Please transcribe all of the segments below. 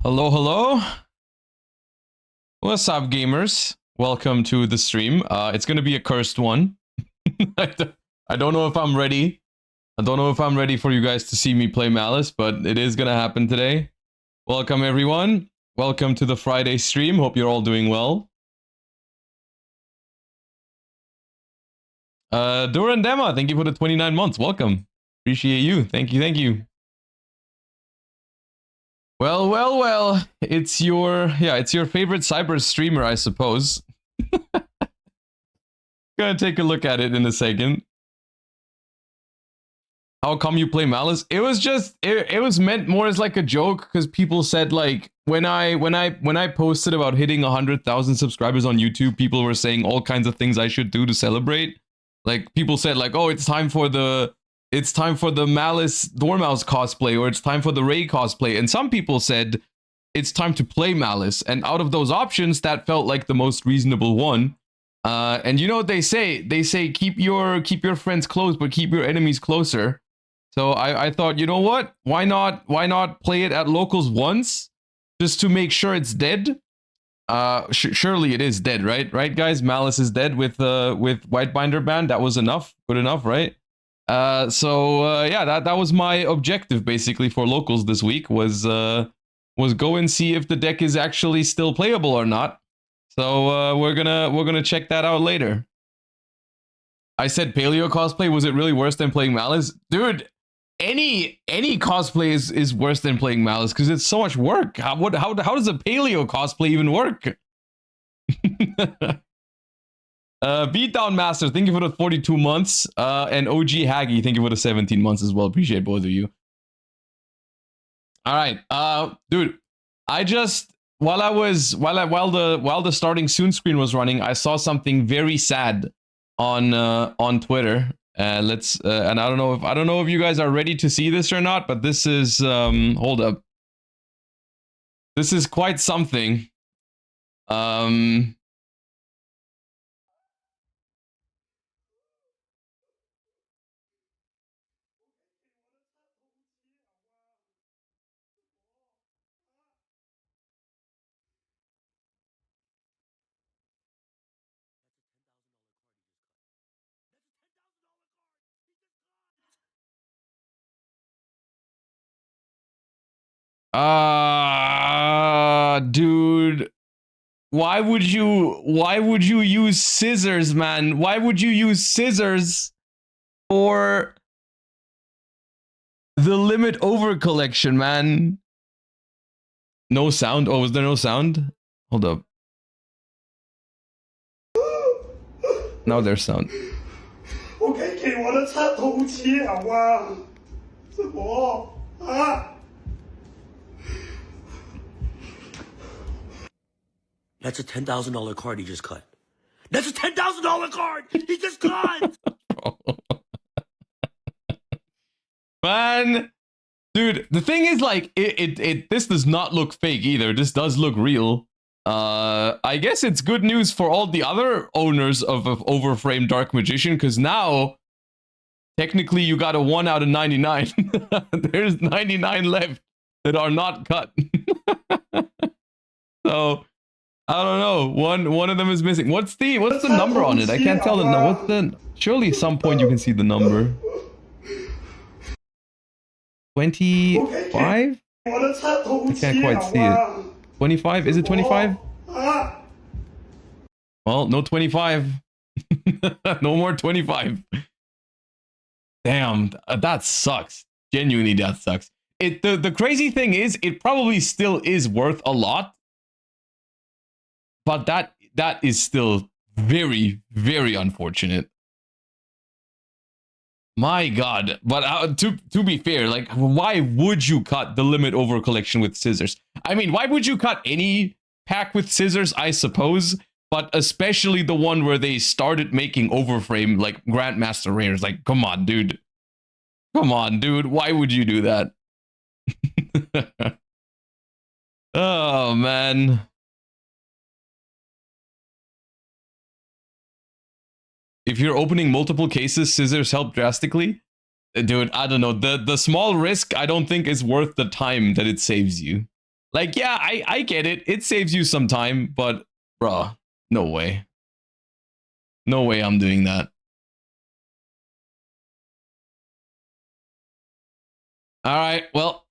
Hello, hello. What's up, gamers? Welcome to the stream. It's gonna be a cursed one. I don't know if I'm ready. I don't know if I'm ready for you guys to see me play Malice, but it is gonna happen today. Welcome, everyone. Welcome to the Friday stream. Hope you're all doing well. Durandema, thank you for the 29 months. Welcome. Appreciate you. Thank you, thank you. Well, it's your favorite Cyberse streamer, I suppose. Gonna take a look at it in a second. How come you play Malice? It was just it was meant more as like a joke because people said like when I posted about hitting 100,000 subscribers on YouTube, people were saying all kinds of things I should do to celebrate. Like people said like, oh, it's time for the Malice Dormouse cosplay, or it's time for the Ray cosplay, and some people said it's time to play Malice. And out of those options, that felt like the most reasonable one. And you know what they say? They say keep your friends close, but keep your enemies closer. So I thought, you know what? Why not play it at locals once, just to make sure it's dead? Surely it is dead, right? Right, guys? Malice is dead with Whitebinder ban. That was enough. Good enough, right? Yeah, that was my objective basically for locals this week, was go and see if the deck is actually still playable or not. So we're gonna check that out later. I said paleo cosplay. Was it really worse than playing Malice? Dude, any cosplay is worse than playing Malice because it's so much work. How does a paleo cosplay even work? Beatdown Master, thank you for the 42 months. And OG Haggy, thank you for the 17 months as well. Appreciate both of you. All right, dude, I just while the starting soon screen was running, I saw something very sad on Twitter. And I don't know if you guys are ready to see this or not, but this is hold up. This is quite something. Dude, why would you use scissors, man? Why would you use scissors for the limit over collection, man? No sound? Oh, was there no sound? Hold up. Now there's sound. 我可以给我的插头抢啊！什么啊？ That's a $10,000 card he just cut. That's a $10,000 card he just cut. Man, dude, the thing is, like, this does not look fake either. This does look real. I guess it's good news for all the other owners of Overframe Dark Magician, because now technically you got a 1 out of 99. There's 99 left that are not cut. So I don't know. One of them is missing. What's the number on it? I can't tell what's the. Surely at some point you can see the number. 25? I can't quite see it. 25? Is it 25? Well, no 25. No more 25. Damn, that sucks. Genuinely, that sucks. The crazy thing is, it probably still is worth a lot. But that is still very, very unfortunate. My God. But to be fair, like, why would you cut the limit over collection with scissors? I mean, why would you cut any pack with scissors, I suppose? But especially the one where they started making overframe, like, Grandmaster Rares. Like, come on, dude. Come on, dude. Why would you do that? Oh, man. If you're opening multiple cases, scissors help drastically. Dude, I don't know. The small risk, I don't think is worth the time that it saves you. Like, yeah, I get it. It saves you some time, but bruh, no way. No way I'm doing that. All right, well,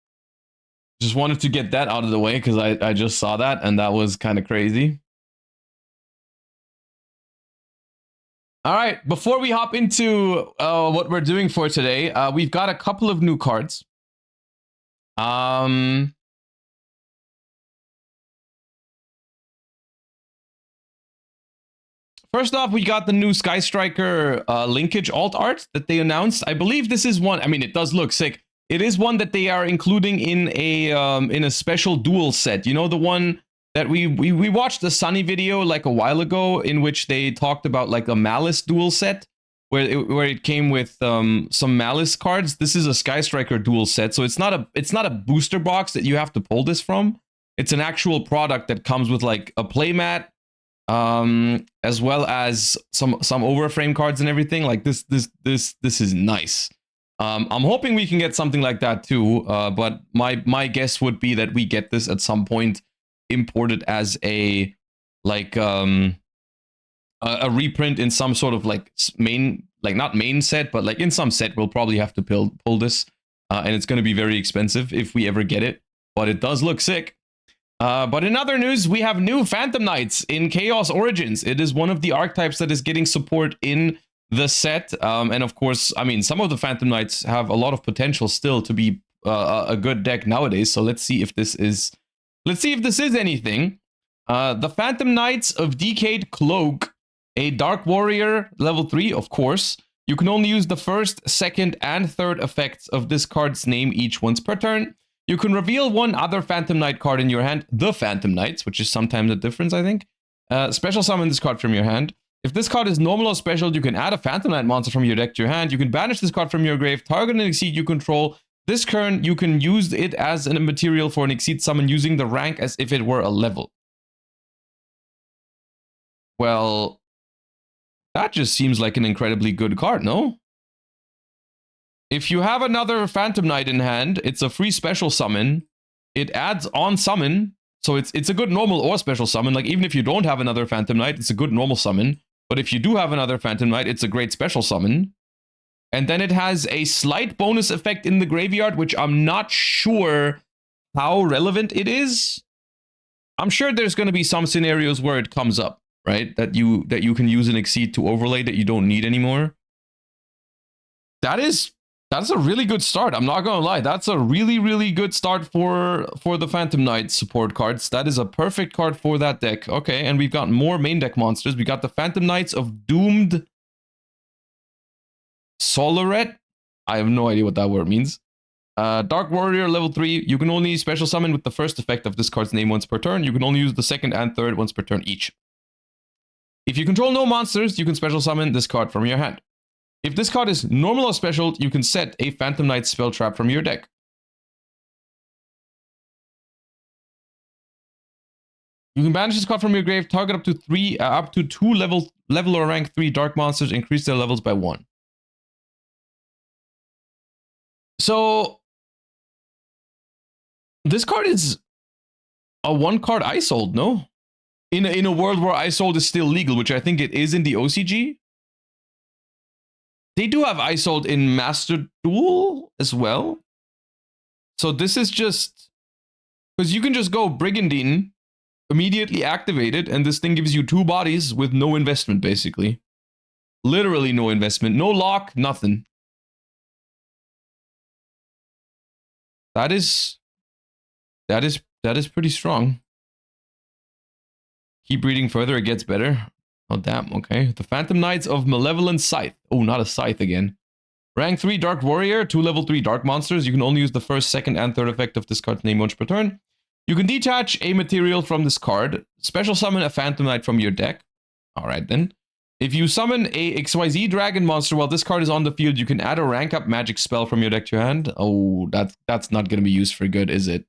just wanted to get that out of the way because I just saw that and that was kind of crazy. All right, before we hop into what we're doing for today, we've got a couple of new cards. First off, we got the new Sky Striker linkage alt art that they announced. I believe this is one. I mean, it does look sick. It is one that they are including in a special duel set. You know, the one that we watched the Sunny video like a while ago, in which they talked about like a Maliss duel set, where it came with some Maliss cards. This is a Sky Striker duel set, so it's not a booster box that you have to pull this from. It's an actual product that comes with like a playmat, as well as some overframe cards and everything. Like this is nice. I'm hoping we can get something like that too, but my guess would be that we get this at some point imported as a like a reprint in some sort of like main, like not main set, but like in some set we'll probably have to pull this, and it's going to be very expensive if we ever get it, but it does look sick. But in other news, we have new Phantom Knights in Chaos Origins. It is one of the archetypes that is getting support in the set, and of course, I mean, some of the Phantom Knights have a lot of potential still to be a good deck nowadays. So let's see if this is anything. The Phantom Knights of Decayed Cloak, a Dark Warrior, level 3, of course. You can only use the first, second, and third effects of this card's name each once per turn. You can reveal one other Phantom Knight card in your hand, the Phantom Knights, which is sometimes a difference, I think. Special summon this card from your hand. If this card is normal or special, you can add a Phantom Knight monster from your deck to your hand. You can banish this card from your grave, target an Exceed you control. This turn, you can use it as a material for an Exceed summon using the rank as if it were a level. Well, that just seems like an incredibly good card, no? If you have another Phantom Knight in hand, it's a free special summon. It adds on summon, so it's a good normal or special summon. Like, even if you don't have another Phantom Knight, it's a good normal summon. But if you do have another Phantom Knight, it's a great special summon. And then it has a slight bonus effect in the graveyard, which I'm not sure how relevant it is. I'm sure there's going to be some scenarios where it comes up, right? That you can use an Exceed to overlay that you don't need anymore. That's a really good start. I'm not gonna lie. That's a really, really good start for the Phantom Knight support cards. That is a perfect card for that deck. Okay, and we've got more main deck monsters. We got the Phantom Knights of Doomed Solaret. I have no idea what that word means. Dark Warrior, level 3. You can only special summon with the first effect of this card's name once per turn. You can only use the second and third once per turn each. If you control no monsters, you can special summon this card from your hand. If this card is normal or special, you can set a Phantom Knight spell trap from your deck. You can banish this card from your grave, target up to 2 level or rank 3 dark monsters, increase their levels by 1. So this card is a 1-card Isold, no? In a world where Isold is still legal, which I think it is in the OCG. They do have Isold in Master Duel as well. So this is just... because you can just go Brigandine, immediately activate it, and this thing gives you 2 bodies with no investment, basically. Literally no investment. No lock, nothing. That is pretty strong. Keep reading further, it gets better. Oh, damn, okay. The Phantom Knights of Malevolent Scythe. Oh, not a Scythe again. Rank 3 Dark Warrior, 2 level 3 Dark Monsters. You can only use the first, second, and third effect of this card's name once per turn. You can detach a material from this card. Special summon a Phantom Knight from your deck. Alright then. If you summon a XYZ Dragon Monster while this card is on the field, you can add a rank up magic spell from your deck to your hand. Oh, that's not going to be used for good, is it?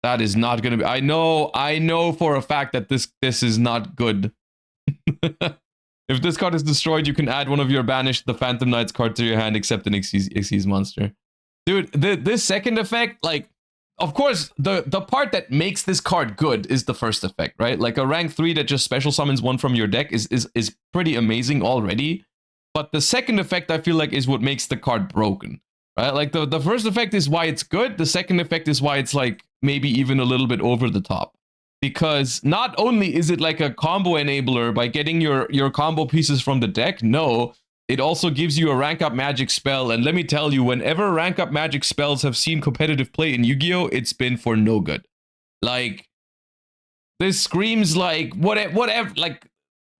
That is not going to be... I know for a fact that this is not good. If this card is destroyed, you can add one of your banished the Phantom Knights card to your hand, except an Xyz monster. Dude, this second effect, like, of course, the part that makes this card good is the first effect, right? Like a rank 3 that just special summons one from your deck is pretty amazing already. But the second effect, I feel like, is what makes the card broken, right? Like the first effect is why it's good. The second effect is why it's like maybe even a little bit over the top. Because not only is it like a combo enabler by getting your combo pieces from the deck, no, it also gives you a rank up magic spell. And let me tell you, whenever rank up magic spells have seen competitive play in Yu-Gi-Oh, it's been for no good. Like, this screams like whatever, like,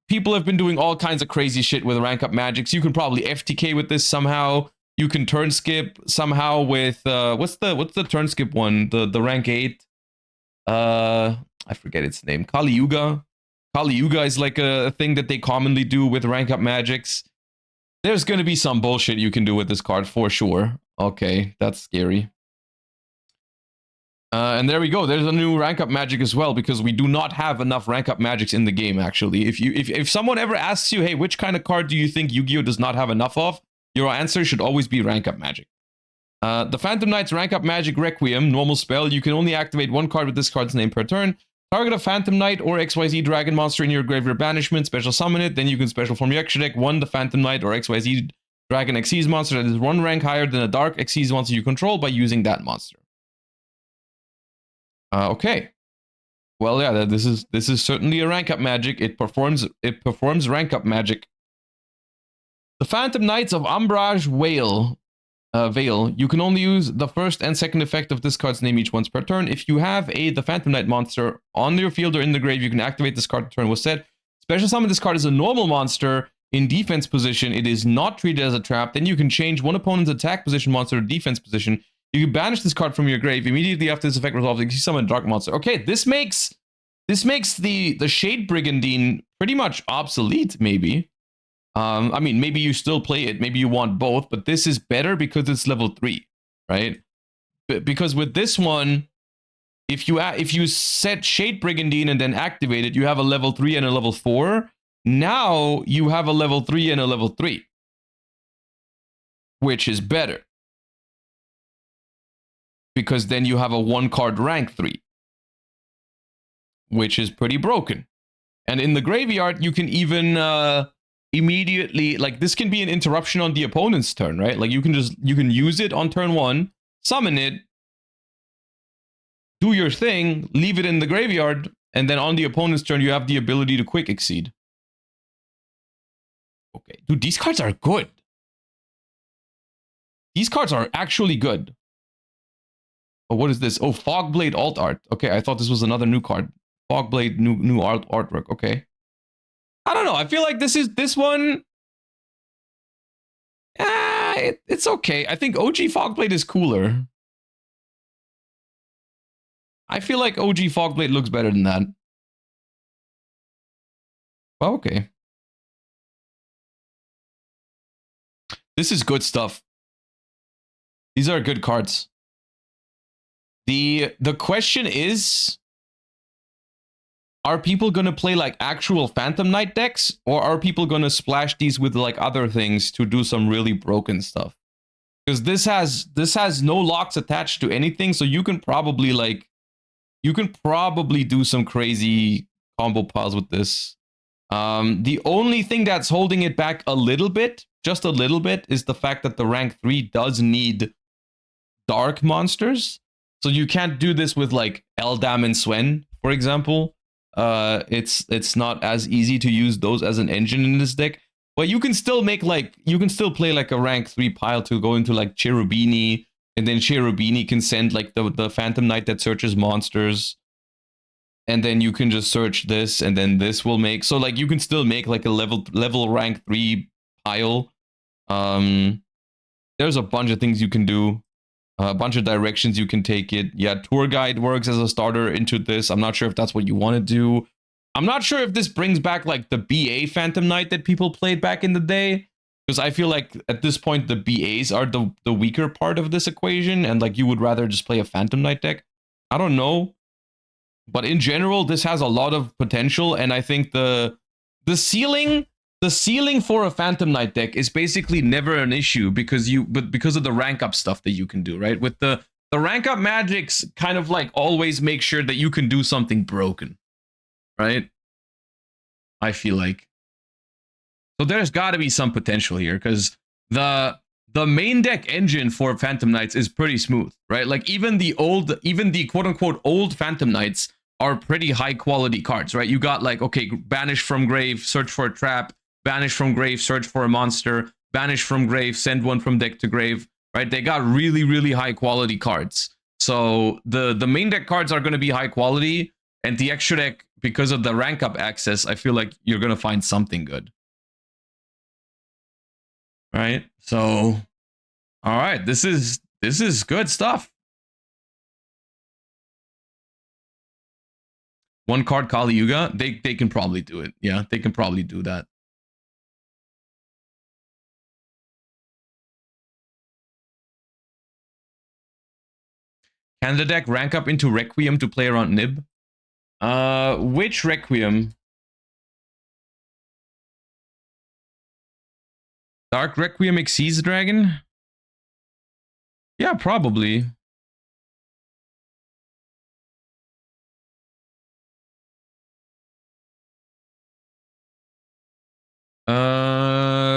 people have been doing all kinds of crazy shit with rank up magics. You can probably FTK with this somehow. You can turn skip somehow with what's the turn skip one? The rank 8. I forget its name. Kali Yuga. Kali Yuga is like a thing that they commonly do with rank up magics. There's gonna be some bullshit you can do with this card for sure. Okay, that's scary. And there we go. There's a new rank up magic as well, because we do not have enough rank up magics in the game. Actually, if someone ever asks you, hey, which kind of card do you think Yu-Gi-Oh does not have enough of, your answer should always be rank up magic. The Phantom Knight's rank up magic Requiem, normal spell. You can only activate one card with this card's name per turn. Target a Phantom Knight or XYZ Dragon monster in your graveyard banishment, special summon it, then you can special from your extra deck one the Phantom Knight or XYZ Dragon Xyz monster that is one rank higher than a Dark Xyz monster you control by using that monster. Okay. Well, yeah, this is certainly a rank up magic. It performs rank up magic. The Phantom Knights of Umbrage Vale. You can only use the first and second effect of this card's name each once per turn. If you have the Phantom Knight monster on your field or in the grave, you can activate this card. The turn was set. Special summon this card as a normal monster in defense position. It is not treated as a trap. Then you can change one opponent's attack position monster to defense position. You can banish this card from your grave immediately after this effect resolves. You can summon a dark monster. Okay, this makes the Shade Brigandine pretty much obsolete, maybe. I mean, maybe you still play it, maybe you want both, but this is better because it's level 3, right? Because with this one, if you set Shade Brigandine and then activate it, you have a level 3 and a level 4. Now you have a level 3 and a level 3, which is better. Because then you have a 1-card rank 3, which is pretty broken. And in the graveyard, you can even immediately, like, this can be an interruption on the opponent's turn, right? Like, you can use it on turn 1, summon it, do your thing, leave it in the graveyard, and then on the opponent's turn, you have the ability to quick exceed. Okay, dude, these cards are good. These cards are actually good. Oh, what is this? Oh, Fogblade alt art. Okay, I thought this was another new card. Fogblade new artwork. Okay. I don't know. I feel like this one. It's okay. I think OG Fogblade is cooler. I feel like OG Fogblade looks better than that. Well, okay. This is good stuff. These are good cards. The question is, are people going to play like actual Phantom Knight decks, or are people going to splash these with like other things to do some really broken stuff? Because this has no locks attached to anything, so you can probably do some crazy combo piles with this. The only thing that's holding it back a little bit, just a little bit, is the fact that the rank 3 does need dark monsters. So you can't do this with like Eldam and Swen, for example. It's not as easy to use those as an engine in this deck. But you can still make play like a rank 3 pile to go into like Cherubini, and then Cherubini can send like the Phantom Knight that searches monsters. And then you can just search this, and then this will make, so like you can still make like a level rank 3 pile. There's a bunch of things you can do. A bunch of directions you can take it. Yeah, Tour Guide works as a starter into this. I'm not sure if that's what you want to do. I'm not sure if this brings back like the BA Phantom Knight that people played back in the day. Because I feel like at this point the BAs are the weaker part of this equation, and like you would rather just play a Phantom Knight deck. I don't know. But in general, this has a lot of potential, and I think the ceiling for a Phantom Knight deck is basically never an issue because of the rank up stuff that you can do, right? With the The rank up magics kind of like always make sure that you can do something broken, right? I feel like. So there's got to be some potential here, because the main deck engine for Phantom Knights is pretty smooth, right? Like even the quote unquote old Phantom Knights are pretty high quality cards, right? You got like, okay, banish from grave, search for a trap, banish from grave, search for a monster, banish from grave, send one from deck to grave, right? They got really, really high quality cards. So the main deck cards are going to be high quality, and the extra deck, because of the rank up access, I feel like you're going to find something good. Right? So, all right, this is good stuff. One card Kali Yuga, they can probably do it. Yeah, they can probably do that. Can the deck rank up into Requiem to play around Nib? Which Requiem? Dark Requiem Xyz Dragon? Yeah, probably.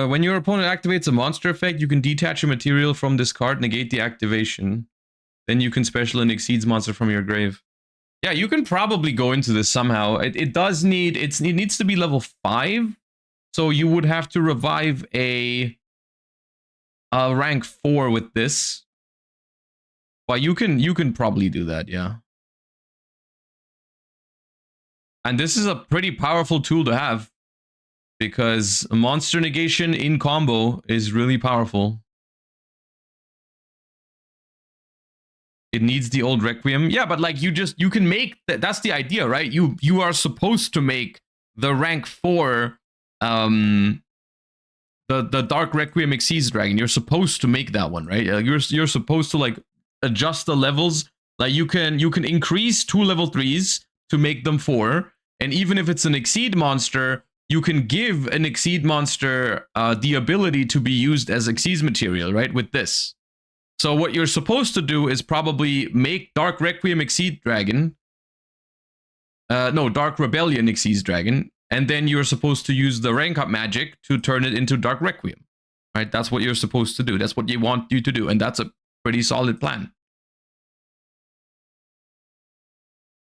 When your opponent activates a monster effect, you can detach a material from this card, negate the activation. Then you can special an Exceeds monster from your grave. Yeah, you can probably go into this somehow. It does need, it needs to be level 5. So you would have to revive a rank 4 with this. But you can probably do that, yeah. And this is a pretty powerful tool to have, because monster negation in combo is really powerful. It needs the old Requiem. Yeah, but like you can make that's the idea, right? You are supposed to make the rank 4 the Dark Requiem Xyz Dragon. You're supposed to make that one, right? You're supposed to like adjust the levels. Like you can increase 2 level 3s to make them 4, and even if it's an Exceed monster, you can give an Exceed monster the ability to be used as Xyz material, right? With this. So what you're supposed to do is probably make Dark Requiem Xyz Dragon. No, Dark Rebellion Xyz Dragon. And then you're supposed to use the rank up magic to turn it into Dark Requiem. Right? That's what you're supposed to do. That's what you want you to do. And that's a pretty solid plan.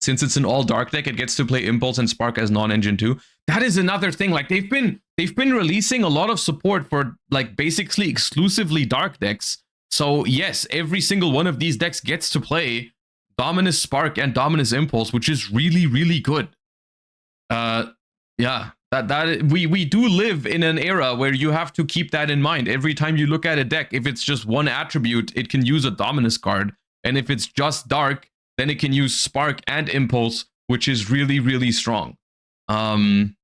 Since it's an all dark deck, it gets to play Impulse and Spark as non-engine too. That is another thing. Like they've been releasing a lot of support for like basically exclusively dark decks. So yes, every single one of these decks gets to play Dominus Spark and Dominus Impulse, which is really, really good. Yeah, we do live in an era where you have to keep that in mind. Every time you look at a deck, if it's just one attribute, it can use a Dominus card. And if it's just dark, then it can use Spark and Impulse, which is really, really strong. And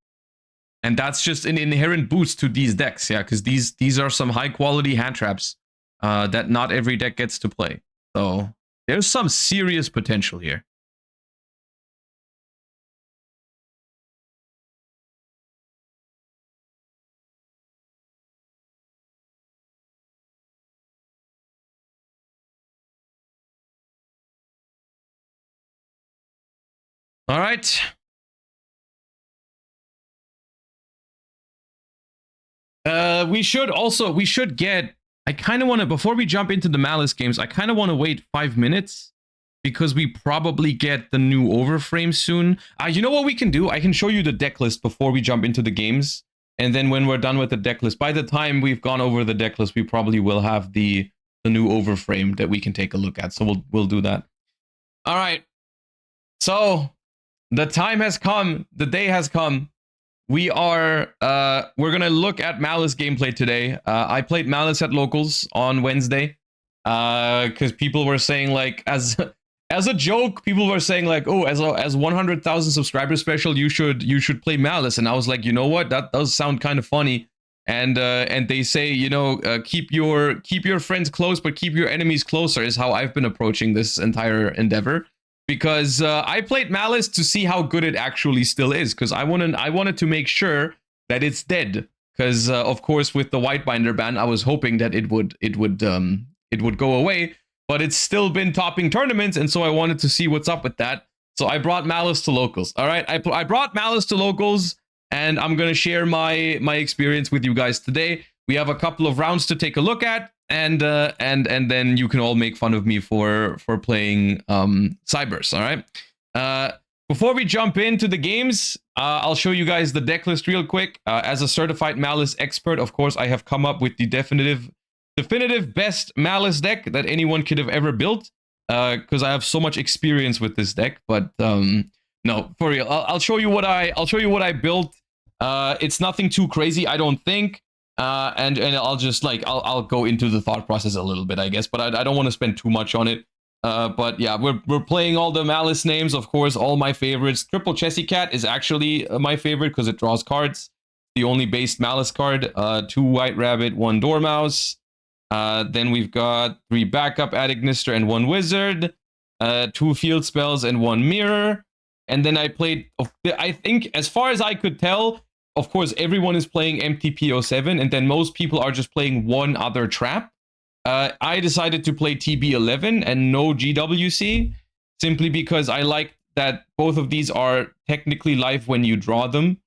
that's just an inherent boost to these decks, yeah, because these are some high quality hand traps that not every deck gets to play. So there's some serious potential here. All right. We should get, I kind of want to, before we jump into the Malice games, I kind of want to wait 5 minutes because we probably get the new overframe soon. You know what we can do? I can show you the deck list before we jump into the games. And then when we're done with the deck list, by the time we've gone over the deck list, we probably will have the new overframe that we can take a look at. So we'll do that. All right. So the time has come. The day has come. We're gonna look at Malice gameplay today. I played Malice at Locals on Wednesday because people were saying, like, as a joke, people were saying like, oh, as 100,000 subscriber special, you should play Malice. And I was like, you know what, that does sound kind of funny. And they say, you know, keep your friends close but keep your enemies closer is how I've been approaching this entire endeavor. Because I played Malice to see how good it actually still is, because I wanted to make sure that it's dead. Because of course, with the Whitebinder ban, I was hoping that it would go away. but it's still been topping tournaments, and so I wanted to see what's up with that. So I brought Maliss to locals. All right, I brought Maliss to locals, and I'm gonna share my experience with you guys today. We have a couple of rounds to take a look at, and then you can all make fun of me for playing Cyberse. All right. Before we jump into the games, I'll show you guys the deck list real quick. As a certified Maliss expert, of course, I have come up with the definitive best Maliss deck that anyone could have ever built. Because I have so much experience with this deck. But no, for real, I'll show you what I built. It's nothing too crazy, I don't think. And I'll just I'll go into the thought process a little bit, I guess. But I don't want to spend too much on it. But yeah, we're playing all the Maliss names, of course, all my favorites. Triple Chessy Cat is actually my favorite because it draws cards. The only based Maliss card. 2 White Rabbit, 1 Dormouse. Then we've got 3 backup Adignister and 1 Wizard. 2 Field Spells and 1 Mirror. And then I played, I think, as far as I could tell, of course, everyone is playing MTP07, and then most people are just playing one other trap. I decided to play TB11 and no GWC, simply because I like that both of these are technically live when you draw them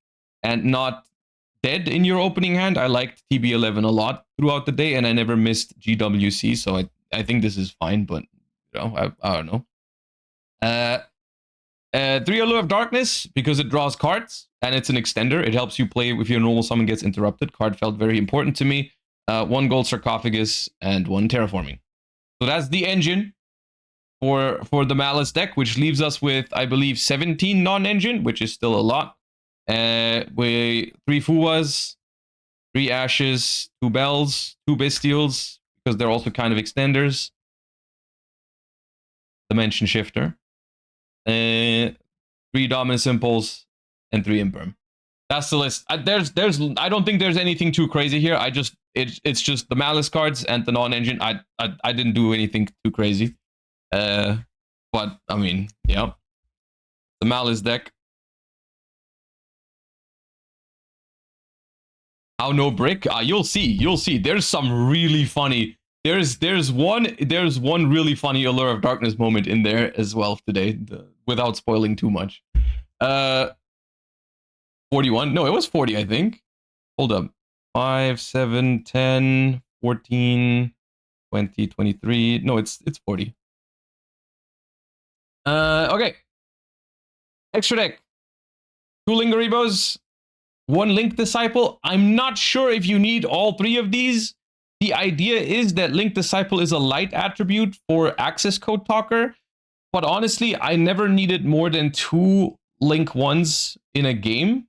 and not dead in your opening hand. I liked TB11 a lot throughout the day, and I never missed GWC, so I think this is fine, but you know, I don't know. 3 Allure of Darkness, because it draws cards, and it's an extender. It helps you play if your normal summon gets interrupted. Card felt very important to me. 1 Gold Sarcophagus, and 1 Terraforming. So that's the engine for the Maliss deck, which leaves us with, I believe, 17 non-engine, which is still a lot. 3 Fuwas, 3 Ashes, 2 Bells, 2 Bestials, because they're also kind of extenders. Dimension Shifter. 3 Dominance Impulse, and 3 Imperm. That's the list. I don't think there's anything too crazy here. It's just the Maliss cards and the non-engine. I didn't do anything too crazy. But I mean, yeah. The Maliss deck. How no brick? You'll see. There's some really funny. There's one really funny Allure of Darkness moment in there as well today, without spoiling too much. 41. No, it was 40, I think. Hold up. 5, 7, 10, 14, 20, 23. No, it's 40. Okay. Extra deck. 2 Lingaribos, 1 Link Disciple. I'm not sure if you need all 3 of these. The idea is that Link Disciple is a light attribute for Access Code Talker, but honestly, I never needed more than 2 Link 1s in a game.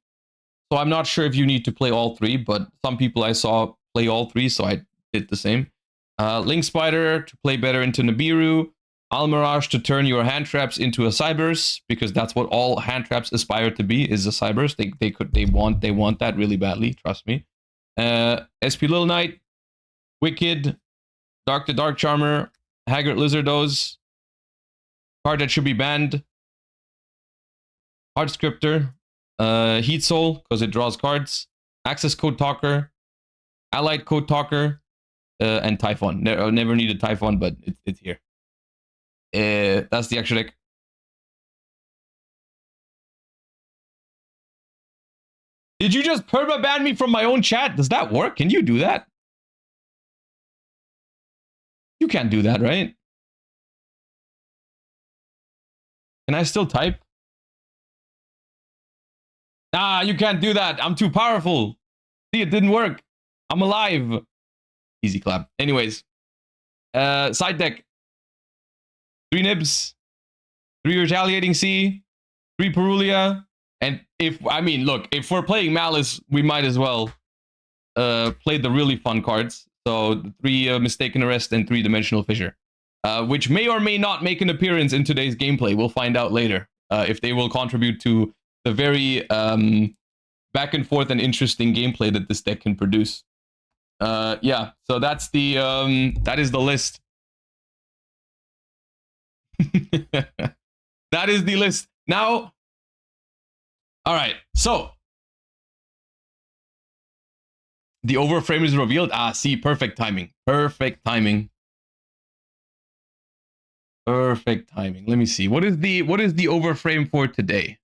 So I'm not sure if you need to play all 3, but some people I saw play all 3, so I did the same. Link Spider to play better into Nibiru. Almirage to turn your hand traps into a Cyberse, because that's what all hand traps aspire to be, is a Cyberse. They want that really badly, trust me. SP Little Knight, Wicked, Dark the Dark Charmer, Haggard Lizardos, card that should be banned. Heart Scripter, Heat Soul, because it draws cards. Access Code Talker, Allied Code Talker, and Typhon. Never needed Typhon, but it's here. That's the extra deck. Did you just perma-ban me from my own chat? Does that work? Can you do that? You can't do that, right? Can I still type? Ah, you can't do that. I'm too powerful. See, it didn't work. I'm alive. Easy clap. Anyways. Side deck. 3 Nibs. 3 Retaliating Sea. 3 Perulia. And if we're playing Maliss, we might as well play the really fun cards. So 3 Mistaken Arrest and 3 Dimensional Fissure. Which may or may not make an appearance in today's gameplay. We'll find out later. If they will contribute to the very back and forth and interesting gameplay that this deck can produce. Yeah, so that's the that is the list. That is the list. Now, all right, so the overframe is revealed. Ah, see, perfect timing. Perfect timing. Perfect timing. Let me see. What is the overframe for today?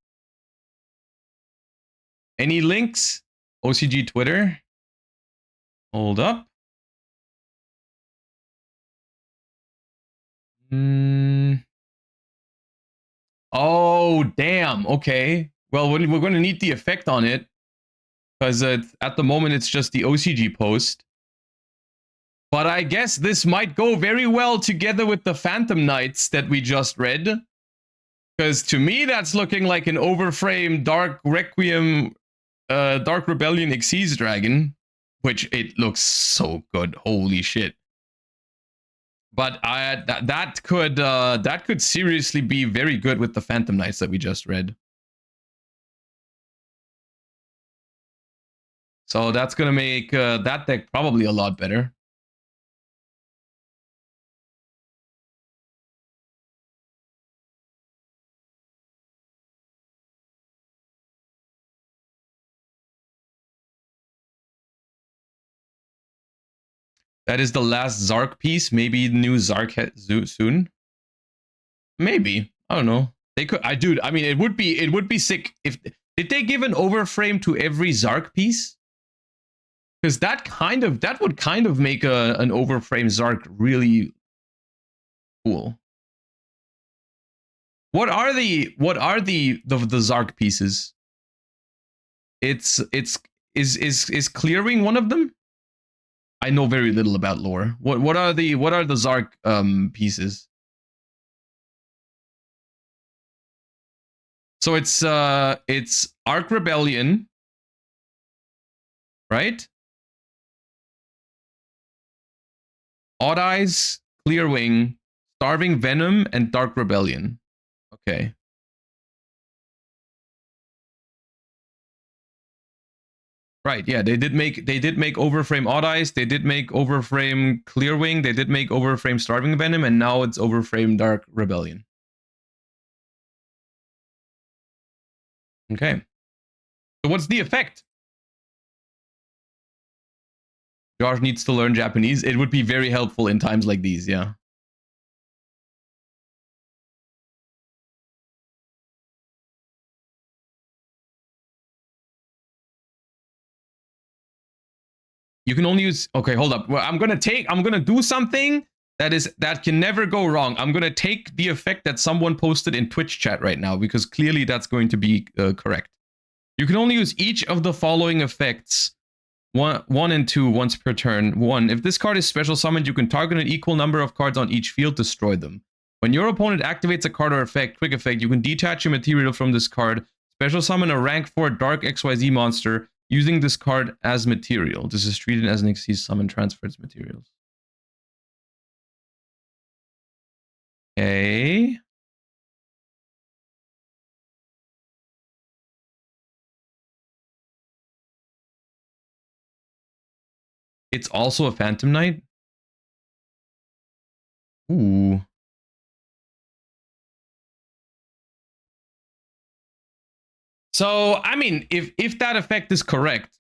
Any links? OCG Twitter. Hold up. Oh, damn. Okay. Well, we're going to need the effect on it because at the moment it's just the OCG post. But I guess this might go very well together with the Phantom Knights that we just read. Because to me, that's looking like an overframe Dark Requiem, Dark Rebellion Xyz Dragon, which it looks so good. Holy shit. But that could seriously be very good with the Phantom Knights that we just read. So that's gonna make that deck probably a lot better. That is the last Zark piece. Maybe new Zark soon. Maybe. I don't know. They could. I mean, it would be sick if did they give an overframe to every Zark piece? Because that would kind of make an overframe Zark really cool. What are the Zark pieces? Is clearing one of them? I know very little about lore. What are the Zark pieces? So it's Arc Rebellion, right? Odd Eyes, Clear Wing, Starving Venom, and Dark Rebellion. Okay. Right, yeah, they did make overframe Odd Eyes, they did make overframe Clear Wing, they did make overframe Starving Venom, and now it's overframe Dark Rebellion. Okay. So what's the effect? Josh needs to learn Japanese. It would be very helpful in times like these, yeah. You can only use, okay, hold up. Well, I'm gonna do something that can never go wrong. I'm gonna take the effect that someone posted in Twitch chat right now, because clearly that's going to be correct. You can only use each of the following effects, one and two, once per turn. 1, if this card is special summoned, you can target an equal number of cards on each field, destroy them. When your opponent activates a card or effect, quick effect, you can detach a material from this card, special summon a rank 4 Dark XYZ monster, using this card as material. This is treated as an Xyz summon, transfers materials. Okay. It's also a Phantom Knight. Ooh. So, I mean, if that effect is correct,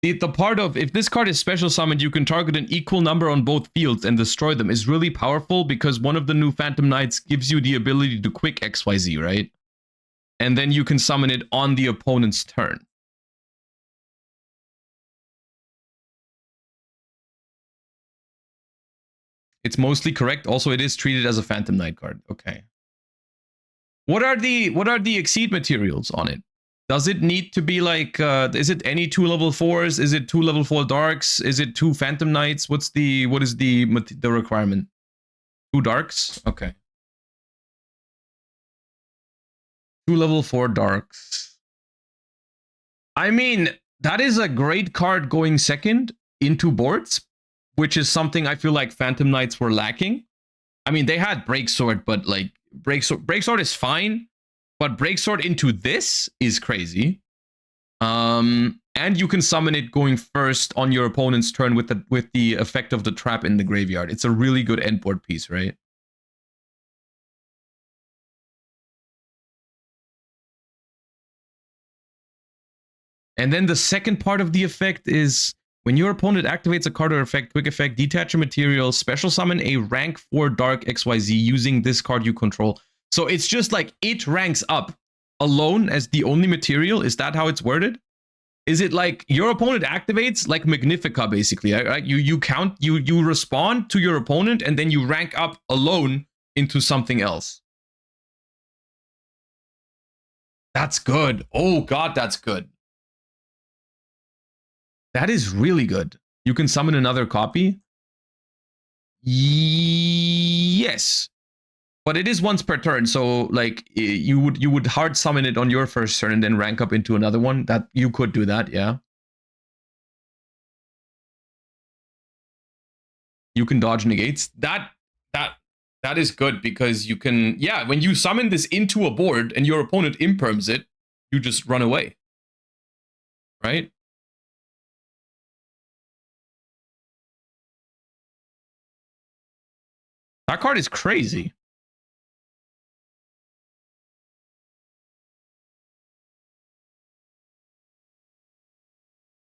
the part of, if this card is special summoned, you can target an equal number on both fields and destroy them, is really powerful, because one of the new Phantom Knights gives you the ability to quick XYZ, right? And then you can summon it on the opponent's turn. It's mostly correct. Also, it is treated as a Phantom Knight card. Okay. What are the Exceed materials on it? Does it need to be like, is it any 2 level 4s? Is it 2 level 4 darks? Is it 2 Phantom Knights? What is the requirement? 2 darks? Okay. 2 level 4 darks. I mean, that is a great card going second into boards, which is something I feel like Phantom Knights were lacking. I mean, they had Breaksword, but like Breaksword is fine, but Breaksword into this is crazy. And you can summon it going first on your opponent's turn with the effect of the trap in the graveyard. It's a really good endboard piece, right? And then the second part of the effect is When your opponent activates a card or effect, quick effect, detach a material, special summon a rank 4 dark XYZ using this card you control. So it's just like it ranks up alone as the only material. Is that how it's worded? Is it like your opponent activates like Magnifica basically, right? You respond to your opponent and then you rank up alone into something else. That's good. Oh god, that's good. That is really good. You can summon another copy. Yes. But it is once per turn, so like you would hard summon it on your first turn and then rank up into another one. That you could do that, yeah. You can dodge negates. That is good because you can, yeah, when you summon this into a board and your opponent imperms it, you just run away. Right? That card is crazy.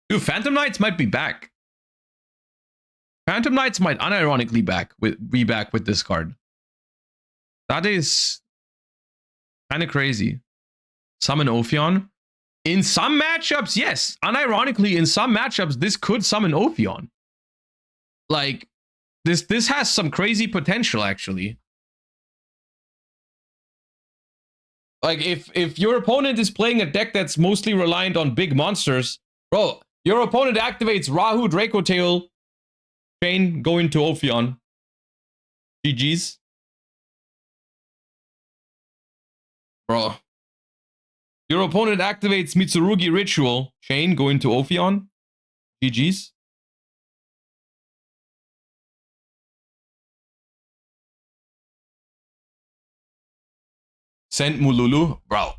Dude, Phantom Knights might be back. Phantom Knights might unironically be back with this card. That is kind of crazy. Summon Ophion. In some matchups, yes. Unironically, in some matchups, this could summon Ophion. Like, this has some crazy potential, actually. Like, if your opponent is playing a deck that's mostly reliant on big monsters, bro, your opponent activates Rahu, Draco Tail, Chain, go into Ophion. GG's. Bro. Your opponent activates Mitsurugi Ritual, Chain, go into Ophion. GG's. Sent Mululu, bro.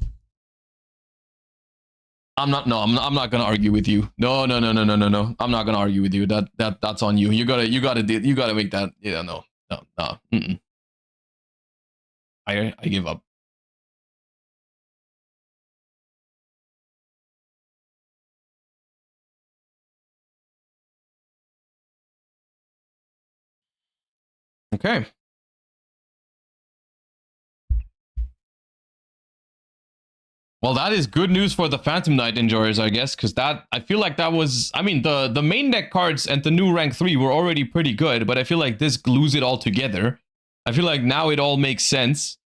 I'm not gonna argue with you. No. I'm not gonna argue with you. That's on you. You gotta make that. Yeah, no. I give up. Okay. Well, that is good news for the Phantom Knight enjoyers, I guess, because that, I feel like that was, I mean, the main deck cards and the new rank 3 were already pretty good, but I feel like this glues it all together. I feel like now it all makes sense,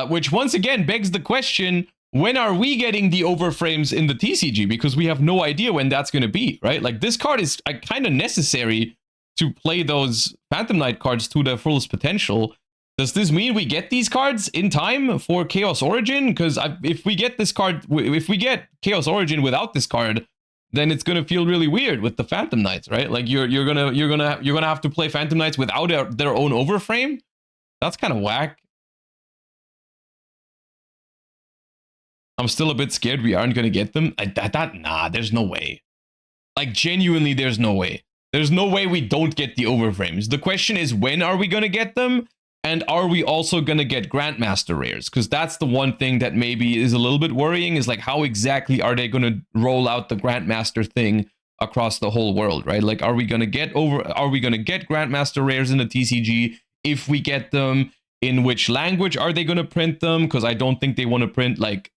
which once again begs the question, when are we getting the overframes in the TCG? Because we have no idea when that's going to be, right? Like, this card is kind of necessary to play those Phantom Knight cards to their fullest potential. Does this mean we get these cards in time for Chaos Origin? Because if we get this card, if we get Chaos Origin without this card, then it's gonna feel really weird with the Phantom Knights, right? Like you're gonna have to play Phantom Knights without their own overframe. That's kind of whack. I'm still a bit scared we aren't gonna get them. Nah, there's no way. Like genuinely, there's no way. There's no way we don't get the overframes. The question is, when are we gonna get them? And are we also going to get Grandmaster rares? Because that's the one thing that maybe is a little bit worrying, is like, how exactly are they going to roll out the Grandmaster thing across the whole world, right? Like, are we going to get Grandmaster rares in the TCG? If we get them, in which language are they going to print them? Because I don't think they want to print like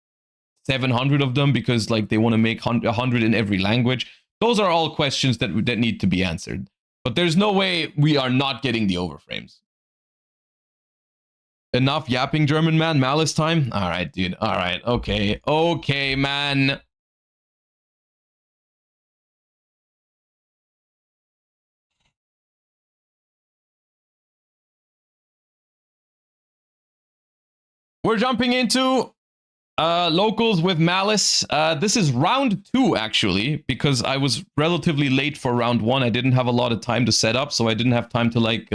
700 of them, because like they want to make 100 in every language. Those are all questions that need to be answered. But there's no way we are not getting the overframes. Enough yapping, German man. Maliss time? All right, dude. All right. Okay. Okay, man. We're jumping into locals with Maliss. This is round 2, actually, because I was relatively late for round 1. I didn't have a lot of time to set up, so I didn't have time to, like,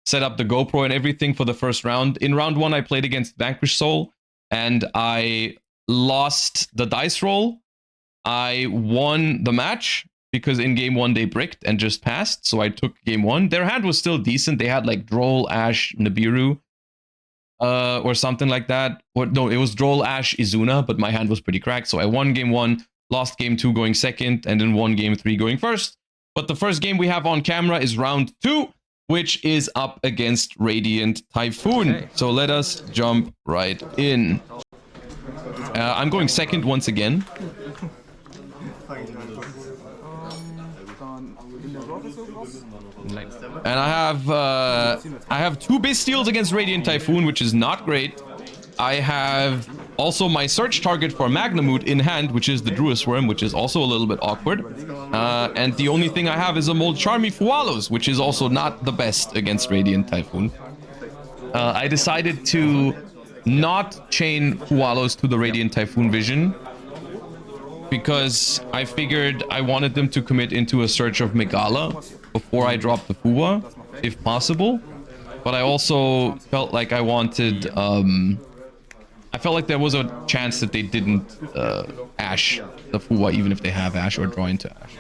set up the GoPro and everything for the first round. In round 1, I played against Vanquish Soul, and I lost the dice roll. I won the match, because in game 1 they bricked and just passed, so I took game 1. Their hand was still decent. They had, like, Droll, Ash, Nibiru, or something like that. Or, no, it was Droll, Ash, Izuna, but my hand was pretty cracked, so I won game 1, lost game 2 going second, and then won game 3 going first. But the first game we have on camera is round 2, which is up against Radiant Typhoon. Okay. So let us jump right in. I'm going second once again. And I have 2 Bastials against Radiant Typhoon, which is not great. I have also my search target for Magnamut in hand, which is the Druid Worm, which is also a little bit awkward. And the only thing I have is a Mold Charmy Fualos, which is also not the best against Radiant Typhoon. I decided to not chain Fualos to the Radiant Typhoon Vision, because I figured I wanted them to commit into a search of Megala before I dropped the Fuwa, if possible. But I also felt like I wanted... I felt like there was a chance that they didn't Ash the Fuwa, even if they have Ash, or draw into Ash.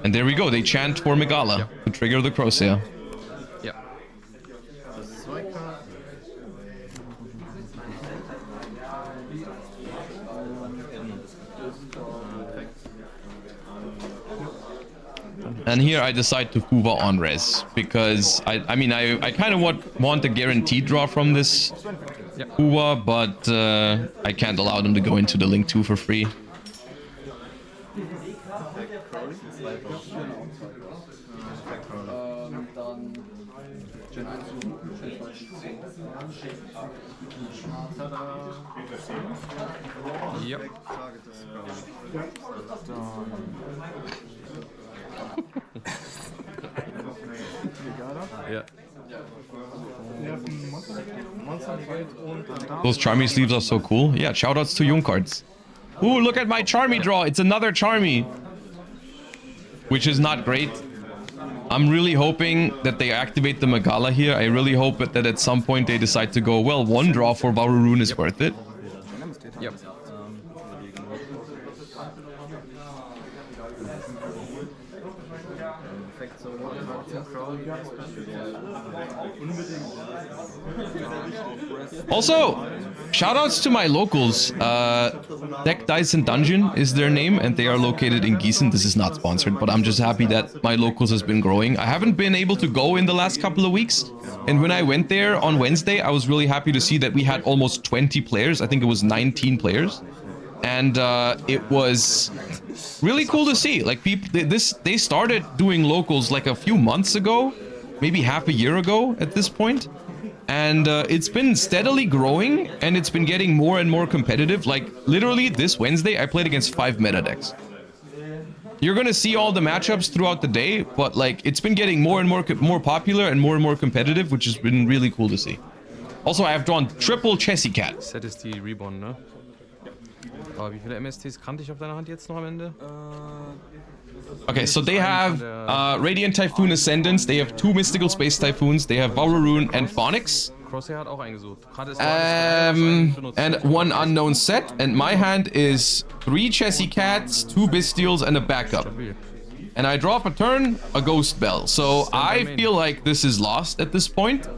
And there we go, they chant for Megala to trigger the Crocea. Ja. And here I decide to Fuwa on res, because I mean I kind of want a guaranteed draw from this Fuwa, but I can't allow them to go into the Link 2 for free. Ja. Ja. Those Charmy sleeves are so cool. Yeah, shoutouts to Young Cards. Ooh, look at my Charmy draw. It's another Charmy, which is not great. I'm really hoping that they activate the Megala here. I really hope that at some point they decide to go, well, 1 draw for Varurun is worth it. Yep. Also, shoutouts to my locals. Deck Dice and Dungeon is their name, and they are located in Gießen. This is not sponsored, but I'm just happy that my locals has been growing. I haven't been able to go in the last couple of weeks, and when I went there on Wednesday, I was really happy to see that we had almost 20 players. I think it was 19 players, and it was really cool to see. Like, people, they started doing locals like a few months ago, maybe half a year ago at this point. And it's been steadily growing, and it's been getting more and more competitive. Like, literally, this Wednesday, I played against 5 meta decks. You're gonna see all the matchups throughout the day, but, like, it's been getting more and more popular and more competitive, which has been really cool to see. Also, I have drawn triple Chessy Cat. Set ist die Reborn, ne? Aber wie viele MSTs kannte ich auf deiner Hand jetzt noch am Ende? Okay, so they have Radiant Typhoon Ascendants, they have 2 Mystical Space Typhoons, they have Varurun and Phonix. Crosshair hat auch eingesucht. And 1 unknown set, and my hand is 3 Chessy Cats, 2 Bastials, and a backup. And I draw up a turn, a Ghost Bell. So I feel like this is lost at this point,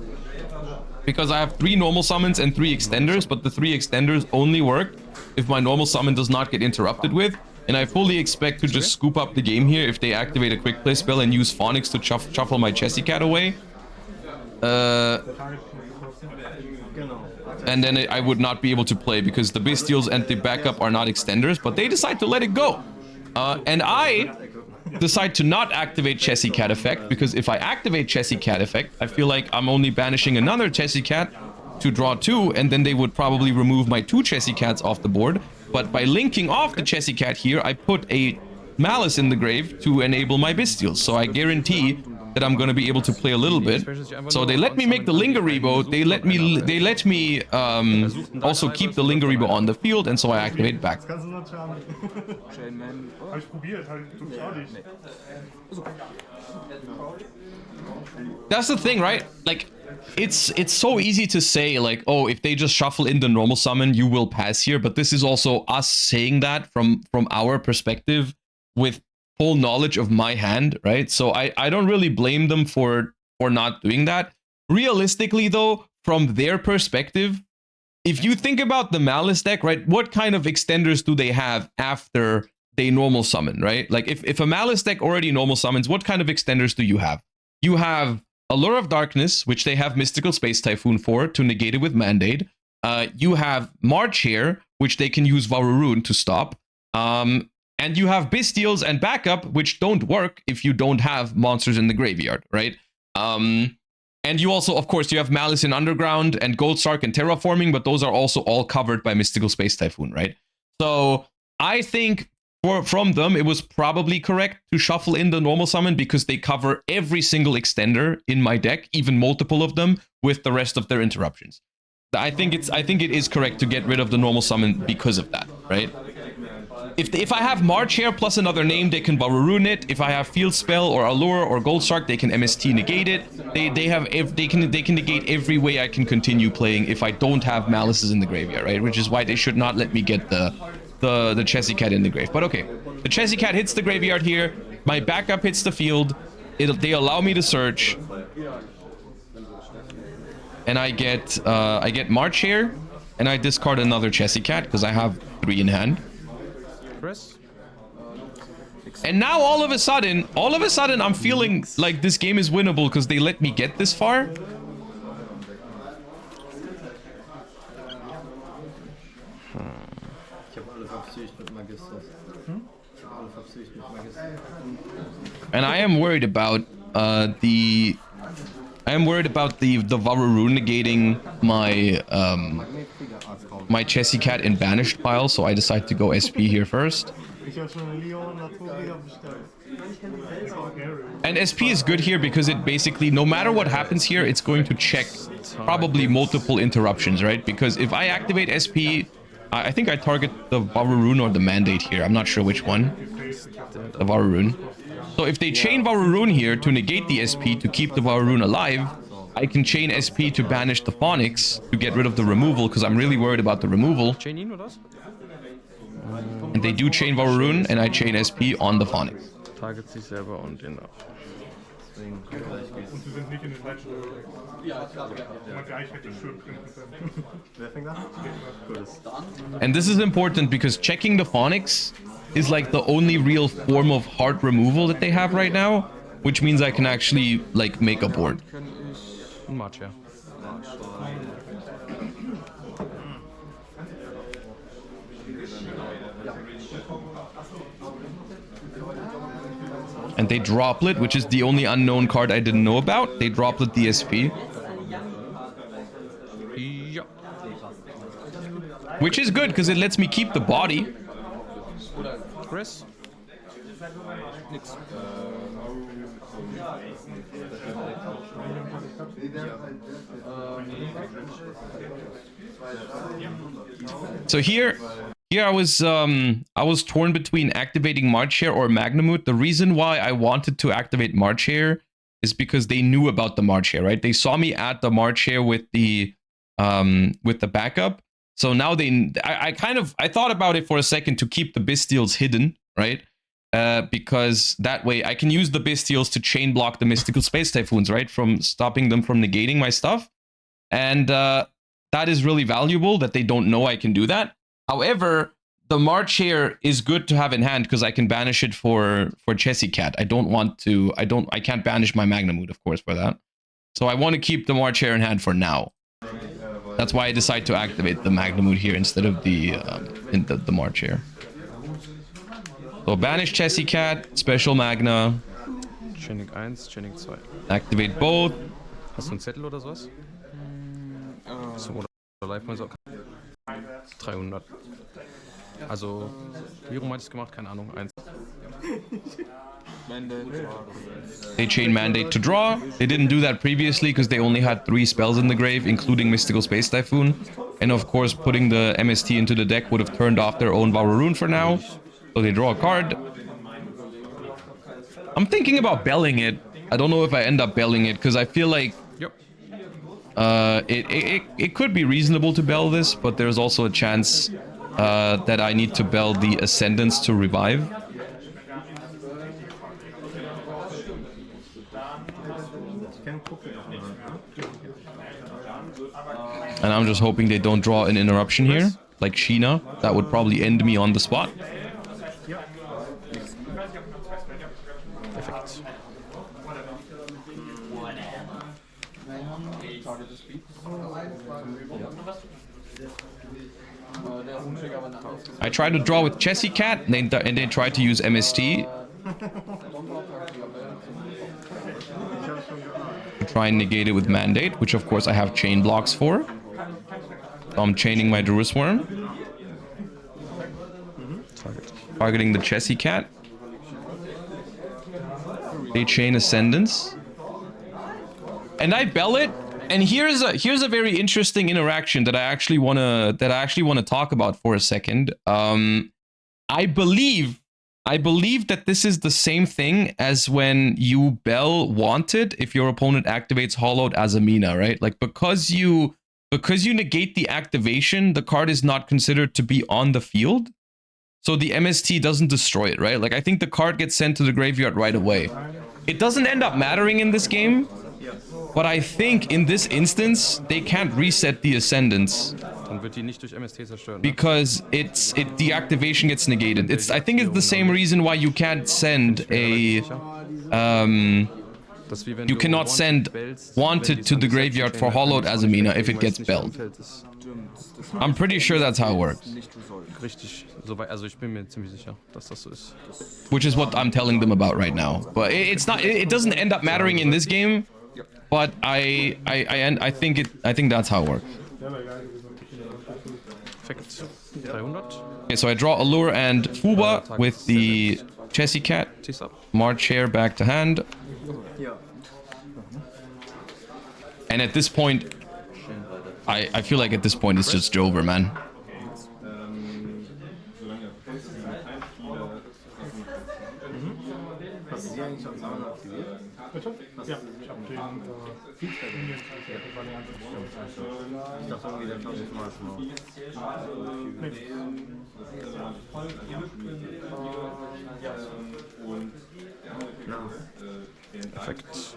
because I have 3 normal summons and 3 extenders, but the 3 extenders only work if my normal summon does not get interrupted with. And I fully expect to just scoop up the game here if they activate a quick play spell and use Phonix to shuffle my Chessy Cat away. And then I would not be able to play because the Bastials and the backup are not extenders, but they decide to let it go. And I decide to not activate Chessy Cat effect, because if I activate Chessy Cat effect, I feel like I'm only banishing another Chessy Cat to draw 2, and then they would probably remove my 2 Chessy Cats off the board. But by linking off the Chessy Cat here, I put a Maliss in the grave to enable my Bastials. So I guarantee that I'm going to be able to play a little bit. So they let me make the Lingerebo. They let me also keep the Lingerebo on the field, and so I activate back. That's the thing, right? Like, it's so easy to say, like, oh, if they just shuffle in the normal summon, you will pass here. But this is also us saying that from our perspective with full knowledge of my hand, right? So I don't really blame them for not doing that. Realistically, though, from their perspective, if you think about the Malice deck, right, what kind of extenders do they have after they normal summon, right? Like if a Malice deck already normal summons, what kind of extenders do you have? You have Allure of Darkness, which they have Mystical Space Typhoon for to negate it with Mandate. You have March here, which they can use Varurune to stop. And you have Bestials and Backup, which don't work if you don't have monsters in the graveyard, right? And you also, of course, you have Malice in Underground and Goldstark and Terraforming, but those are also all covered by Mystical Space Typhoon, right? So I think from them, it was probably correct to shuffle in the normal summon because they cover every single extender in my deck, even multiple of them, with the rest of their interruptions. I think it is correct to get rid of the normal summon because of that, right? If I have March here plus another name, they can Varurune it. If I have Field Spell or Allure or Goldstark, they can MST negate it. They can negate every way I can continue playing if I don't have Malices in the graveyard, right? Which is why they should not let me get the Chessy Cat in the grave. But okay, the Chessy Cat hits the graveyard here. My backup hits the field. They allow me to search, and I get March here, and I discard another Chessy Cat because I have 3 in hand. And now all of a sudden, I'm feeling like this game is winnable because they let me get this far. And I am worried about the Varurune negating my Chessy Cat in banished pile, so I decide to go SP here first. And SP is good here because it basically, no matter what happens here, it's going to check probably multiple interruptions, right? Because if I activate SP, I think I target the Varurune or the Mandate here. I'm not sure which one. The Varurune. So if they chain Varurune here to negate the SP to keep the Varurune alive, I can chain SP to banish the Phonics to get rid of the removal because I'm really worried about the removal. And they do chain Varurune and I chain SP on the Phonics. Target sich selber und den ab. And this is important because checking the Phonics is like the only real form of hard removal that they have right now, which means I can actually like make a board. Much, yeah. And they droplet, which is the only unknown card I didn't know about. They droplet the SP. Ja. Which is good because it lets me keep the body. Chris? Nix. So here I was torn between activating March here or Magnamut. The reason why I wanted to activate March here is because they knew about the March here, right? They saw me at the March here with the backup. So now I thought about it for a second to keep the Bestials hidden, right? Because that way I can use the Bestials to chain block the Mystical Space Typhoons, right? From stopping them from negating my stuff. And that is really valuable that they don't know I can do that. However, the March here is good to have in hand because I can banish it for Chessy Cat. I can't banish my Magnamut, of course, for that. So I want to keep the March here in hand for now. That's why I decide to activate the Magnamut here instead of the March here. So banish Chessy Cat, Special Magna. Chaining 1, Chaining 2. Activate both. Hast du einen Zettel oder sowas? So, oder Live-Points auch. 300. Also, wie rum hat es gemacht? Keine Ahnung. 1. They chain Mandate to draw. They didn't do that previously because they only had 3 spells in the grave, including Mystical Space Typhoon. And of course, putting the MST into the deck would have turned off their own Varurune for now. So they draw a card. I'm thinking about belling it. I don't know if I end up belling it because I feel like it could be reasonable to bell this, but there's also a chance that I need to bell the Ascendants to revive. And I'm just hoping they don't draw an interruption here, like Sheena. That would probably end me on the spot. Perfekt. I tried to draw with Chessy Cat, and they tried to use MST. Try and negate it with Mandate, which of course I have chain blocks for. So I'm chaining my Druid Worm. Targeting the Chessy Cat. They chain Ascendance. And I bell it. And here's a very interesting interaction that I actually wanna talk about for a second. I believe that this is the same thing as when you bell Wanted if your opponent activates Hollowed as a Mina, right? Like because you negate the activation, the card is not considered to be on the field. So the MST doesn't destroy it, right? Like I think the card gets sent to the graveyard right away. It doesn't end up mattering in this game. But I think in this instance, they can't reset the Ascendance. Dann wird die nicht durch MST zerstört. Because the activation gets negated. I think it's the same reason why you can't send a you cannot send Wanted to the graveyard for Hollowed as a Mina if it gets belled. I'm pretty sure that's how it works. Richtig, also ich bin mir ziemlich sicher, dass das so ist. Which is what I'm telling them about right now. But it doesn't end up mattering in this game. But I think that's how it works. Perfekt. 300. Okay, so I draw Allure and Fuba with the Chessy Cat. March Hare back to hand. And at this point, I feel like at this point it's just over, man. Ja, ich hab den Ich dachte irgendwie, der Klaus ist mal. Perfekt.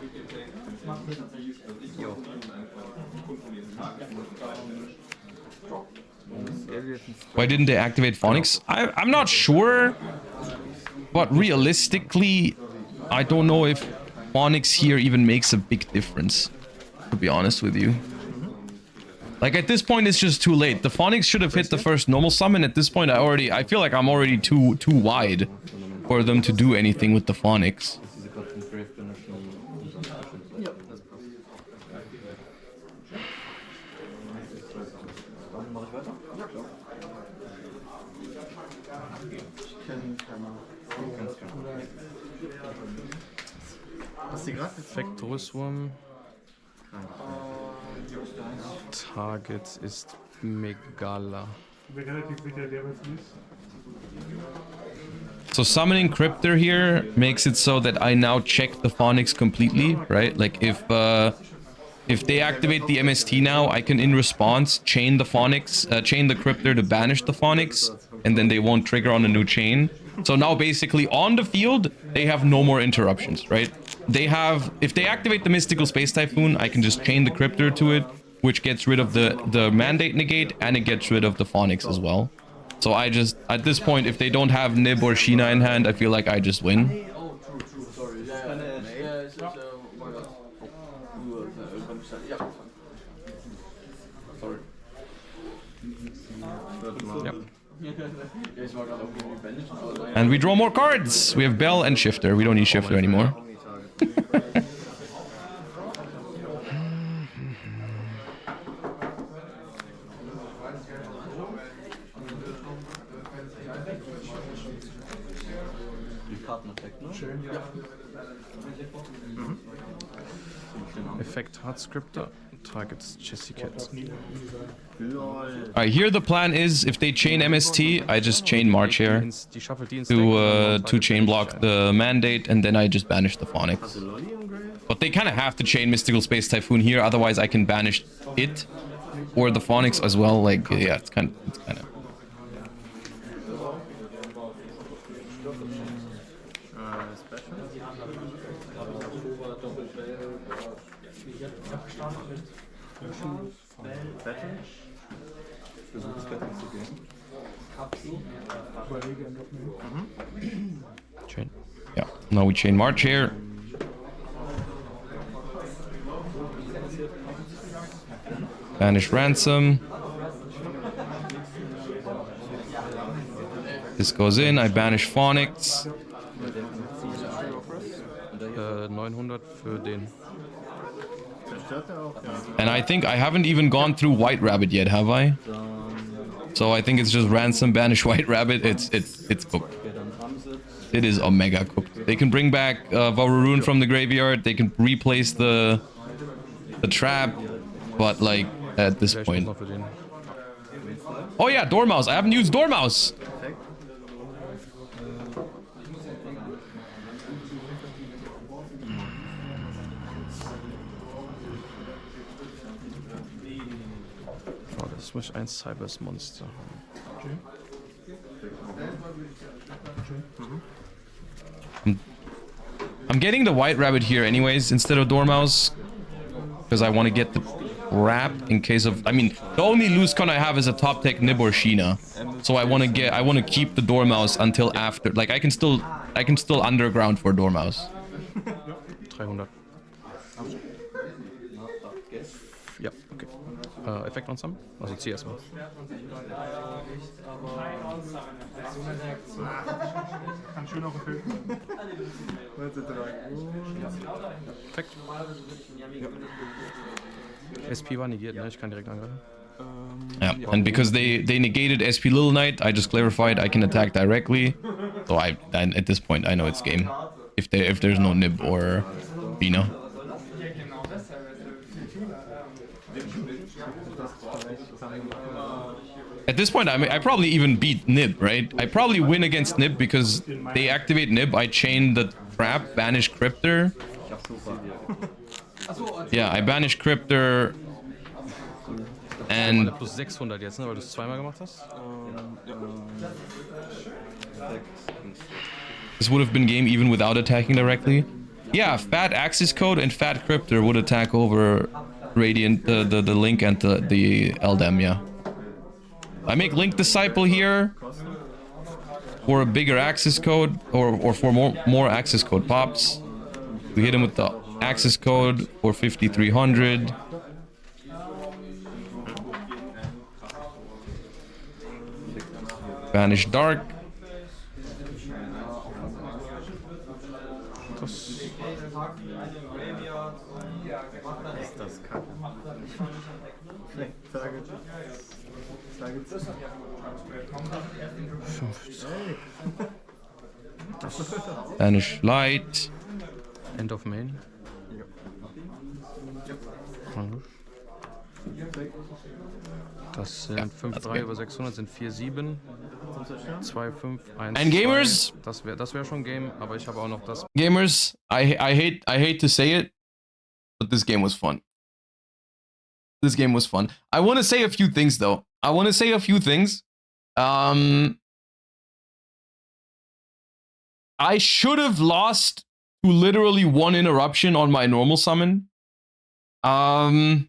Why didn't they activate Phonics? I'm not sure, but realistically, I don't know if Phonics here even makes a big difference, to be honest with you. Like at this point, it's just too late. The Phonics should have hit the first normal summon. At this point, I feel like I'm already too wide for them to do anything with the Phonics. Perfekt, Druidwurm. Target ist Megala. So summoning Cryptor here makes it so that I now check the Phonics completely, right? Like if they activate the MST now, I can in response chain the Phonics, chain the Cryptor to banish the Phonics, and then they won't trigger on a new chain. So now basically on the field, they have no more interruptions, right? They have, if they activate the Mystical Space Typhoon, I can just chain the Cryptor to it, which gets rid of the Mandate negate, and it gets rid of the Phonics as well. So I just, at this point, if they don't have Nib or Sheena in hand, I feel like I just win. Yep. And we draw more cards. We have Bell and Shifter. We don't need Shifter anymore. Effekt Hardscriptor. Targets Chessy Cat. Alright, here the plan is, if they chain MST, I just chain March here to chain block the Mandate, and then I just banish the Phonics. But they kind of have to chain Mystical Space Typhoon here, otherwise I can banish it or the Phonics as well. Like, yeah, it's kind of. Chain. Yeah, now we chain march here. Banish ransom. This goes in, I banish phonics. 900 für den. And I think I haven't even gone through White Rabbit yet, have I? So I think it's just ransom, banish White Rabbit. It's cooked. It is omega cooked. They can bring back Varurun from the graveyard. They can replace the trap, but like at this point. Oh yeah, Dormouse. I haven't used Dormouse. Oh, das muss ein Cyberse Monster haben. I'm getting the White Rabbit here anyways instead of Dormouse because I want to get the wrap in case of. I mean, the only loose con I have is a top tech Nib or Sheena, so I want to keep the Dormouse until after. Like I can still underground for Dormouse. 300. Ja, okay. Effekt on some? Also zieh erstmal. Kann schön auf den Film. Perfekt. SP war negiert, ne? Ich kann direkt angreifen. Yeah, and because they negated SP Little Knight, I just clarified I can attack directly. So at this point I know it's game. If there's no Nib or Bina. At this point, I probably even beat Nib, right? I probably win against Nib because they activate Nib, I chain the trap, banish Cryptor. Yeah, I banish Cryptor. And... Plus 600 jetzt, ne? Weil du es zweimal gemacht hast? This would have been game even without attacking directly. Yeah, Fat Axis Code and Fat Cryptor would attack over Radiant, the Link and the Eldam, yeah. I make Link Disciple here for a bigger access code or for more access code pops. We hit him with the access code for 5300. Banish Dark. Banish Light. End of Main. Das sind 5-3 über 600, sind 4-7. 2-5, 1. And Gamers? Das wär schon Game, aber ich habe auch noch das. Gamers, I hate to say it, but this game was fun. This game was fun. I want to say a few things though. I should have lost to literally one interruption on my normal summon. So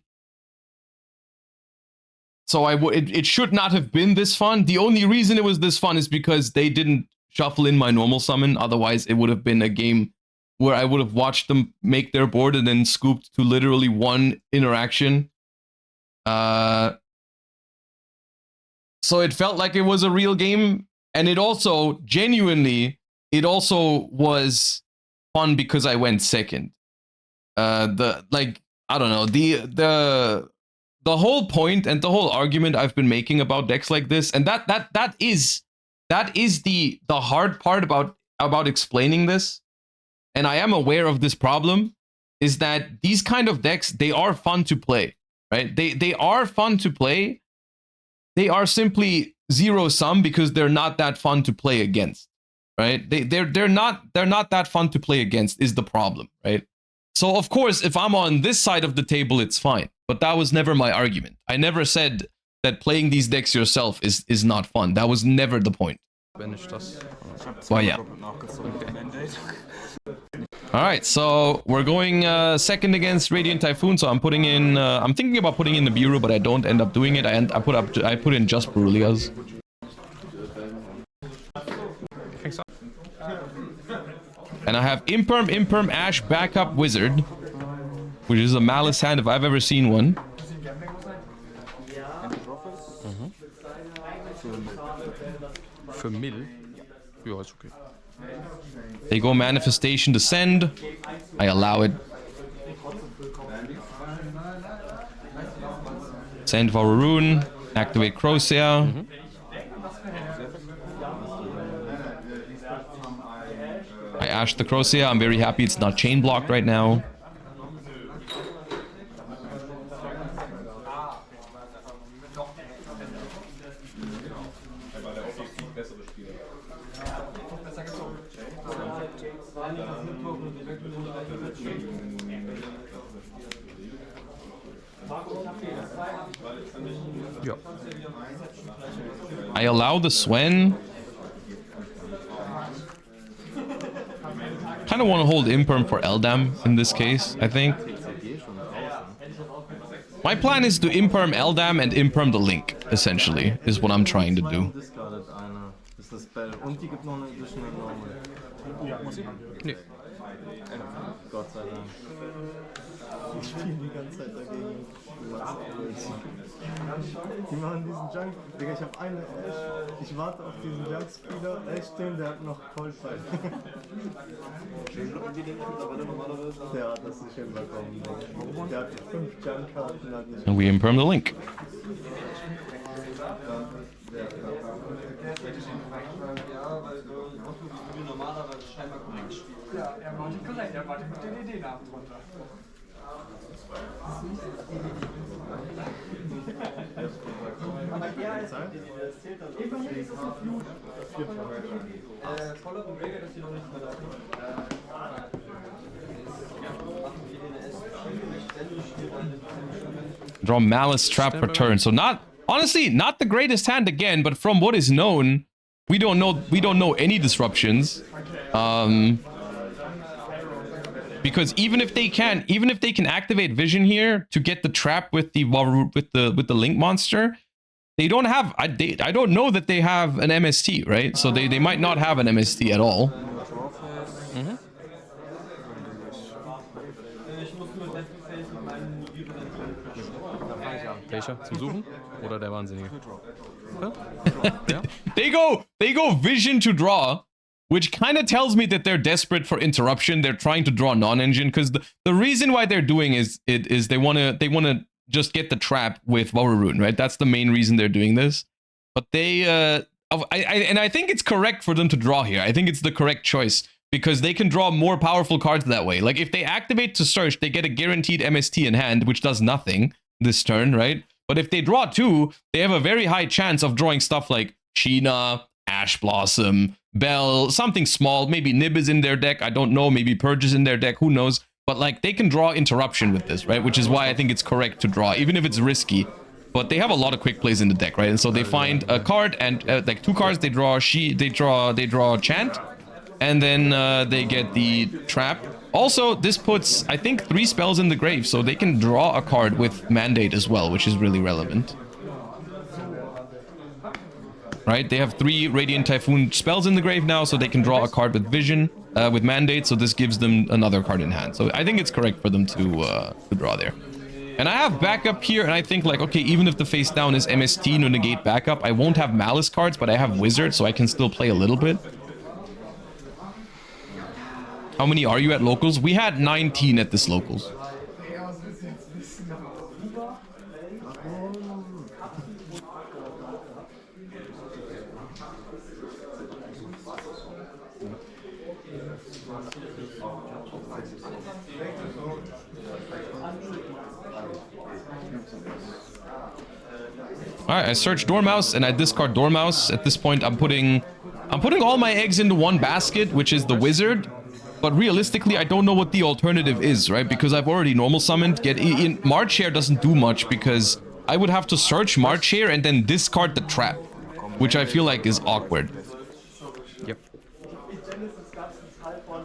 it should not have been this fun. The only reason it was this fun is because they didn't shuffle in my normal summon. Otherwise, it would have been a game where I would have watched them make their board and then scooped to literally one interaction. So it felt like it was a real game, and it also genuinely, it also was fun because I went second. I don't know, the whole point and the whole argument I've been making about decks like this, and that is the hard part about explaining this, and I am aware of this problem, is that these kind of decks, they are fun to play, right? They are fun to play. They are simply zero sum because they're not that fun to play against, right? They're not that fun to play against is the problem, right? So of course, if I'm on this side of the table, it's fine. But that was never my argument. I never said that playing these decks yourself is not fun. That was never the point. Banish das. Well, yeah. All right, so we're going second against Radiant Typhoon. So I'm putting in. I'm thinking about putting in the Biru, but I don't end up doing it. I put in just Brulias. And I have Imperm, Ash, backup Wizard, which is a Maliss hand if I've ever seen one. Für Mill? Ja, ist okay. They go Manifestation to send. I allow it. Send Varroon. Activate Crocea. I Ash the Crocea. I'm very happy it's not chain blocked right now. Ja. I allow the Swen. Kind of want to hold Imperm for Eldam in this case, I think. My plan is to Imperm Eldam and Imperm the Link, essentially, is what I'm trying to do. Nee. Gott sei Dank. Ich spiele die ganze Zeit dagegen. Die machen diesen Junk. Digga, ich hab eine Ash. Ich warte auf diesen Junk-Spieler. Ash stehen, der hat noch Coldfight. Der hat das nicht hinbekommen. Der hat 5 Junk-Karten. And we Imperm the Link. Ja, er wartet korrekt, er wartet mit den DD-Namen drunter. Draw Malice Trap for turn. So not, honestly, not the greatest hand again, but from what is known, we don't know any disruptions. Because even if they can activate Vision here to get the trap with the Link monster, they don't have. I don't know that they have an MST, right? So they might not have an MST at all. Welcher? Zum Suchen? Oder der Wahnsinnige? Ja? They go Vision to draw, which kind of tells me that they're desperate for interruption. They're trying to draw non-engine because the reason why they're doing is they wanna just get the trap with Varroon, right? That's the main reason they're doing this. But I think it's correct for them to draw here. I think it's the correct choice because they can draw more powerful cards that way. Like if they activate to search, they get a guaranteed MST in hand, which does nothing this turn, right? But if they draw 2, they have a very high chance of drawing stuff like Sheena, Ash Blossom, Bell, something small. Maybe Nib is in their deck. I don't know. Maybe Purge is in their deck. Who knows? But like they can draw interruption with this, right? Which is why I think it's correct to draw, even if it's risky. But they have a lot of quick plays in the deck, right? And so they find a card and like 2 cards. They draw they draw Chant, and then they get the trap. Also, this puts, I think, 3 spells in the grave, so they can draw a card with Mandate as well, which is really relevant. Right? They have 3 Radiant Typhoon spells in the grave now, so they can draw a card with Vision, with Mandate, so this gives them another card in hand. So I think it's correct for them to draw there. And I have backup here, and I think, like, okay, even if the face down is MST to negate backup, I won't have Malice cards, but I have Wizard, so I can still play a little bit. How many are you at locals? We had 19 at this locals. Alright, I search Dormouse and I discard Dormouse. At this point, I'm putting all my eggs into one basket, which is the Wizard. But realistically, I don't know what the alternative is, right? Because I've already normal summoned. March Hare doesn't do much because I would have to search March Hare and then discard the trap, which I feel like is awkward. Yep.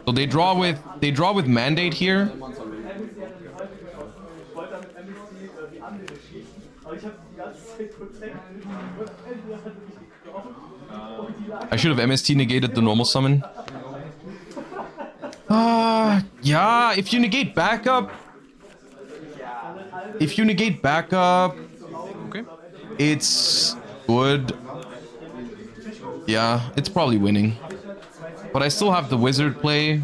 So they draw with Mandate here. I should have MST negated the normal summon. Yeah, if you negate backup. Okay. It's good. Yeah, it's probably winning. But I still have the wizard play.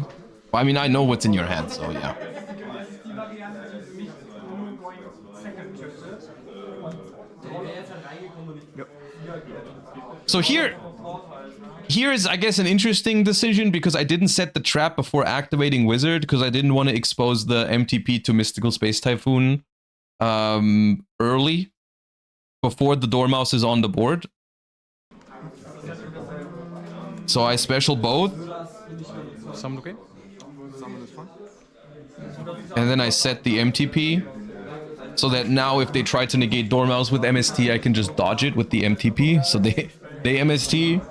I mean, I know what's in your hand, so yeah. So here's, I guess, an interesting decision because I didn't set the trap before activating wizard because I didn't want to expose the MTP to Mystical Space Typhoon early before the Dormouse is on the board. So I special both. Summon okay? Summon is fine. And then I set the MTP. So that now if they try to negate Dormouse with MST, I can just dodge it with the MTP. So they MST.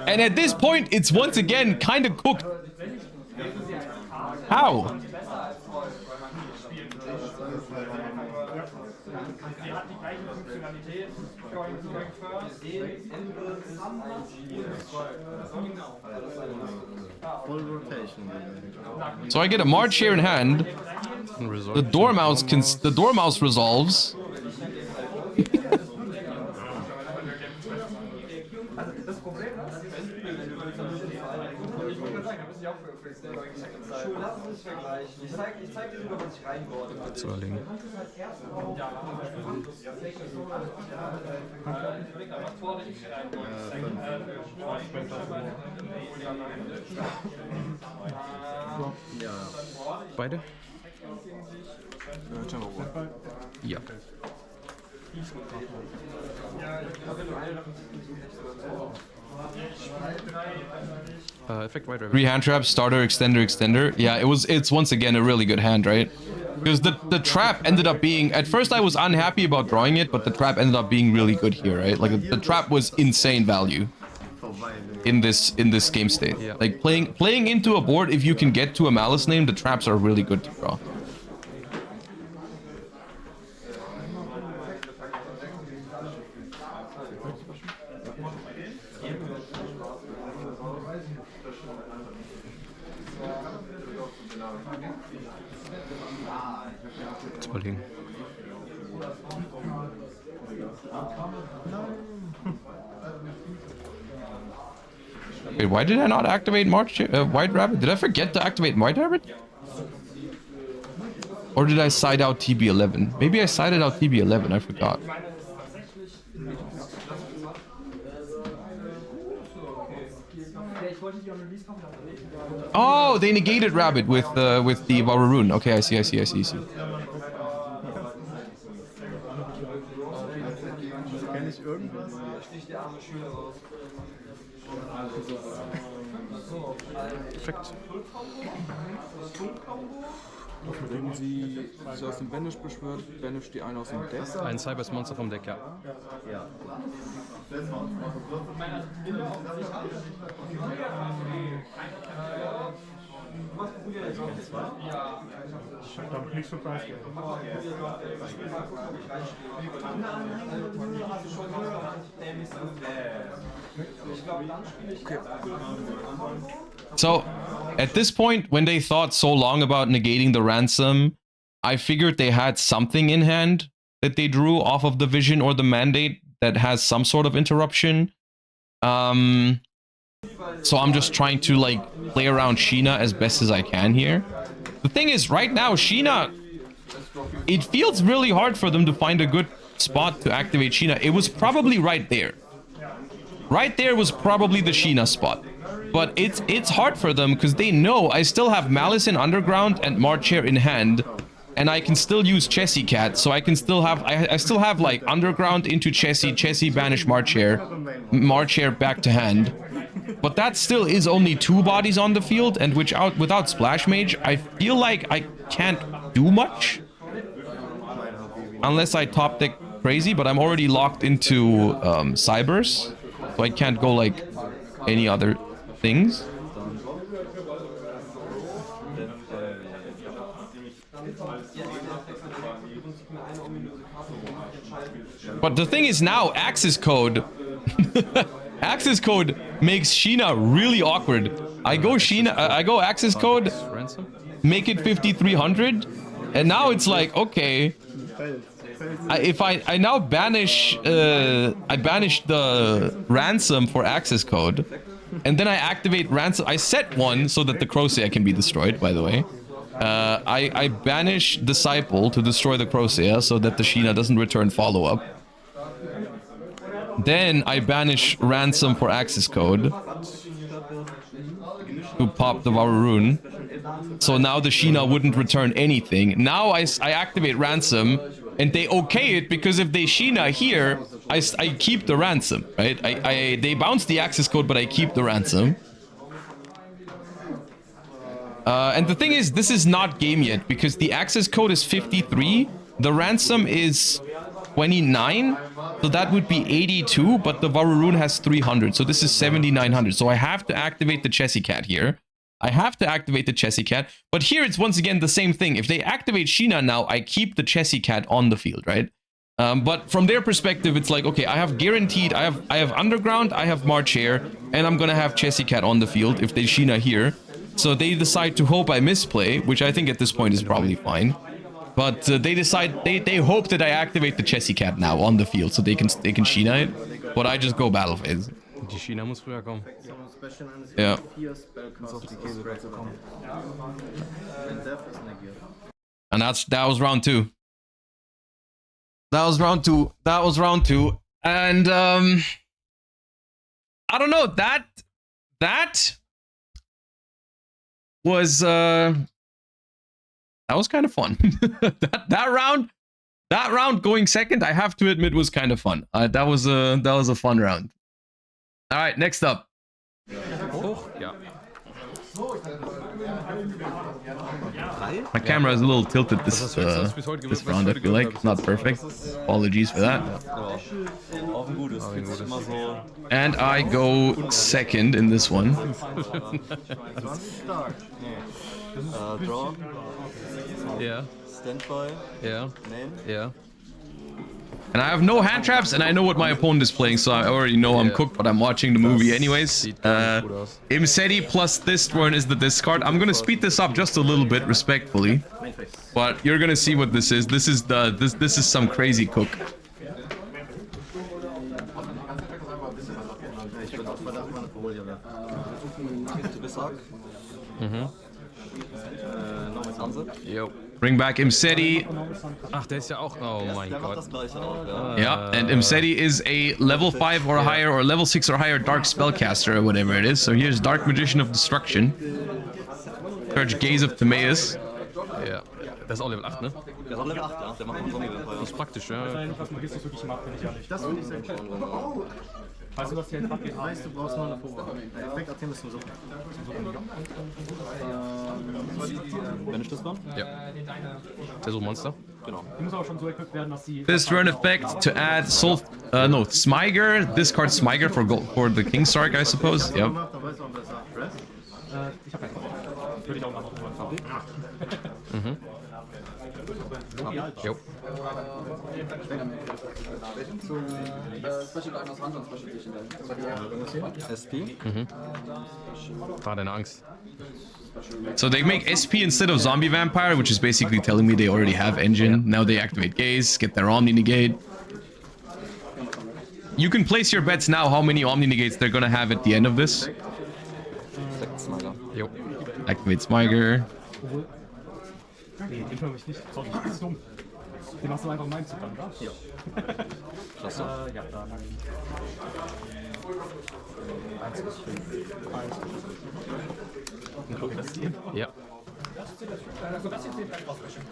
And at this point, it's once again kind of cooked. How? So I get a March here in hand. The Dormouse resolves. Zu erlegen. Beide? Ja. Effect White Rabbit. 3 hand traps, starter, extender. Yeah, it's once again a really good hand, right? Because the trap ended up being, at first I was unhappy about drawing it, but the trap ended up being really good here, right? Like the trap was insane value in this game state. Yeah. Like playing into a board, if you can get to a Malice name, the traps are really good to draw. Zu erlegen. Wait, why did I not activate White Rabbit? Did I forget to activate White Rabbit? Or did I side out TB11? Maybe I sided out TB11, I forgot. Oh, they negated Rabbit with the Waruroon. Okay, I see. Perfekt. Wenn sie aus dem Banish beschwört, Banish die eine aus dem Deck. Ein Cyberse Monster vom Deck, ja. Ich hab damit nichts verpasst. So, at this point, when they thought so long about negating the ransom, I figured they had something in hand that they drew off of the vision or the mandate that has some sort of interruption. So I'm just trying to like play around Sheena as best as I can here. The thing is, right now, Sheena, it feels really hard for them to find a good spot to activate Sheena. It was probably right there. Right there was probably the Sheena spot. But it's hard for them because they know I still have Malice in Underground and Marchair in hand. And I can still use Chessie Cat, so I can still have, I still have like Underground into Chessie, banish Marchair back to hand. But that still is only 2 bodies on the field, and without Splash Mage, I feel like I can't do much. Unless I top deck crazy, but I'm already locked into Cyberse, so I can't go like any other things. But the thing is now, access code... access code makes Sheena really awkward. I go access code, make it 5300, and now it's like, okay... if I now banish I banish the ransom for access code, and then I activate ransom. I set one so that the Crocea can be destroyed, by the way. I banish Disciple to destroy the Crocea so that the Sheena doesn't return follow-up. Then I banish ransom for access code to pop the Varurun. So now the Sheena wouldn't return anything. Now I activate ransom, and they okay it because if they Sheena here, I keep the ransom, right? They bounce the access code, but I keep the ransom. And the thing is, this is not game yet because the access code is 53, the ransom is 29, so that would be 82, but the Varurun has 300, so this is 7900. So I have to activate the Chessy Cat here. I have to activate the Chessy Cat, but here it's once again the same thing. If they activate Sheena now, I keep the Chessy Cat on the field, right? But from their perspective, it's like, okay, I have guaranteed, I have Underground, I have March here, and I'm gonna have Chessy Cat on the field if they Sheena here. So they decide to hope I misplay, which I think at this point is probably fine. But they decide, they hope that I activate the Chessy Cat now on the field, so they can Sheena it. But I just go battle phase. Die Sheena muss früher kommen. Yeah. And that was round 2. That was round 2. That was round 2. And I don't know, that was kind of fun. that round going second, I have to admit, was kind of fun. That was a fun round. All right, next up. My camera is a little tilted this round, I feel like. It's not perfect. Apologies for that. And I go second in this one. Draw. Yeah. Standby. Yeah. Name. Yeah. And I have no hand traps, and I know what my opponent is playing, so I already know I'm cooked, but I'm watching the movie anyways. Imseti plus this one is the discard. I'm gonna speed this up just a little bit, respectfully. But you're gonna see what this is. This is some crazy cook. Yo. Bring back Imseti. Ach, der ist ja auch... Oh mein Gott. Yeah, and Imseti is a level 5 or higher, or level 6 or higher Dark Spellcaster, or whatever it is. So here's Dark Magician of Destruction. Charge Gaze of Timaeus. Ja. Der ist auch Level 8, ne? Der ist auch Level 8, ja. Der macht einen Zombie-Vampire. Das ist praktisch, ja. Was Magistisch wirklich macht, finde ich ehrlich. Das finde ich sehr cool. Weißt du, was hier abgeht? Weißt du, brauchst nur eine Probe. Effekt-Athem ist zum Suchen. Wenn ich das war? Ja. Der so Monster. Genau. Die muss auch schon so equipped werden, dass sie... This turn effect to add Smyger. Discard Smyger for the King Sark, I suppose. Yep. Ich hab keinen Kopf. Würde ich auch machen. Jo. SP. War deine Angst. So they make SP instead of Zombie Vampire, which is basically telling me they already have Engine. Now they activate Gaze, get their Omni Negate. You can place your bets now how many Omni Negates they're gonna have at the end of this. Jo. Activate Smyger. Nee, den höre ich nicht. Sorry, das ist dumm. Den machst du einfach meinen Zug an, oder? Ja. Klasse. Ja, da, danke. 1 bis 5. 1 bis 5. Ja. Also das jetzt den Ausbrechen.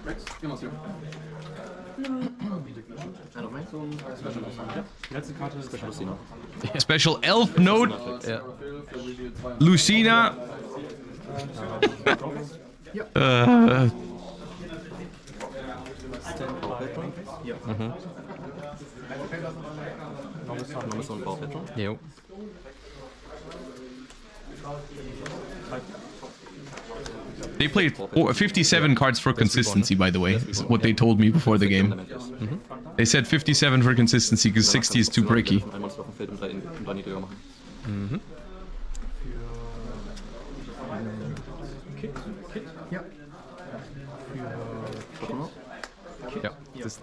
Die letzte Karte ist Special Elf Note. Ja. Lucina. Jo. They played 57 cards for consistency, by the way. Is what they told me before the game. They said 57 for consistency because 60 is too bricky. Ein Monster auf dem Feld und drei niedriger machen. Ja.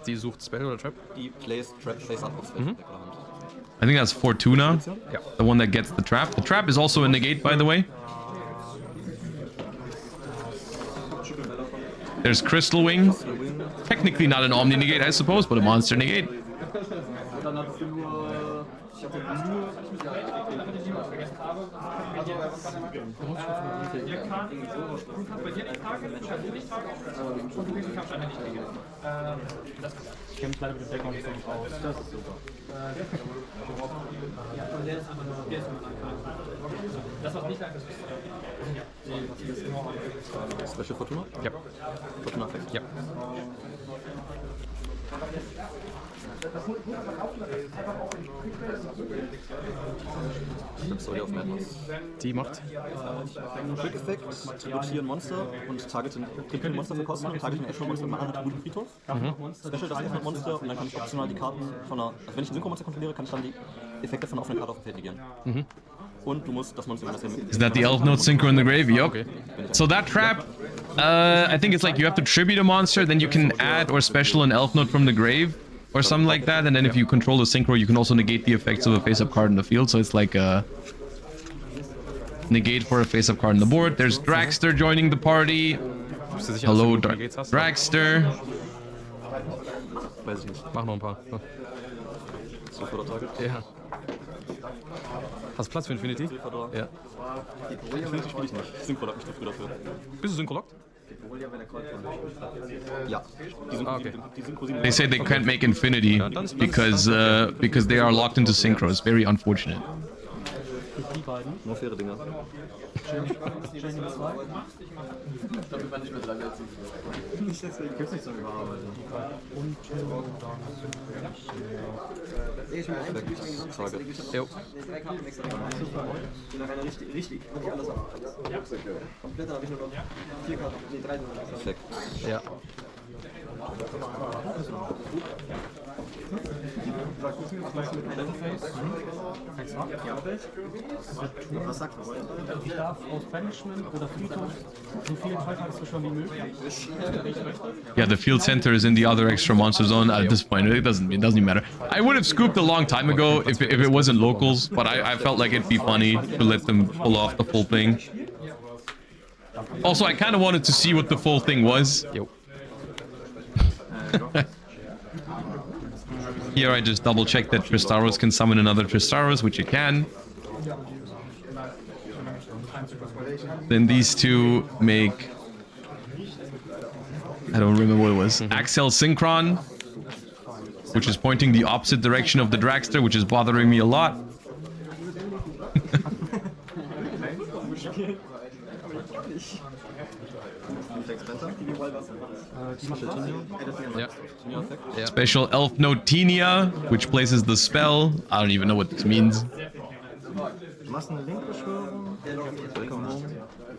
Die sucht Spell oder Trap? Die plays up aufs Feld. I think that's Fortuna, the one that gets the trap. The trap is also a negate, by the way. There's Crystal Wing. Technically not an Omni negate, I suppose, but a monster negate. Ich kenne mich leider mit dem Deck noch nicht so gut aus. Das ist super. Das was nicht lang ist. Special Fortuna? Ja. Fortuna Effekt? Ja. Soll auf Madness. Die macht. Quick Effekt, tributieren Monster und targeten Monster verkosten und targeten Echo Monster mit einem Attribut Friedhof. Special das erste Monster und dann kann ich optional die Karten von einer. Also wenn ich ein Synchro-Monster kontrolliere, kann ich dann die Effekte von einer offenen Karte auf dem Feld negieren. Und du musst das Monster, wenn das Is that the Elf Note Synchro in the grave? Yep. Okay. So that trap, I think it's like you have to tribute a monster, then you can add or special an Elf Note from the grave. Or something like that, and then if you control the synchro, you can also negate the effects of a face-up card in the field, so it's like a negate for a face-up card on the board. There's Dragster joining the party. Hello, Dragster. Weiß ich nicht. Mach noch ein paar. So vor der Target? Ja. Hast du Platz für Infinity? Ja. Infinity spiele ich nicht. Synchro hat mich früh dafür. Bist du synchro-locked? Ja. Okay. They say they can't make Infinity because they are locked into synchro. It's very unfortunate. Nur faire Dinger. Jo. Perfekt. Ja. Was sagt das? Ich darf aus Banishment oder Friedhof so viele Treuhandelsbeschwörungen wie möglich. Yeah, the field center is in the other extra monster zone at this point. It doesn't even matter. I would have scooped a long time ago if it wasn't locals, but I felt like it'd be funny to let them pull off the full thing. Also, I kind of wanted to see what the full thing was. Jo. Here I just double check that Tristaros can summon another Tristaros, which it can. Then these two make... I don't remember what it was. Axel Synchron, which is pointing the opposite direction of the Dragster, which is bothering me a lot. Ja. Special Elf Note Tenia, which places the spell. I don't even know what this means. Du machst eine Linkbeschwörung.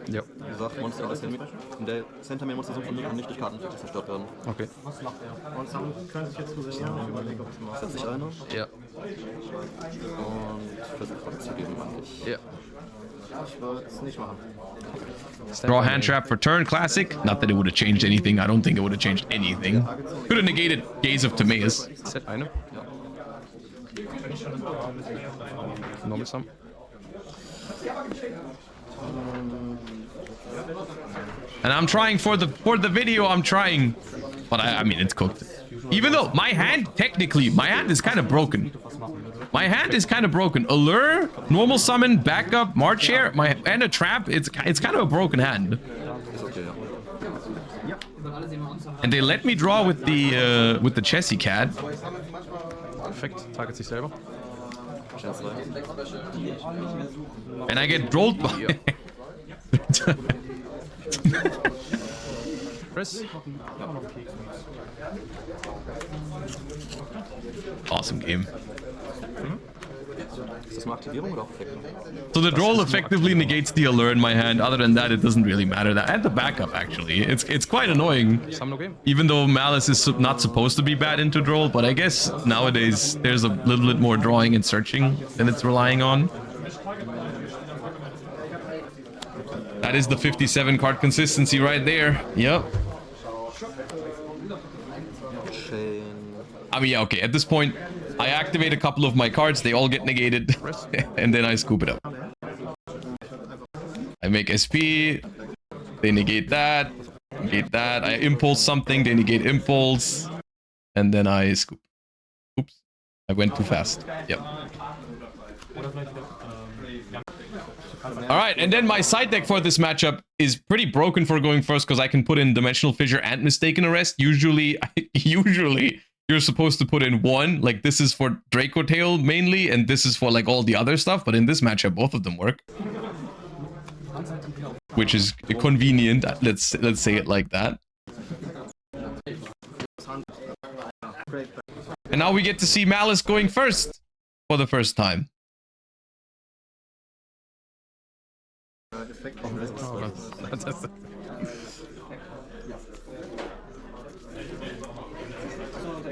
Ja. Wie gesagt, Monster aus in der Center Main Monster sind kann nicht durch Karteneffekte zerstört werden. Okay. Und dann könnte ich jetzt fusionieren. Ich überlege, ob ich es mache. Setzt sich einer Ja. und versucht Karten zu geben eigentlich. Ja. Ich würde es nicht machen. Draw hand trap for turn, classic. Not that it would have changed anything. I don't think it would have changed anything. Could have negated Gaze of Timaeus. Set eine. Normal Sum. And I'm trying for the video. I'm trying, but I mean it's cooked. Even though my hand is kind of broken. My hand is kind of broken. Allure, normal summon, backup, March Hare, and a trap. It's kind of a broken hand. And they let me draw with the Chessy Cat. Perfekt. Target sich selber. And I get rolled by. Chris. Awesome game. Ist das eine Aktivierung oder auch Effekt? So the draw effectively negates the allure in my hand. Other than that, it doesn't really matter. That and the backup actually, it's quite annoying. Even though Maliss is not supposed to be bad into draw, but I guess nowadays there's a little bit more drawing and searching than it's relying on. That is the 57 card consistency right there. Yep. I mean, yeah, okay. At this point, I activate a couple of my cards. They all get negated, and then I scoop it up. I make SP. They negate that. Negate that. I impulse something. They negate impulse, and then I scoop. Oops, I went too fast. Yep. All right, and then my side deck for this matchup is pretty broken for going first because I can put in Dimensional Fissure and Mistaken Arrest. Usually you're supposed to put in one. Like this is for Draco Tail mainly, and this is for like all the other stuff. But in this matchup, both of them work, which is convenient. Let's say it like that. And now we get to see Maliss going first for the first time.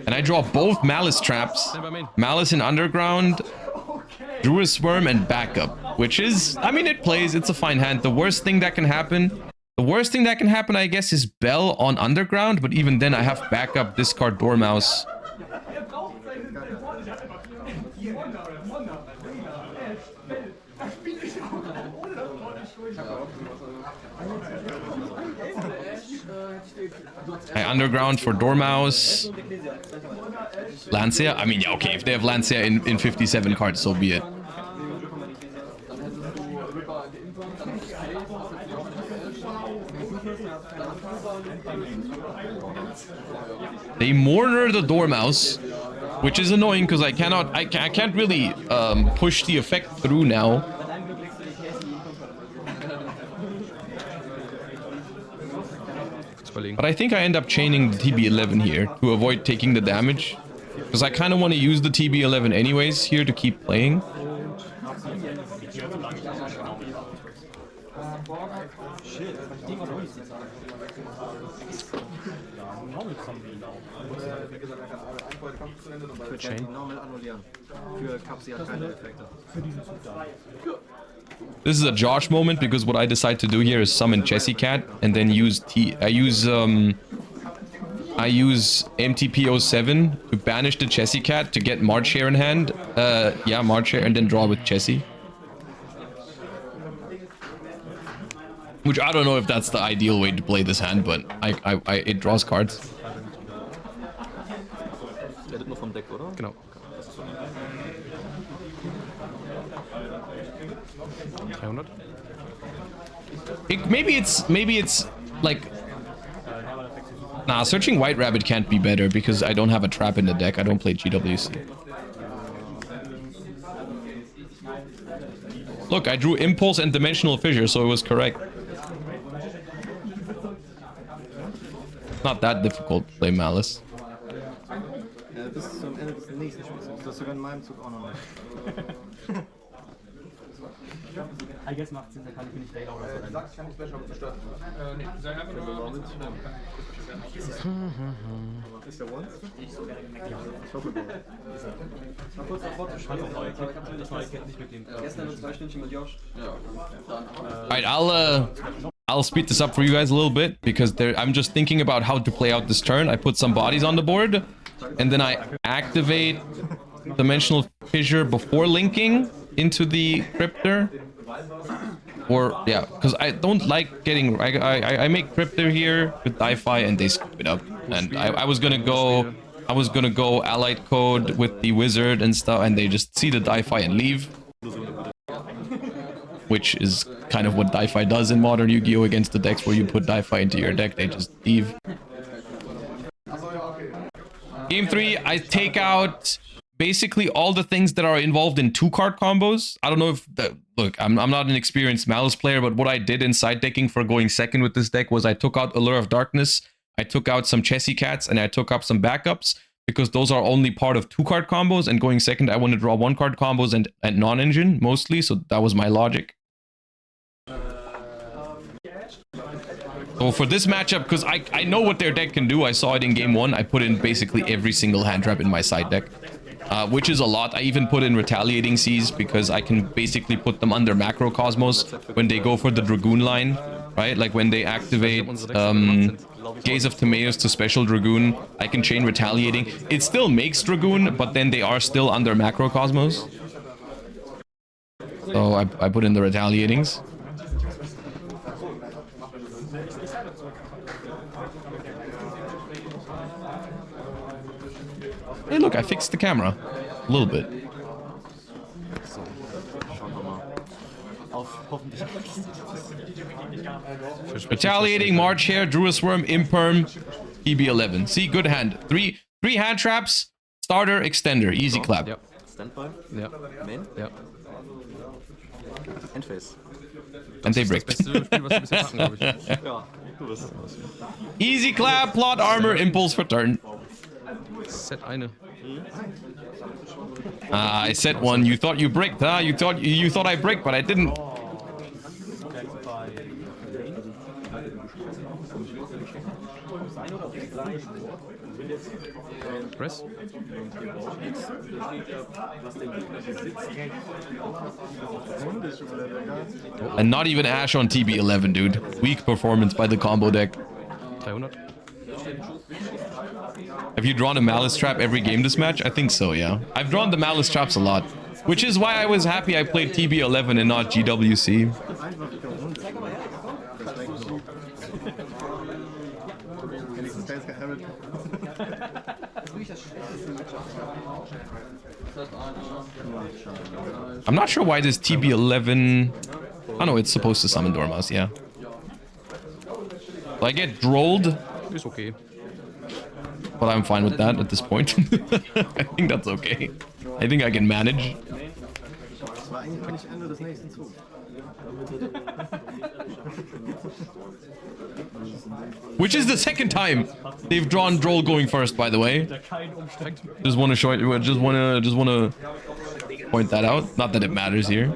And I draw both Maliss traps, Maliss in Underground, Druid Swarm, and Backup, which is, I mean, it plays, it's a fine hand. The worst thing that can happen, I guess, is Bell on Underground, but even then I have Backup, discard Dormouse. I Underground for Dormouse. Lancia? I mean, yeah, okay, if they have Lancia in 57 cards, so be it. They Mourner the Dormouse, which is annoying because I can't really push the effect through now. But I think I end up chaining the TB11 here to avoid taking the damage. Because I kind of want to use the TB11 anyways here to keep playing. This is a Josh moment because what I decide to do here is summon Chessy Cat and then use MTP07 to banish the Chessy Cat to get March Hare in hand. Yeah, March Hare, and then draw with Chessy. Which I don't know if that's the ideal way to play this hand, but it draws cards. Genau. Maybe it's like, nah, searching White Rabbit can't be better because I don't have a trap in the deck. I don't play GWC. Look, I drew Impulse and Dimensional Fissure, so it was correct. Not that difficult to play Maliss. Bis zum Ende des nächsten Spiels. Das ist sogar in meinem Zug auch noch nicht. I guess macht Sinn, da kann ich mir nicht Data oder so. Sagst, kann ich Special zerstören? Nee, sag einfach nur. Ist der One? Ich hoffe, Mal kurz nach Wort schreiben. Das neue Kit nicht mitnehmen. Gestern nur 2 Stündchen mit Josh. Alright, I'll speed this up for you guys a little bit because I'm just thinking about how to play out this turn. I put some bodies on the board and then I activate Dimensional Fissure before linking into the Cryptor. Or yeah, because I don't like getting I make Cryptor here with Di-Fi and they scoop it up. And I was gonna go Allied Code with the Wizard and stuff, and they just see the Di-Fi and leave. Which is kind of what Di-Fi does in modern Yu-Gi-Oh! Against the decks where you put Di-Fi into your deck, they just leave. Game 3, I take out basically all the things that are involved in 2-card combos. I don't know if... look, I'm not an experienced Maliss player, but what I did in side decking for going second with this deck was I took out Allure of Darkness, I took out some Chessy Cats, and I took up some backups. because those are only part of 2-card combos, and going second, I want to draw 1-card combos and non-engine mostly, so that was my logic. So for this matchup, because I know what their deck can do, I saw it in game 1, I put in basically every single hand trap in my side deck, which is a lot. I even put in Retaliating Seas because I can basically put them under Macrocosmos when they go for the Dragoon line, right? Like when they activate Gaze of Timaeus to special Dragoon, I can chain Retaliating. It still makes Dragoon, but then they are still under Macrocosmos. So I put in the Retaliatings. Hey, look, I fixed the camera. A little bit. Retaliating, March Hare, Druid Swarm, Imperm, EB11. See, good hand. Three hand traps, starter, extender. Easy clap. Yep. Standby. Yep. Main. Yep. Endphase. And they bricked. Beste Spiel, was wir bisher hatten, glaube ich. Ja, du bist. Easy clap, plot armor, impulse for turn. Set eine. I set one. You thought you bricked, huh? You thought I bricked, but I didn't. Press. And not even Ash on TB11, dude. Weak performance by the combo deck. 300. Have you drawn a Malice Trap every game this match? I think so, yeah. I've drawn the Malice Traps a lot. Which is why I was happy I played TB11 and not GWC. I'm not sure why this TB11... Oh no, it's supposed to summon Dormouse, yeah. So I get drolled. Ist okay. But I'm fine with that at this point. I think that's okay. I think I can manage. Which is the second time they've drawn Droll going first, by the way. Just want to show it. Just want to point that out. Not that it matters here.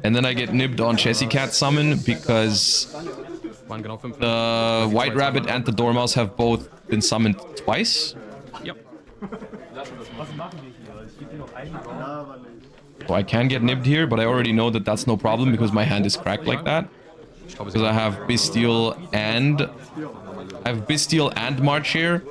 And then I get nibbed on Chessy Cat summon because the White Rabbit and the Dormouse have both been summoned twice. Yep. So I can get nibbed here, but I already know that that's no problem because my hand is cracked like that. Because I have Bestial and March here.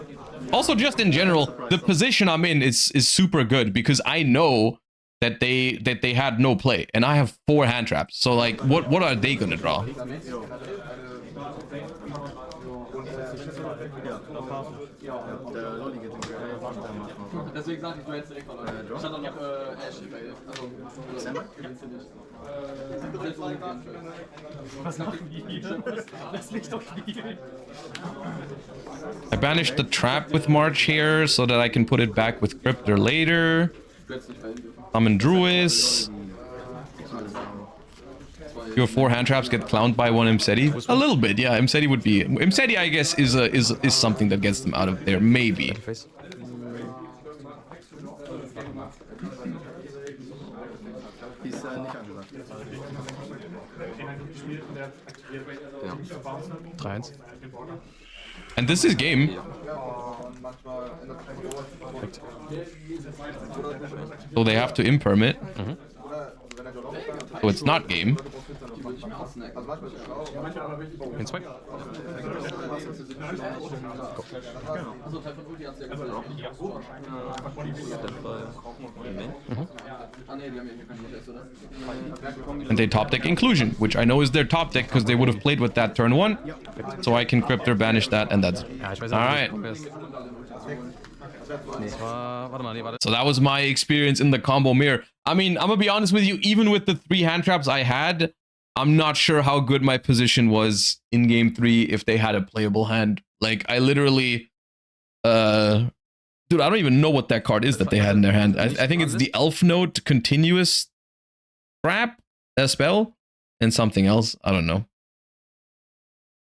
Also, just in general, the position I'm in is super good because I know that they had no play, and I have 4 hand traps. So like, what are they gonna draw? Deswegen sagte ich, du hättest direkt verloren. Stand dann noch Ash, also gewinnst du nicht. Was machen die hier? Lass mich doch spielen. I banished the trap with March here so that I can put it back with Cryptor later. Summon Druis. Your 4 hand traps get clowned by 1 Imseti. A little bit, yeah. Imseti would be. Imseti, I guess, is something that gets them out of there, maybe. Ja. And this is game. So they have to imperm it. So it's not game. In 2. And they top deck Inclusion, which I know is their top deck because they would have played with that turn 1. So I can Cryptor, banish that, and that's alright. So that was my experience in the combo mirror. I mean, I'm gonna be honest with you, even with the 3 hand traps I had, I'm not sure how good my position was in game 3 if they had a playable hand. Like, I literally... dude, I don't even know what that card is that they had in their hand. I think it's the Elf Note Continuous Trap, a spell, and something else. I don't know.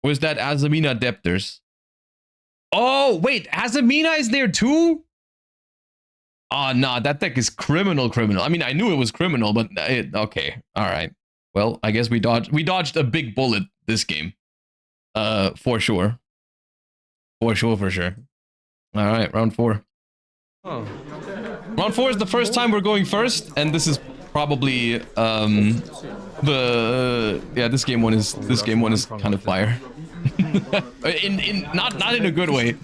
Or is that Azamina Depters? Oh, wait, Hazamina is there too? Oh, nah, that deck is criminal. I mean, I knew it was criminal, but okay. All right. Well, I guess we dodged a big bullet this game. For sure. For sure. All right, round 4. Oh. Round 4 is the first time we're going first, and this is probably this game one is kind of fire. Not in a good way.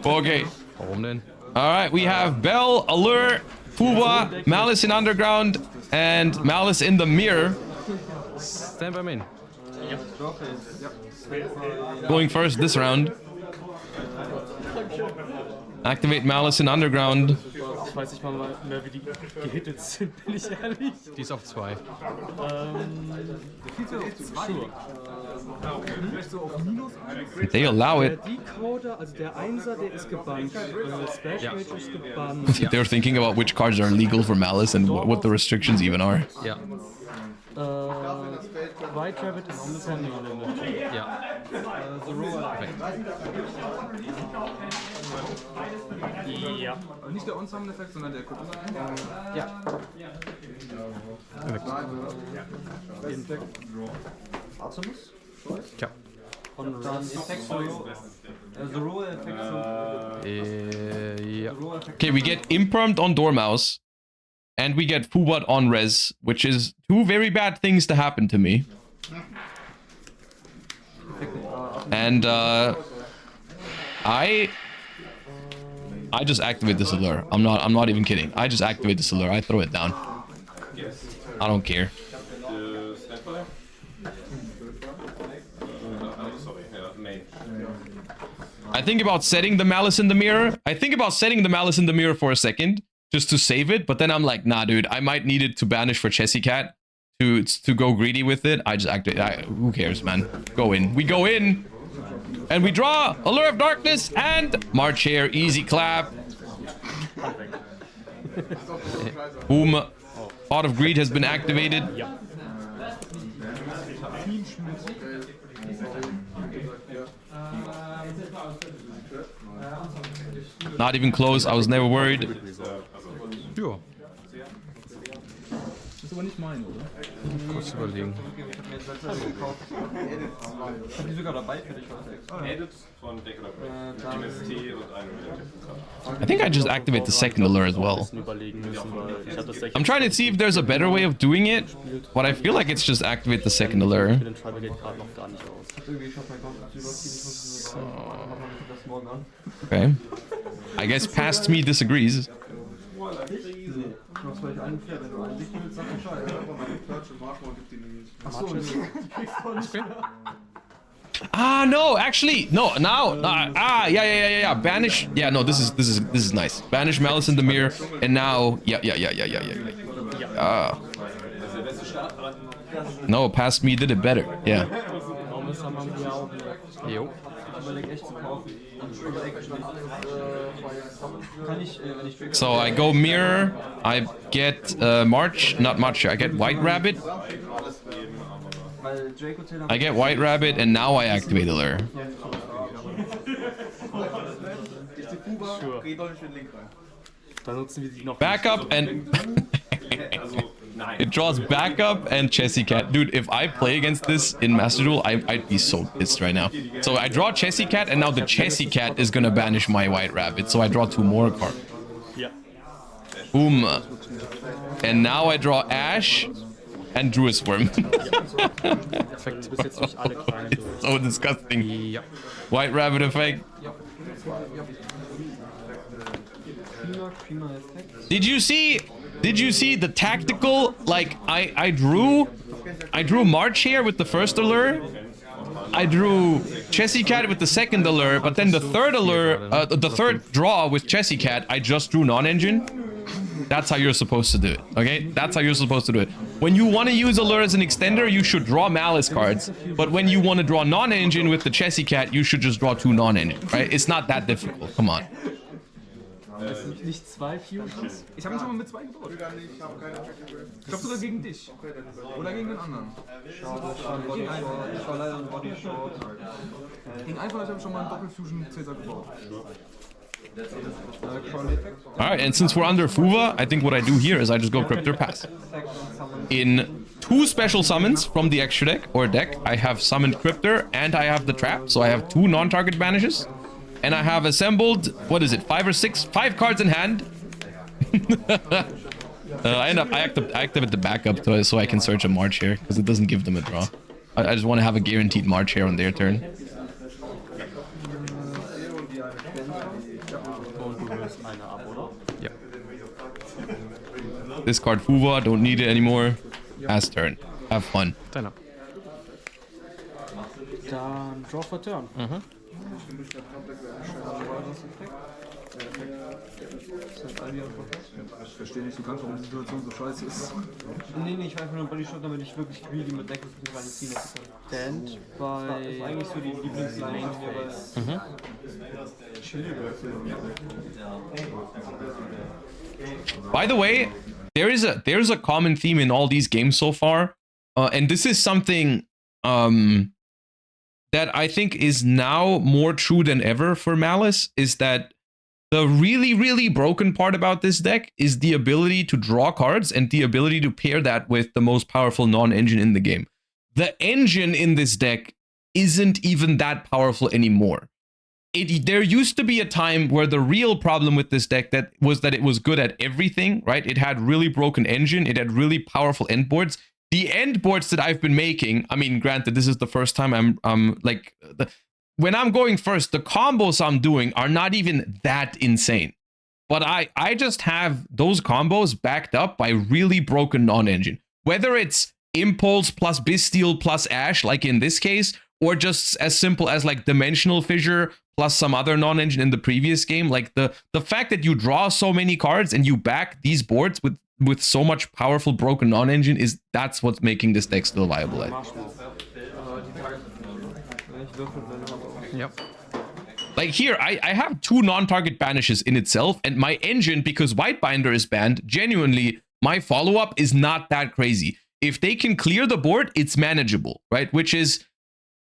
Okay. Warum denn? All right, we have Bell, Allure, Fuwa, Maliss in Underground, and Maliss in the Mirror. Stand by main. Going first this round. Activate Maliss in Underground. Ich weiß nicht mal mehr, wie die gehittet sind, bin ich ehrlich. Die ist auf 2. They allow it. Der Decoder, also der Einser, der ist gebannt. Splash Rage ist gebannt. They're thinking about which cards are legal for Maliss and what the restrictions even are. Ja. White Rabbit ist Semi-Limit. Ja. Ja. Nicht der On-Summon-Effekt, sondern der Kuppel. Ja. Artemis? Ja. Und dann Effekt the Roll Effekt Ja. Okay, we get Impermed on Dormouse, and we get Fubat on Res, which is 2 very bad things to happen to me. And I just activate this allure. I'm not even kidding. I just activate this allure. I throw it down. I don't care. I think about setting the Maliss in the Mirror. I think about setting the Maliss in the Mirror for a second, just to save it, but then I'm like, nah, dude, I might need it to banish for Chessy Cat to go greedy with it. I just activate. Who cares, man? Go in. We go in, and we draw Allure of Darkness and March here. Easy clap. Boom. Pot of Greed has been activated. Not even close. I was never worried. Ja. Das ist aber nicht mein, oder? Kurz überlegen. Ich hab die sogar dabei für dich heute. Edit von MST und einem. I think I just activate the second allure as well. Überlegen müssen, weil ich hab das Deck I'm trying to see if there's a better way of doing it, but I feel like it's just activate the second allure. den Tribal Gate gerade noch gar nicht aus. Okay. I guess past me disagrees. Ah, no, actually, no, now, yeah, banish, yeah, no, this is nice. Banish Maliss in the Mirror, and now, yeah. No, past me did it better, yeah. Jo. So I go Mirror, I get March, not March, I get White Rabbit. I get White Rabbit, and now I activate Allure. Backup and... It draws backup and Chessy Cat. Dude, if I play against this in Master Duel, I'd be so pissed right now. So I draw Chessy Cat, and now the Chessy Cat is gonna banish my White Rabbit. So I draw 2 more cards. Yeah. Boom. And now I draw Ash and Druid Swarm. It's so disgusting. Ja. White Rabbit effect. Did you see the tactical, like I drew March here with the first allure, I drew Chessy Cat with the second allure, but then the third allure, the third draw with Chessy Cat, I just drew non-engine. That's how you're supposed to do it, okay? That's how you're supposed to do it. When you want to use allure as an extender, you should draw Maliss cards, but when you want to draw non-engine with the Chessy Cat, you should just draw 2 non-engine, right? It's not that difficult, come on. Nicht 2 Fusions? Ich habe ihn schon mal mit 2 gebaut. Ich glaube sogar gegen dich. Oder gegen den anderen. Ich war leider ein Body Short. Gegen einen von euch habe ich schon mal einen Doppel-Fusion Caesar gebaut. All right, and since we're under Fuva, I think what I do here is I just go Cryptor Pass. In 2 special summons from the extra deck or deck, I have summoned Cryptor and I have the Trap, so I have 2 non-target banishes. And I have assembled, what is it, 5 or 6? 5 cards in hand. I activate the backup so I can search a March here, because it doesn't give them a draw. I just want to have a guaranteed March here on their turn. Yep. Discard Fuva, don't need it anymore. Pass turn. Have fun. Deiner. Dann Draw for Turn. Ich verstehe nicht so ganz, warum die Situation so scheiße ist. Nee, ich war einfach nur ein Body Shot, damit ich wirklich greedy mit Deck ziehen kann. Stand bei... Das ist eigentlich so die Lieblings-Lane-Phase. By the way, there's a common theme in all these games so far, and this is something that I think is now more true than ever for Maliss, is that the really broken part about this deck is the ability to draw cards and the ability to pair that with the most powerful non-engine in the game. The engine in this deck isn't even that powerful anymore. There used to be a time where the real problem with this deck was that it was good at everything, right? It had really broken engine, it had really powerful end boards. The end boards that I've been making, I mean, granted, this is the first time when I'm going first, the combos I'm doing are not even that insane. But I just have those combos backed up by really broken non-engine. Whether it's Impulse plus Bestial plus Ash, like in this case, or just as simple as like Dimensional Fissure plus some other non-engine in the previous game. Like the fact that you draw so many cards and you back these boards with so much powerful broken non-engine that's what's making this deck still viable. Yep. Like here, I have 2 non-target banishes in itself, and my engine, because Whitebinder is banned, genuinely, my follow-up is not that crazy. If they can clear the board, it's manageable, right? Which is,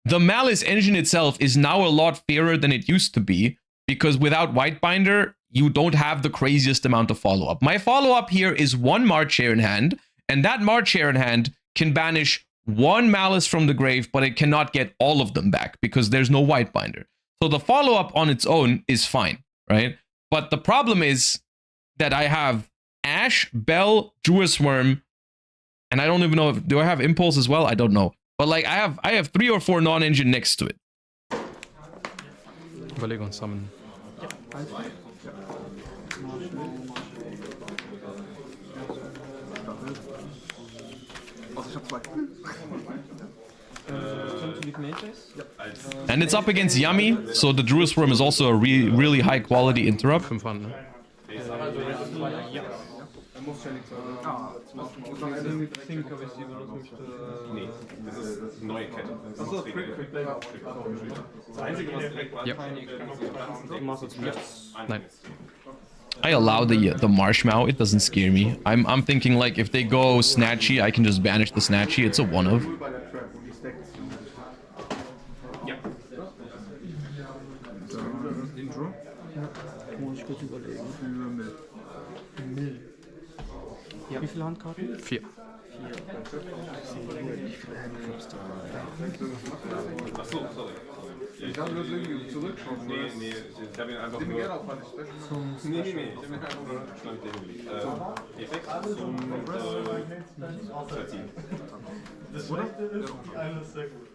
the Maliss engine itself is now a lot fairer than it used to be, because without Whitebinder, you don't have the craziest amount of follow-up. My follow-up here is 1 March Hare in hand, and that March Hare in hand can banish 1 Maliss from the grave, but it cannot get all of them back because there's no Whitebinder. So the follow-up on its own is fine, right? But the problem is that I have Ash, Bell, Jewess Worm, and I don't even know do I have Impulse as well? I don't know. But like I have 3 or 4 non-engine next to it. Überlegung sammeln. And it's up against Yummy, so the Jewess Worm is also a really high quality interrupt. 5 ne? Nein. I allow the Marshmallow, it doesn't scare me. I'm thinking like if they go Snatchy, I can just banish the Snatchy. It's a one of. Wie viele Handkarten? 4. Achso, sorry. Ich habe das irgendwie zurückschauen. Nee, ich habe ihn einfach nur... Nee, ich habe ihn einfach nur schlank gelegt. Effekt zum Verziehen. Das Schlechte ist, die eine ist sehr gut.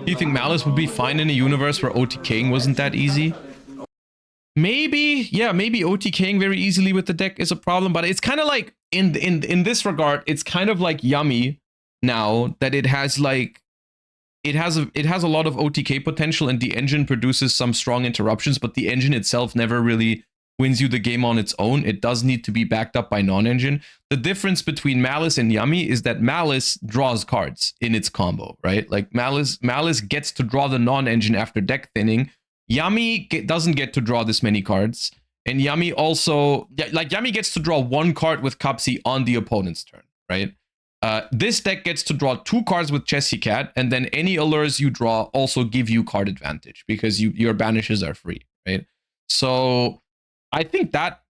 Do you think Maliss would be fine in a universe where OTKing wasn't that easy? Maybe, yeah, maybe OTKing very easily with the deck is a problem, but it's kind of like, in this regard, it's kind of like Yummy now, that it has like, it has a lot of OTK potential and the engine produces some strong interruptions, but the engine itself never really wins you the game on its own. It does need to be backed up by non-engine. The difference between Maliss and Yummy is that Maliss draws cards in its combo, right? Like Maliss gets to draw the non-engine after deck thinning, Yummy doesn't get to draw this many cards. And Yummy also, like Yummy gets to draw 1 card with Cupsy on the opponent's turn, right? This deck gets to draw 2 cards with Chessy Cat, and then any allures you draw also give you card advantage because your banishes are free, right? So I think that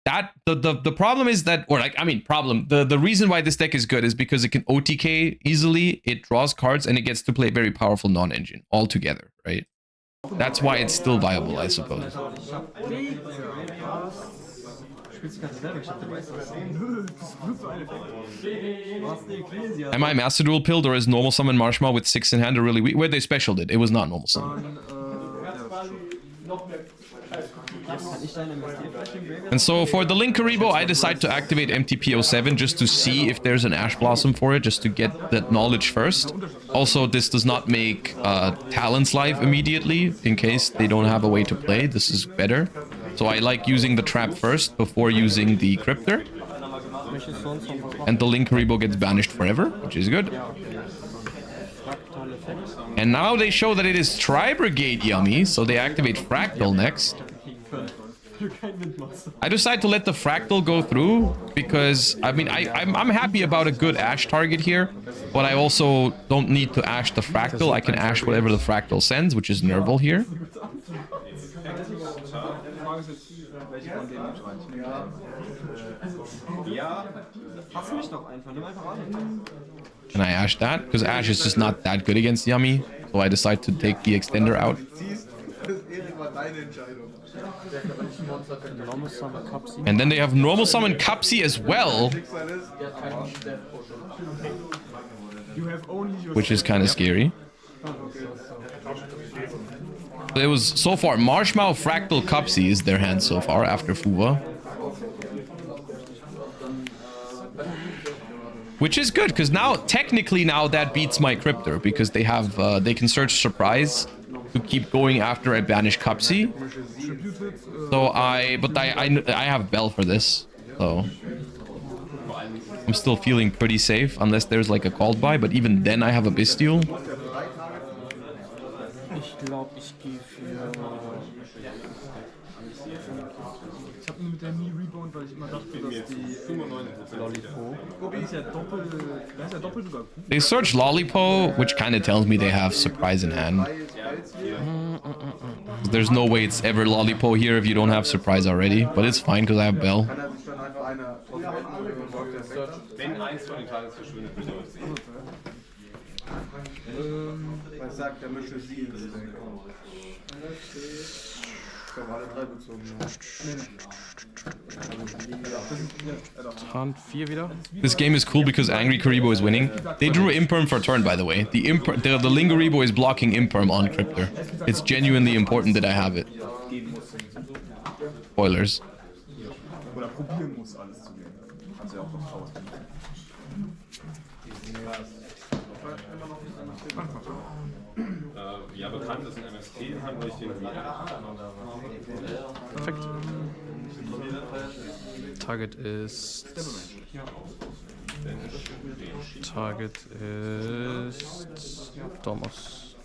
the problem is that, or like, I mean, the reason why this deck is good is because it can OTK easily, it draws cards, and it gets to play very powerful non-engine altogether, right? That's why it's still viable, I suppose. Am I Master Duel pilled, or is Normal Summon Marshmallow with 6 in hand really weak? Where they specialed it, it was not Normal Summon. And so for the Linkaribo, I decide to activate MTP07 just to see if there's an Ash Blossom for it, just to get that knowledge first. Also, this does not make Talons live immediately, in case they don't have a way to play. This is better. So I like using the trap first before using the Cryptor. And the Linkaribo gets banished forever, which is good. And now they show that it is Tri-Brigade Yummy, so they activate Fractal next. I decide to let the Fractal go through because, I mean, I'm happy about a good Ash target here, but I also don't need to Ash the Fractal. I can Ash whatever the Fractal sends, which is Nerval here. Can I Ash that? Because Ash is just not that good against Yummy, so I decide to take the Extender out. And then they have Normal Summon Cupsy as well, which is kind of scary. It was so far Marshmallow, Fractal, Cupsy is their hand so far after Fuwa. Which is good, because now, technically now that beats my Cryptor, because they have, they can search Surprise to keep going after I banish Cupsy. So I have Bell for this, so I'm still feeling pretty safe, unless there's like a called by, but even then I have a Bestial. They search Lollipo, which kind of tells me they have Surprise in hand. There's no way it's ever Lollipo here if you don't have Surprise already, but it's fine because I have Bell. This game is cool because Angry Karibo is winning. They drew Imperm for turn, by the way. The Lingaribo is blocking Imperm on Cryptor. It's genuinely important that I have it. Spoilers. Ja, bekannt ist ein MST, haben durch den Perfekt. Target ist Domos.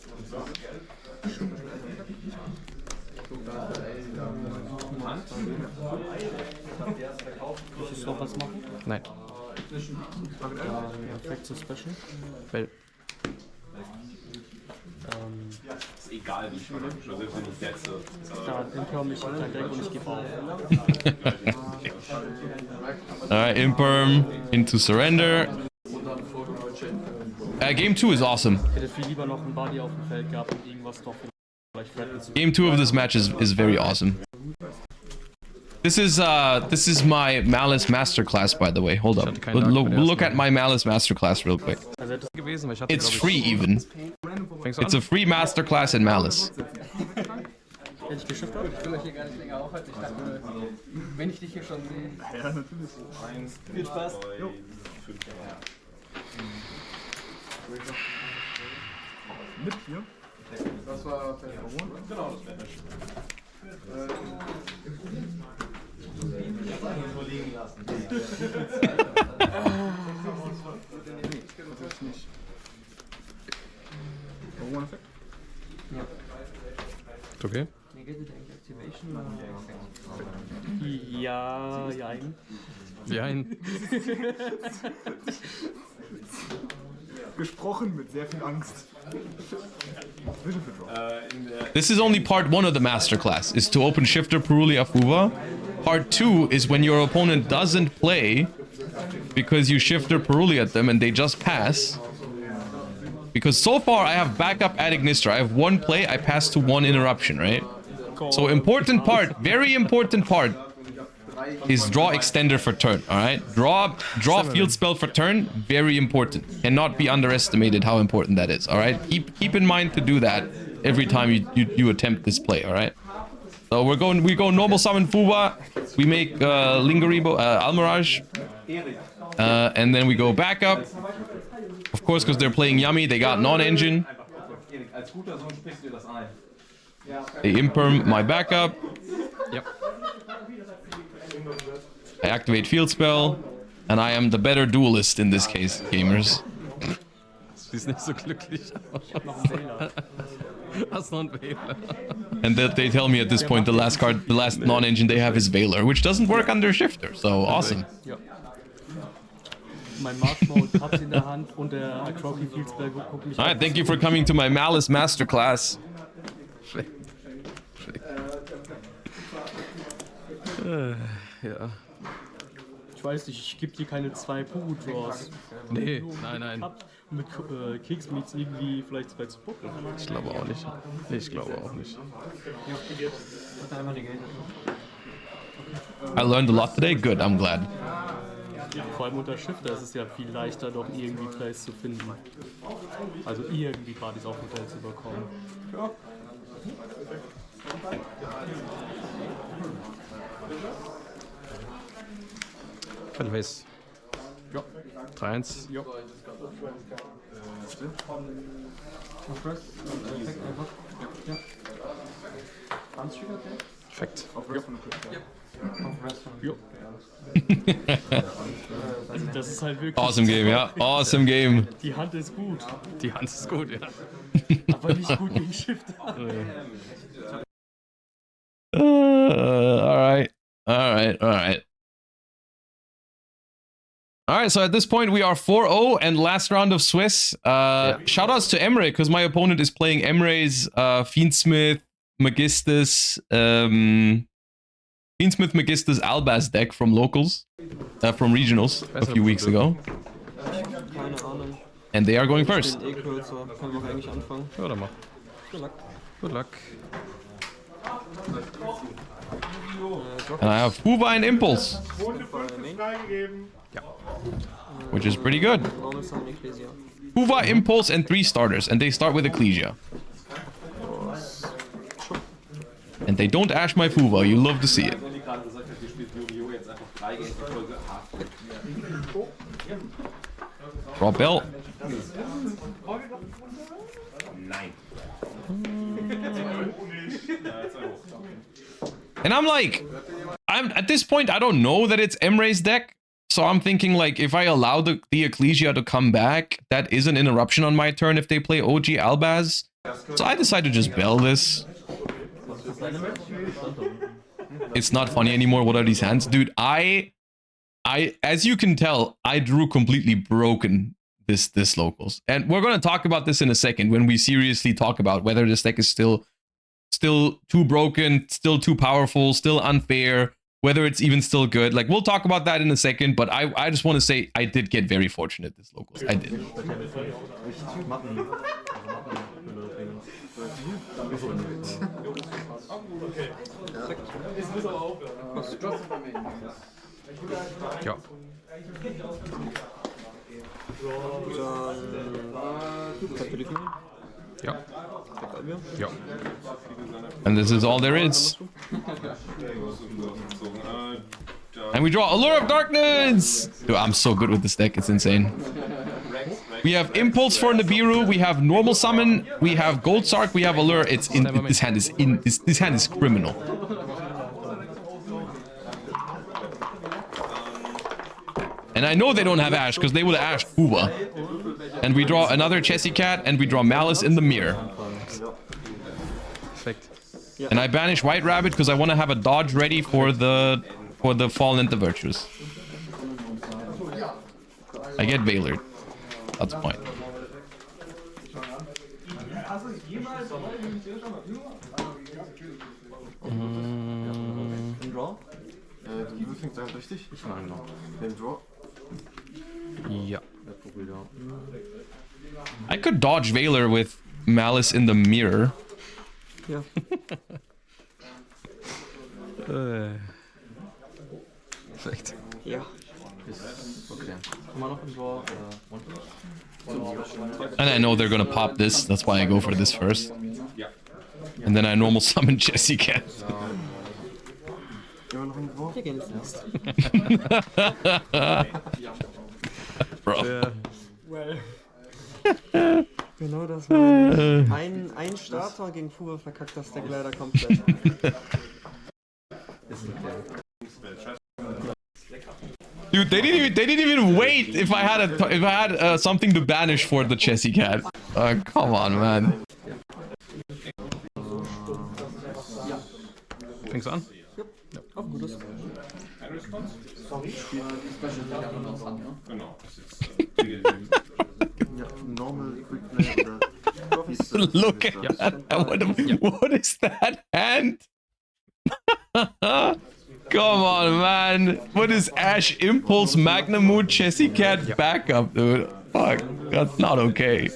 Möchtest du noch was machen? Nein. Effekt zu Special. Bell. ist egal, wie ich schon selbst wenn ich setze. Da Imperm ich dein Deck und ich gebe auf. Alright, Imperm into Surrender. Game 2 is awesome. Ich hätte viel lieber noch einen Body auf dem Feld gehabt und irgendwas doch vielleicht threaten zu. Game 2 of this match is very awesome. This is my Maliss Masterclass, by the way. Hold up. Look at my Maliss Masterclass real quick. It's free even. It's a free Masterclass in Maliss. Hätte ich geschafft habe? Ich will euch hier gar nicht länger aufhalten. Ich dachte, wenn ich dich hier schon sehe. Ja, natürlich. Viel Spaß. Jo. Mit hier? Das war genau, das wäre nur liegen lassen. One effect? Okay. Ja, jein. Jein. Gesprochen mit sehr viel Angst. This is only part 1 of the masterclass, is to open Shifter Purulia Fuva. Part 2 is when your opponent doesn't play because you Shifter Purulia at them and they just pass. Because so far I have backup at Ignister. I have 1 play, I pass to 1 interruption, right? So important part, very important part, is draw extender for turn, alright? Draw field spell for turn, very important. Cannot be underestimated how important that is, alright? Keep in mind to do that every time you attempt this play, alright? So we go normal summon Fuva, we make Lingaribo, Almirage, and then we go back up. Of course, because they're playing Yummy, they got non-engine. They imperm my backup. Yep. I activate field spell, and I am the better duelist in this case, gamers. Sieht nicht so glücklich aus. Hast noch einen Wähler. And that they tell me at this point the last non-engine they have is Valor, which doesn't work under Shifter, so awesome. Ja. Mein Marshmallow Tabs in der Hand und der Trophy Field Spell guckt mich. Alright, thank you for coming to my Maliss Masterclass. Ja. Ich weiß nicht, ich gebe dir keine 2 Pogo-Draws. Nee, nein. Mit Keksmeets irgendwie vielleicht 2 zu Pogo. Ich glaube auch nicht. Nee, ich glaube auch nicht. I learned a lot today. Good, I'm glad. Vor allem unter Shifter ist es ja viel leichter, doch irgendwie Plays zu finden. Also irgendwie Partys auf dem Feld zu bekommen. Face. Ja. 3-1. Ja. Perfekt. Ja. Das ist halt wirklich... Awesome game, ja. Awesome game. Die Hand ist gut. Die Hand ist gut, ja. Aber nicht gut gegen Shifter. Alright. Alright, so at this point we are 4-0 and last round of Swiss. Shoutouts to Emre, because my opponent is playing Emre's Fiendsmith, Magistus, Fiendsmith, Magistus, Albaz deck from locals, from regionals a few weeks ago. Keine Ahnung. And they are going first. Können wir auch eigentlich anfangen. Ja, dann mach. Good luck. Good luck. And I have Fuva and Impulse, which is pretty good. Fuva, Impulse, and 3 starters, and they start with Ecclesia. And they don't ash my Fuva, you love to see it. Draw belt. And I'm like, at this point, I don't know that it's Emre's deck. So I'm thinking, like, if I allow the Ecclesia to come back, that is an interruption on my turn if they play OG Albaz. So I decide to just bell this. It's not funny anymore. What are these hands? Dude, I as you can tell, I drew completely broken this locals. And we're going to talk about this in a second when we seriously talk about whether this deck is still too broken, still too powerful, still unfair, whether it's even still good. Like, we'll talk about that in a second, but I just want to say I did get very fortunate this locals. I did. Ja. Ja. Ja. And this is all there is. And we draw Allure of Darkness! Dude, I'm so good with this deck, it's insane. We have Impulse for Nibiru, we have Normal Summon, we have Gold Sark, we have Allure. This hand is criminal. And I know they don't have Ash, because they would have Ashed Fuva. And we draw another Chessy Cat, and we draw Malice in the Mirror. Perfekt. And I banish White Rabbit because I want to have a dodge ready for the Fallen and the Virtues. I get Veilered. That's fine. Draw? Du würfelst dann richtig? Ich mache genau. Den Draw? Ja. I could dodge Veiler with Malice in the mirror. Ja. Perfekt. Ja. Okay. Immer noch im Draw. And I know they're gonna pop this, that's why I go for this first. And then I normal summon Jesse Cat. Wir gehen jetzt erst. Bro. Well. Genau das war ein Starter gegen Fuba verkackt das Deck leider komplett. Dude, they didn't even wait if I had something to banish for the Chessy Cat. Come on, man. Fängst du an? Ja, auch gutes. Normal, quick play oder... Look at that. What is that hand? Come on, man. What is Ash Impulse Magnamood Chessy Cat backup, dude? Fuck, that's not okay.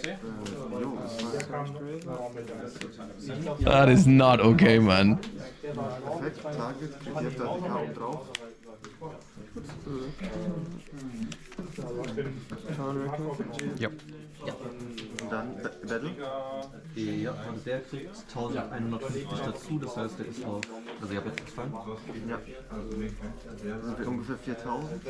That is not okay, man. Perfekt, Target, kriegt die Hälfte der Karte drauf. Ja. Und dann Battle. Ja, und der kriegt 1150 dazu, das heißt, der ist auf. Also, ich habe jetzt gefallen. Ja. Sind wir ungefähr 4000.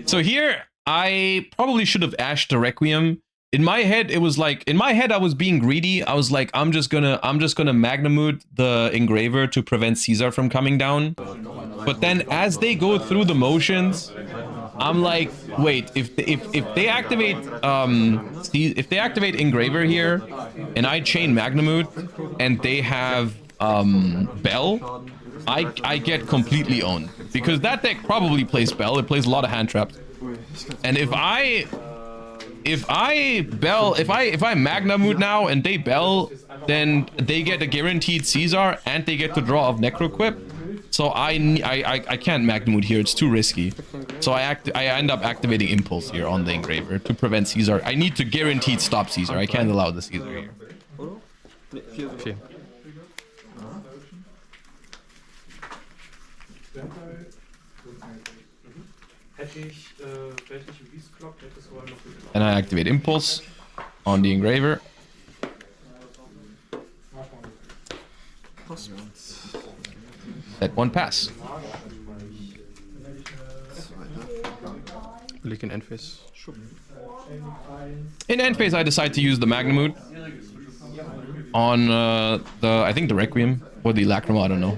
So here, I probably should have ashed the Requiem. In my head, it was like, in my head, I was being greedy. I was like, I'm just gonna Magnamood the Engraver to prevent Caesar from coming down. But then as they go through the motions, I'm like, wait, if they activate Engraver here, and I chain Magnamood, and they have Bell, I get completely owned because that deck probably plays Bell. It plays a lot of hand traps, and if I Magnamood now and they Bell, then they get a guaranteed Caesar and they get to draw off Necroquip. So I can't Magnamood here, it's too risky. So I end up activating Impulse here on the Engraver to prevent Caesar. I need to guaranteed stop Caesar, I can't allow the Caesar here. Okay. And I activate Impulse on the Engraver. Let one pass. Leg in Endphase. In Endphase, I decide to use the Magnamood on I think the Requiem or the Lacrima, I don't know.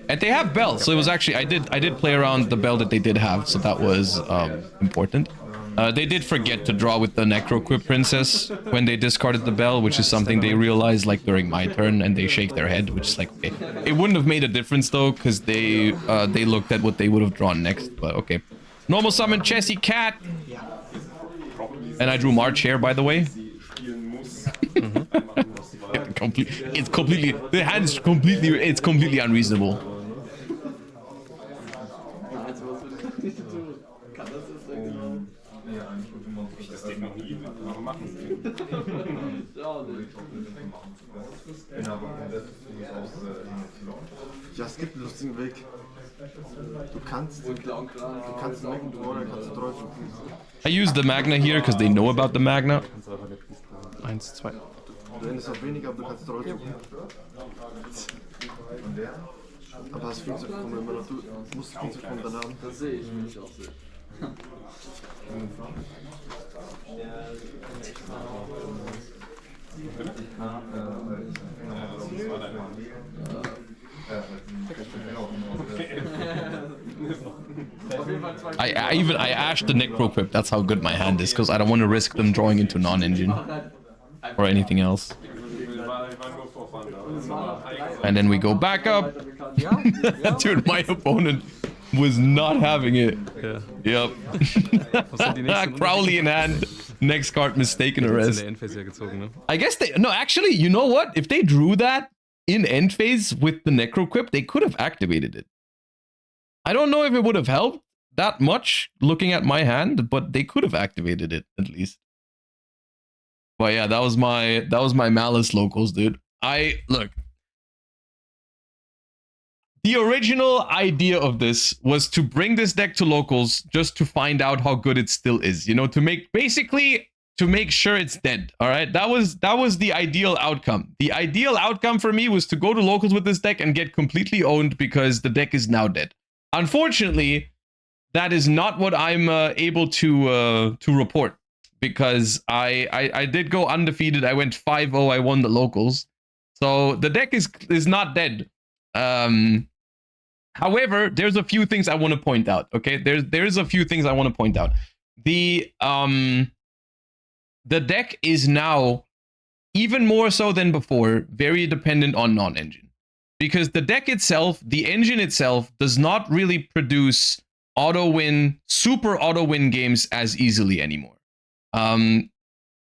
And they have Bell, so it was actually, I did play around the Bell that they did have, so that was important. They did forget to draw with the Necroquip Princess when they discarded the Bell, which is something they realized like during my turn, and they shake their head, which is like, okay. It wouldn't have made a difference though, because they looked at what they would have drawn next, but okay. Normal summon Chessy Cat! And I drew March here, by the way. It's completely, the hand is completely unreasonable. Ja, es gibt einen lustigen Weg. Du kannst Magna, du kannst drauf. I use the Magna here because they know about the Magna. 1, 2. Du endest auf weniger, aber du kannst drauf. Aber hast viel zu kommen, immer noch, du musst viel zu kommen danach. Das sehe ich, will ich auch sehen. I ashed the Necroquip, that's how good my hand is, because I don't want to risk them drawing into non-engine or anything else. Ich war nur nur for fun da. And then we go back up. Dude, my opponent was not having it. Ja. Yep. Was sind die nächsten Crowley in hand. Next card, mistaken Unterschiede? arrest. In der Endphase ja gezogen, ne? I guess they... No, actually, you know what? If they drew that in end phase with the Necroquip, they could have activated it. I don't know if it would have helped that much looking at my hand, but they could have activated it at least. But yeah, that was my Maliss Locals, dude. Look. The original idea of this was to bring this deck to locals just to find out how good it still is, you know, to make sure it's dead. All right, that was the ideal outcome. The ideal outcome for me was to go to locals with this deck and get completely owned because the deck is now dead. Unfortunately, that is not what I'm able to report, because I did go undefeated. I went 5-0. I won the locals, so the deck is not dead. However, there's a few things I want to point out. Okay, there's a few things I want to point out. The deck is now, even more so than before, very dependent on non-engine, because the deck itself, the engine itself, does not really produce super auto win games as easily anymore.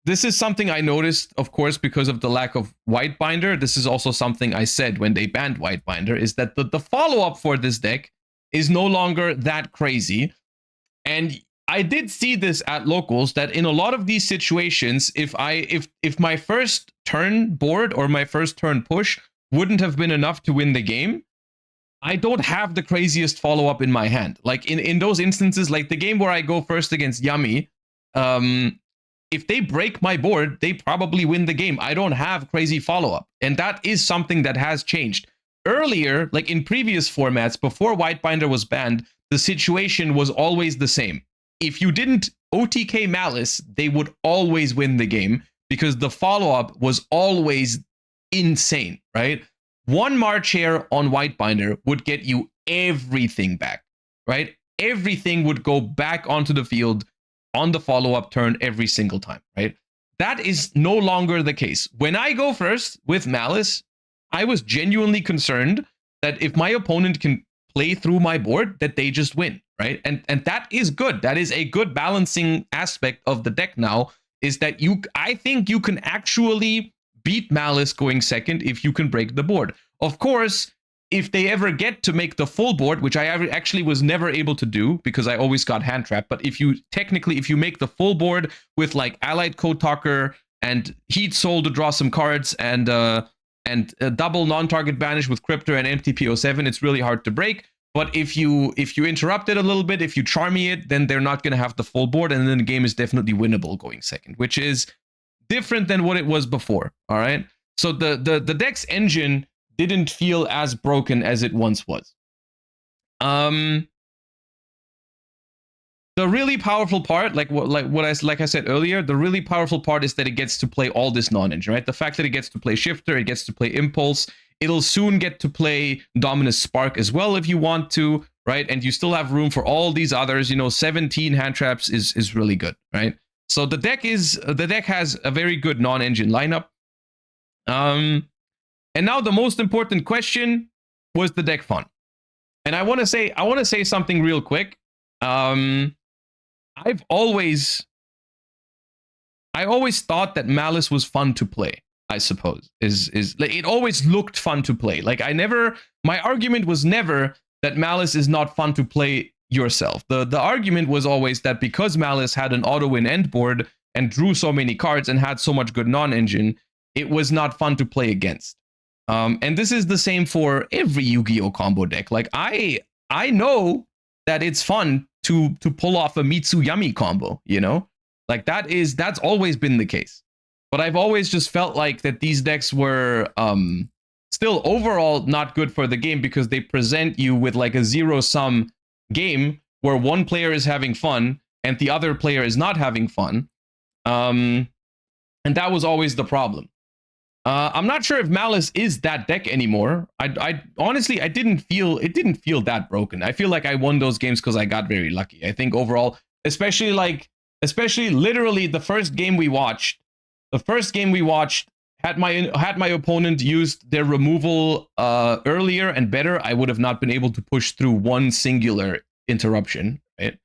This is something I noticed, of course, because of the lack of Whitebinder. This is also something I said when they banned Whitebinder, is that the follow-up for this deck is no longer that crazy. And I did see this at locals, that in a lot of these situations, if my first turn board or my first turn push wouldn't have been enough to win the game, I don't have the craziest follow-up in my hand. Like in those instances, like the game where I go first against Yummy, if they break my board, they probably win the game. I don't have crazy follow-up. And that is something that has changed. Earlier, like in previous formats, before Whitebinder was banned, the situation was always the same. If you didn't OTK Maliss, they would always win the game because the follow-up was always insane, right? One March Hare on Whitebinder would get you everything back, right? Everything would go back onto the field on the follow-up turn every single time, right? That is no longer the case. When I go first with Maliss, I was genuinely concerned that if my opponent can play through my board, that they just win, right? And that is good. That is a good balancing aspect of the deck now, is that I think you can actually beat Maliss going second if you can break the board. Of course, if they ever get to make the full board, which I actually was never able to do because I always got hand trapped, but if you make the full board with like Allied Code Talker and Heat Soul to draw some cards and a double non-target banish with Cryptor and MTP07, it's really hard to break. But if you interrupt it a little bit, if you charmy it, then they're not going to have the full board, and then the game is definitely winnable going second, which is different than what it was before. All right, so the deck's engine didn't feel as broken as it once was. The really powerful part, like I said earlier, the really powerful part is that it gets to play all this non-engine, right? The fact that it gets to play Shifter, it gets to play Impulse, it'll soon get to play Dominus Spark as well if you want to, right? And you still have room for all these others. You know, 17 hand traps is really good, right? So the deck has a very good non-engine lineup. And now the most important question, was the deck fun? And I want to say something real quick. I always thought that Maliss was fun to play, I suppose. Like, it always looked fun to play. Like my argument was never that Maliss is not fun to play yourself. The argument was always that because Maliss had an auto win end board and drew so many cards and had so much good non-engine, it was not fun to play against. And this is the same for every Yu-Gi-Oh combo deck. Like I know that it's fun to pull off a Mitsu-Yami combo, you know? Like that's always been the case. But I've always just felt like that these decks were still overall not good for the game because they present you with like a zero-sum game where one player is having fun and the other player is not having fun. And that was always the problem. I'm not sure if Maliss is that deck anymore. I honestly, it didn't feel that broken. I feel like I won those games because I got very lucky. I think overall, especially literally the first game we watched had my opponent used their removal earlier and better, I would have not been able to push through one singular interruption, right?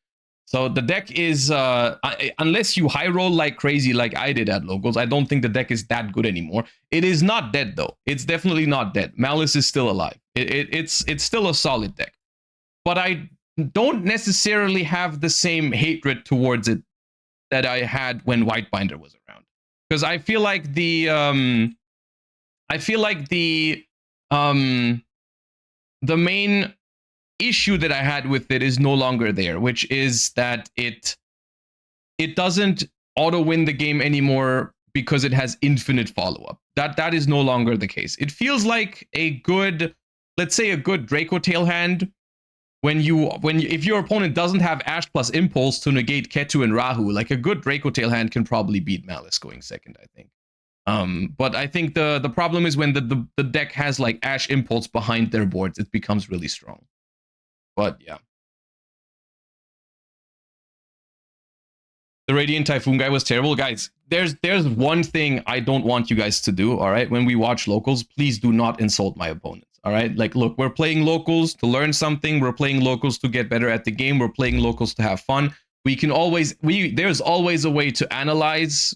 So the deck is, unless you high roll like crazy like I did at locals, I don't think the deck is that good anymore. It is not dead though. It's definitely not dead. Maliss is still alive. It's still a solid deck. But I don't necessarily have the same hatred towards it that I had when Whitebinder was around. Because I feel like the main issue that I had with it is no longer there, which is that it doesn't auto win the game anymore because it has infinite follow-up. That is no longer the case. It feels like a good, let's say a good Draco tail hand if your opponent doesn't have Ash plus Impulse to negate Ketu and Rahu, like a good Draco tail hand can probably beat Maliss going second, I think. But I think the problem is when the deck has like Ash Impulse behind their boards, it becomes really strong. But yeah. The Radiant Typhoon guy was terrible. Guys, there's one thing I don't want you guys to do, all right? When we watch locals, please do not insult my opponents, all right? Like, look, we're playing locals to learn something. We're playing locals to get better at the game. We're playing locals to have fun. We can always, there's always a way to analyze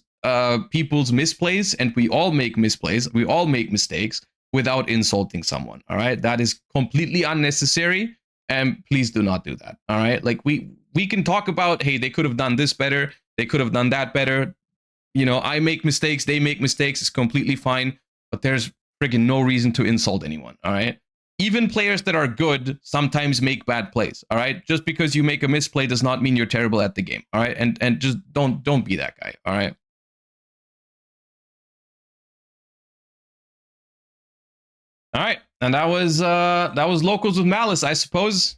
people's misplays, and we all make misplays. We all make mistakes without insulting someone, all right? That is completely unnecessary, and please do not do that, all right? Like, we can talk about, hey, they could have done this better. They could have done that better. You know, I make mistakes. They make mistakes. It's completely fine. But there's friggin' no reason to insult anyone, all right? Even players that are good sometimes make bad plays, all right? Just because you make a misplay does not mean you're terrible at the game, all right? And just don't be that guy, all right? All right, and that was locals with Maliss, I suppose.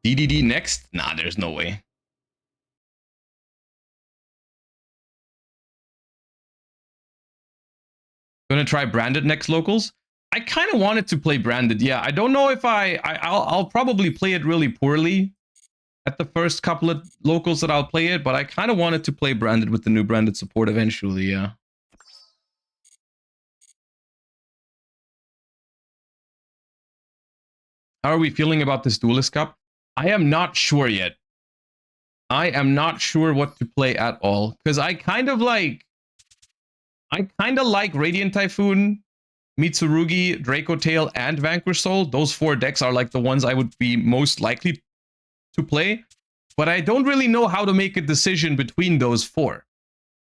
DDD next? Nah, there's no way. Gonna try Branded next locals? I kind of wanted to play Branded. Yeah, I don't know if I'll probably play it really poorly at the first couple of locals that I'll play it, but I kind of wanted to play Branded with the new Branded support eventually, yeah. How are we feeling about this Duelist Cup? I am not sure yet. I am not sure what to play at all, because I kind of like Radiant Typhoon, Mitsurugi, Draco Tail, and Vanquish Soul. Those four decks are like the ones I would be most likely to play, but I don't really know how to make a decision between those four.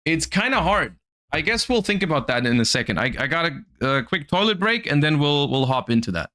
It's kind of hard. I guess we'll think about that in a second. I got a quick toilet break, and then we'll hop into that.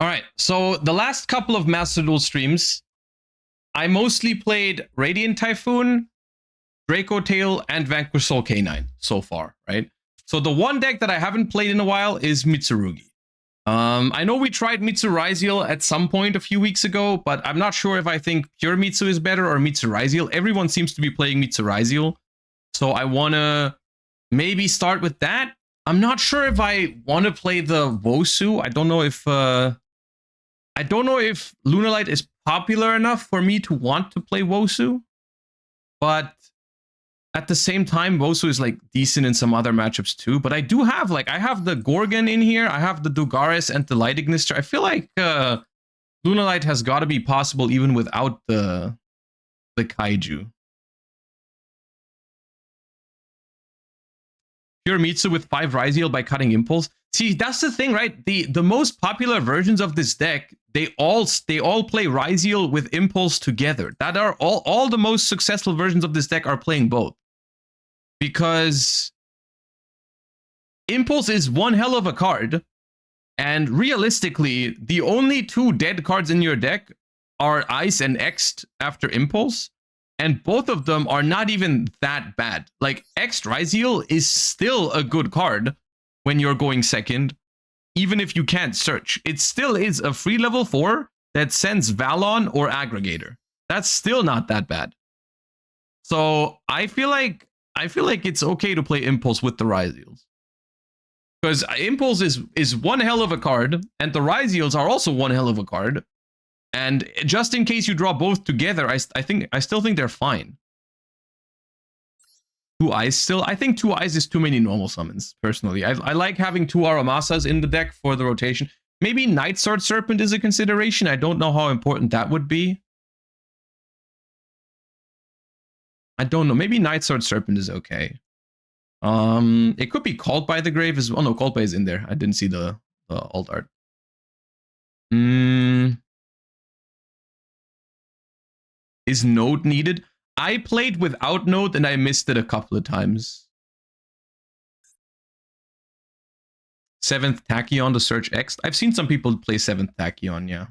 All right, so the last couple of Master Duel streams, I mostly played Radiant Typhoon, Draco Tail, and Vanquish Soul K9 so far, right? So the one deck that I haven't played in a while is Mitsurugi. I know we tried Mitsuraiziel at some point a few weeks ago, but I'm not sure if I think Pure Mitsu is better or Mitsuraiziel. Everyone seems to be playing Mitsuraiziel, so I want to maybe start with that. I'm not sure if I want to play the Wosu. I don't know if Lunalight is popular enough for me to want to play Wosu, but at the same time, Wosu is like decent in some other matchups too. But I do have I have the Gorgon in here. I have the Dugaris and the Light Ignister. I feel like Lunalight has got to be possible even without the Kaiju. Pure Mitsu with 5 Ryziel by cutting Impulse. See, that's the thing, right? The most popular versions of this deck, they all play Ryziel with Impulse together. That are all the most successful versions of this deck are playing both. Because Impulse is one hell of a card, and realistically, the only 2 dead cards in your deck are Ice and X'd after Impulse, and both of them are not even that bad. Like, X'd Ryziel is still a good card when you're going second, even if you can't search. It still is a free level 4 that sends Valon or Aggregator. That's still not that bad. So I feel like it's okay to play Impulse with the Ryziels. Because Impulse is one hell of a card, and the Ryziels are also one hell of a card. And just in case you draw both together, I still think they're fine. 2 Eyes still? I think 2 Eyes is too many normal summons, personally. I like having 2 Aramasas in the deck for the rotation. Maybe Night Sword Serpent is a consideration. I don't know how important that would be. I don't know. Maybe Night Sword Serpent is okay. It could be Called by the Grave as well. Oh, no, Called by is in there. I didn't see the alt art. Is Node needed? I played without Node and I missed it a couple of times. 7th Tachyon to search X. I've seen some people play 7th Tachyon, yeah.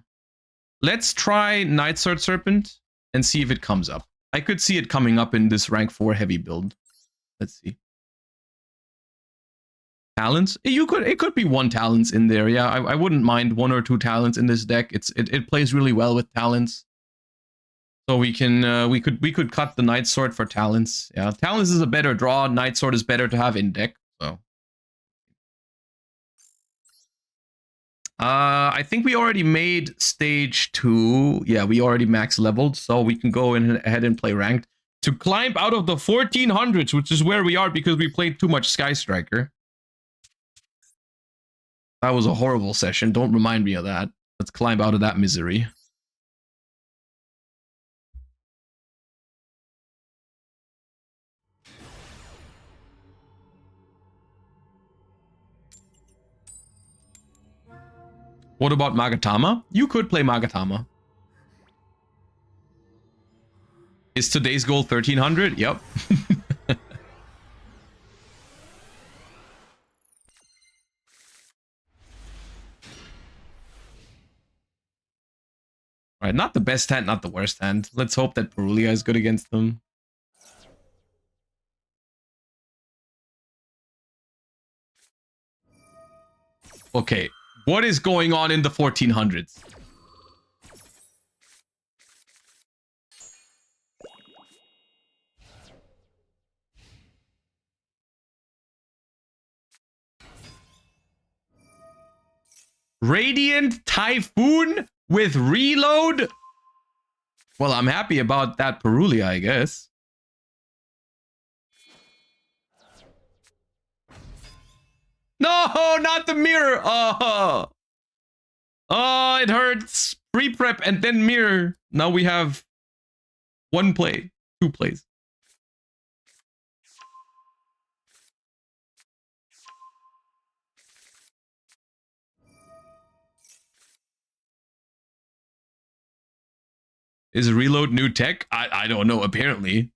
Let's try Night Sword Serpent and see if it comes up. I could see it coming up in this rank 4 heavy build. Let's see. Talents? It could be 1 talents in there. Yeah, I wouldn't mind 1 or 2 talents in this deck. It plays really well with talents. So we could cut the Night Sword for talents. Yeah, talents is a better draw. Night Sword is better to have in deck. So I think we already made stage 2. Yeah, we already max leveled, so we can go ahead and play ranked to climb out of the 1400s, which is where we are because we played too much Sky Striker. That was a horrible session. Don't remind me of that. Let's climb out of that misery. What about Magatama? You could play Magatama. Is today's goal 1300? Yep. Alright, not the best hand, not the worst hand. Let's hope that Perulia is good against them. Okay, what is going on in the 1400s? Radiant Typhoon with reload? Well, I'm happy about that Perulia, I guess. No, not the mirror. Oh, it hurts. Pre-prep and then mirror. Now we have 1 play, 2 plays. Is reload new tech? I don't know, apparently.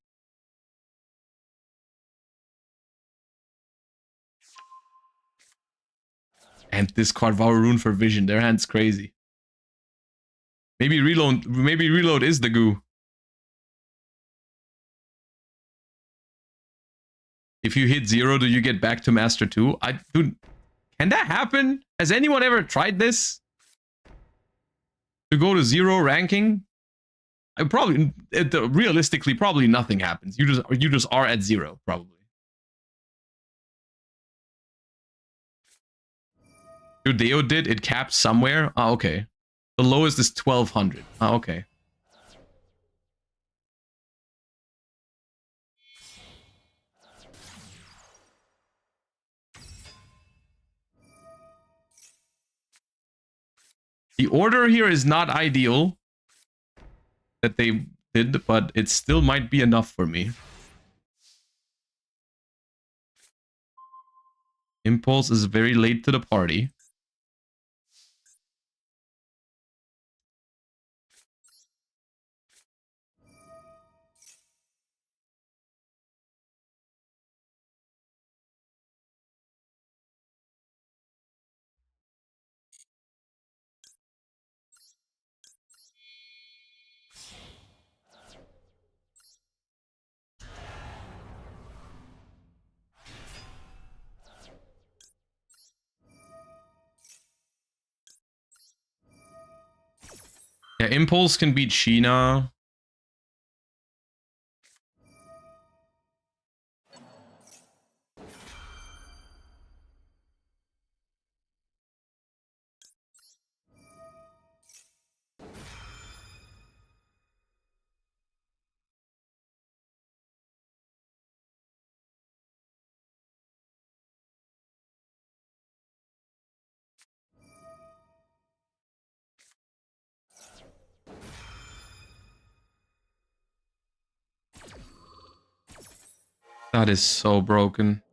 And this Carvalho rune for vision. Their hand's crazy. Maybe reload is the goo. If you hit 0, do you get back to Master 2? Dude, can that happen? Has anyone ever tried this? To go to 0 ranking? Realistically, probably nothing happens. You just are at 0, probably. Yugioh did, it capped somewhere. Ah, okay. The lowest is 1200. Ah, okay. The order here is not ideal that they did, but it still might be enough for me. Impulse is very late to the party. Yeah, Impulse can beat Sheena. That is so broken.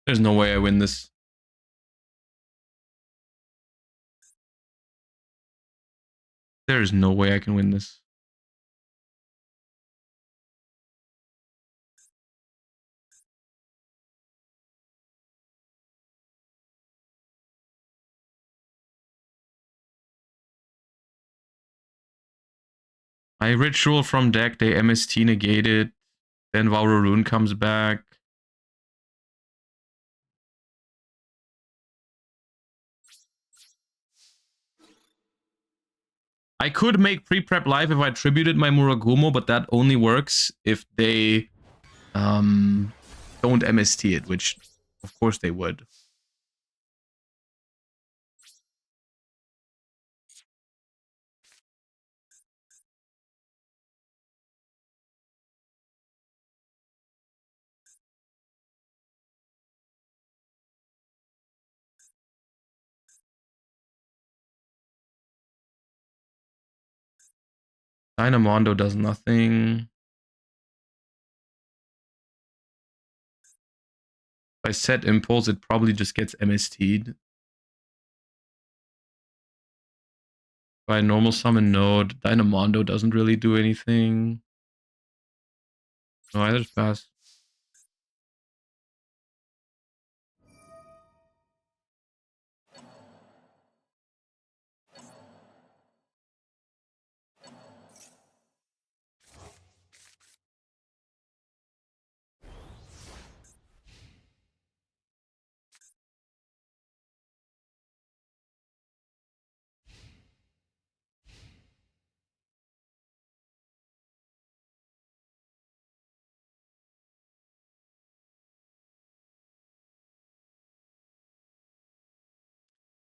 There's no way I win this. There's no way I can win this. I ritual from deck, they MST negate it. Then Rune comes back. I could make pre-prep live if I tributed my Murakumo, but that only works if they don't MST it, which of course they would. Dynamondo does nothing. If I set Impulse, it probably just gets MST'd. If I normal summon Node, Dynamondo doesn't really do anything. No, I just pass.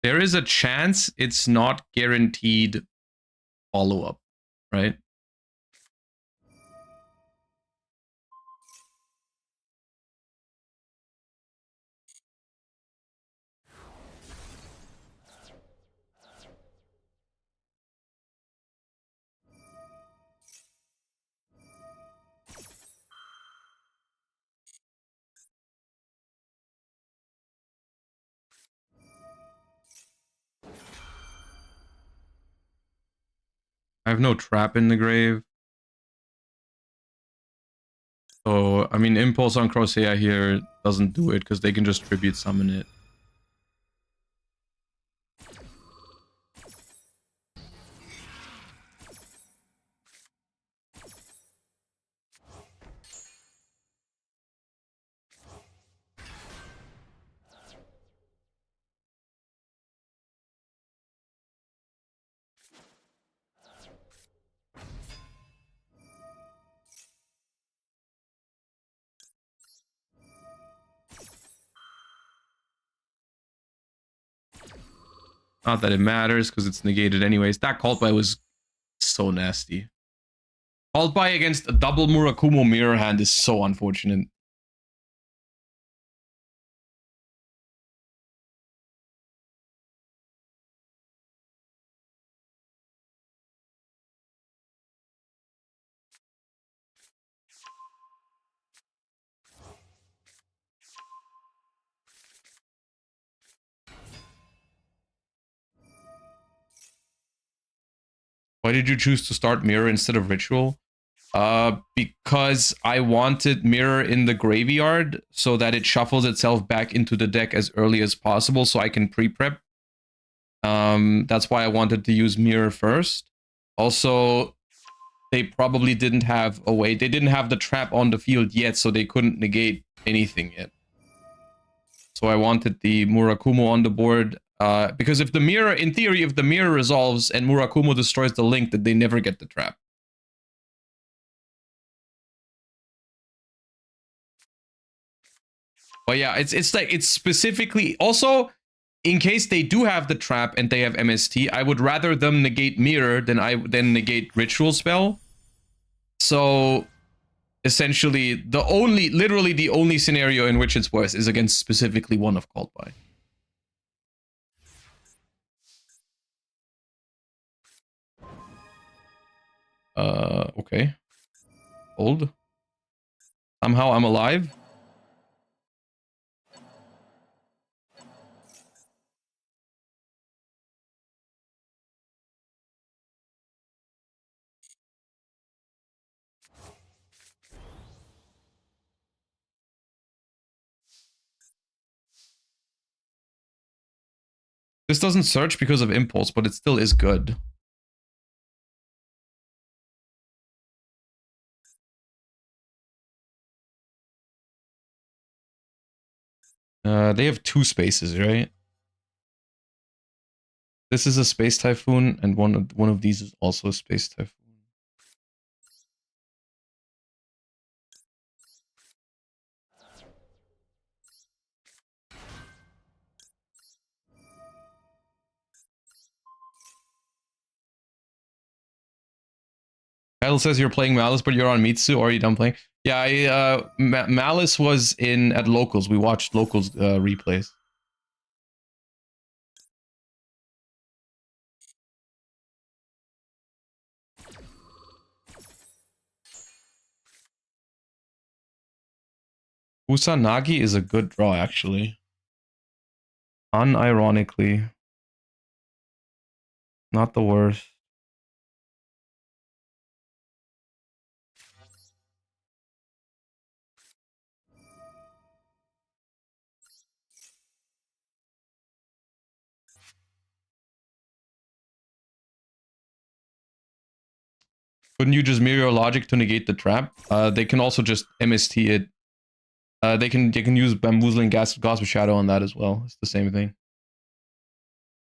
There is a chance it's not guaranteed follow-up, right? have no trap in the grave. So, I mean, Impulse on Crosshair here doesn't do it because they can just tribute summon it. Not that it matters because it's negated anyways. That called by was so nasty. Called by against a double Murakumo mirror hand is so unfortunate. Why did you choose to start Mirror instead of Ritual? Because I wanted Mirror in the graveyard so that it shuffles itself back into the deck as early as possible so I can pre-prep. That's why I wanted to use Mirror first. Also, they probably didn't have a way. They didn't have the trap on the field yet, so they couldn't negate anything yet. So I wanted the Murakumo on the board. Because if the mirror, in theory, if the mirror resolves and Murakumo destroys the link, then they never get the trap. But yeah, it's like, it's specifically, also, in case they do have the trap and they have MST, I would rather them negate mirror than negate ritual spell. So essentially, literally the only scenario in which it's worse is against specifically one of Called By. Okay. Hold. Somehow I'm alive. This doesn't search because of Impulse, but it still is good. They have 2 spaces, right? This is a Space Typhoon, and one of these is also a Space Typhoon. Kyle says you're playing Malice, but you're on Mitsu, or are you done playing? Yeah, Malice was at Locals. We watched Locals replays. Kusanagi is a good draw, actually. Unironically. Not the worst. Couldn't you just mirror your logic to negate the trap? They can also just MST it. They can use Bamboozling Gossip Shadow on that as well. It's the same thing.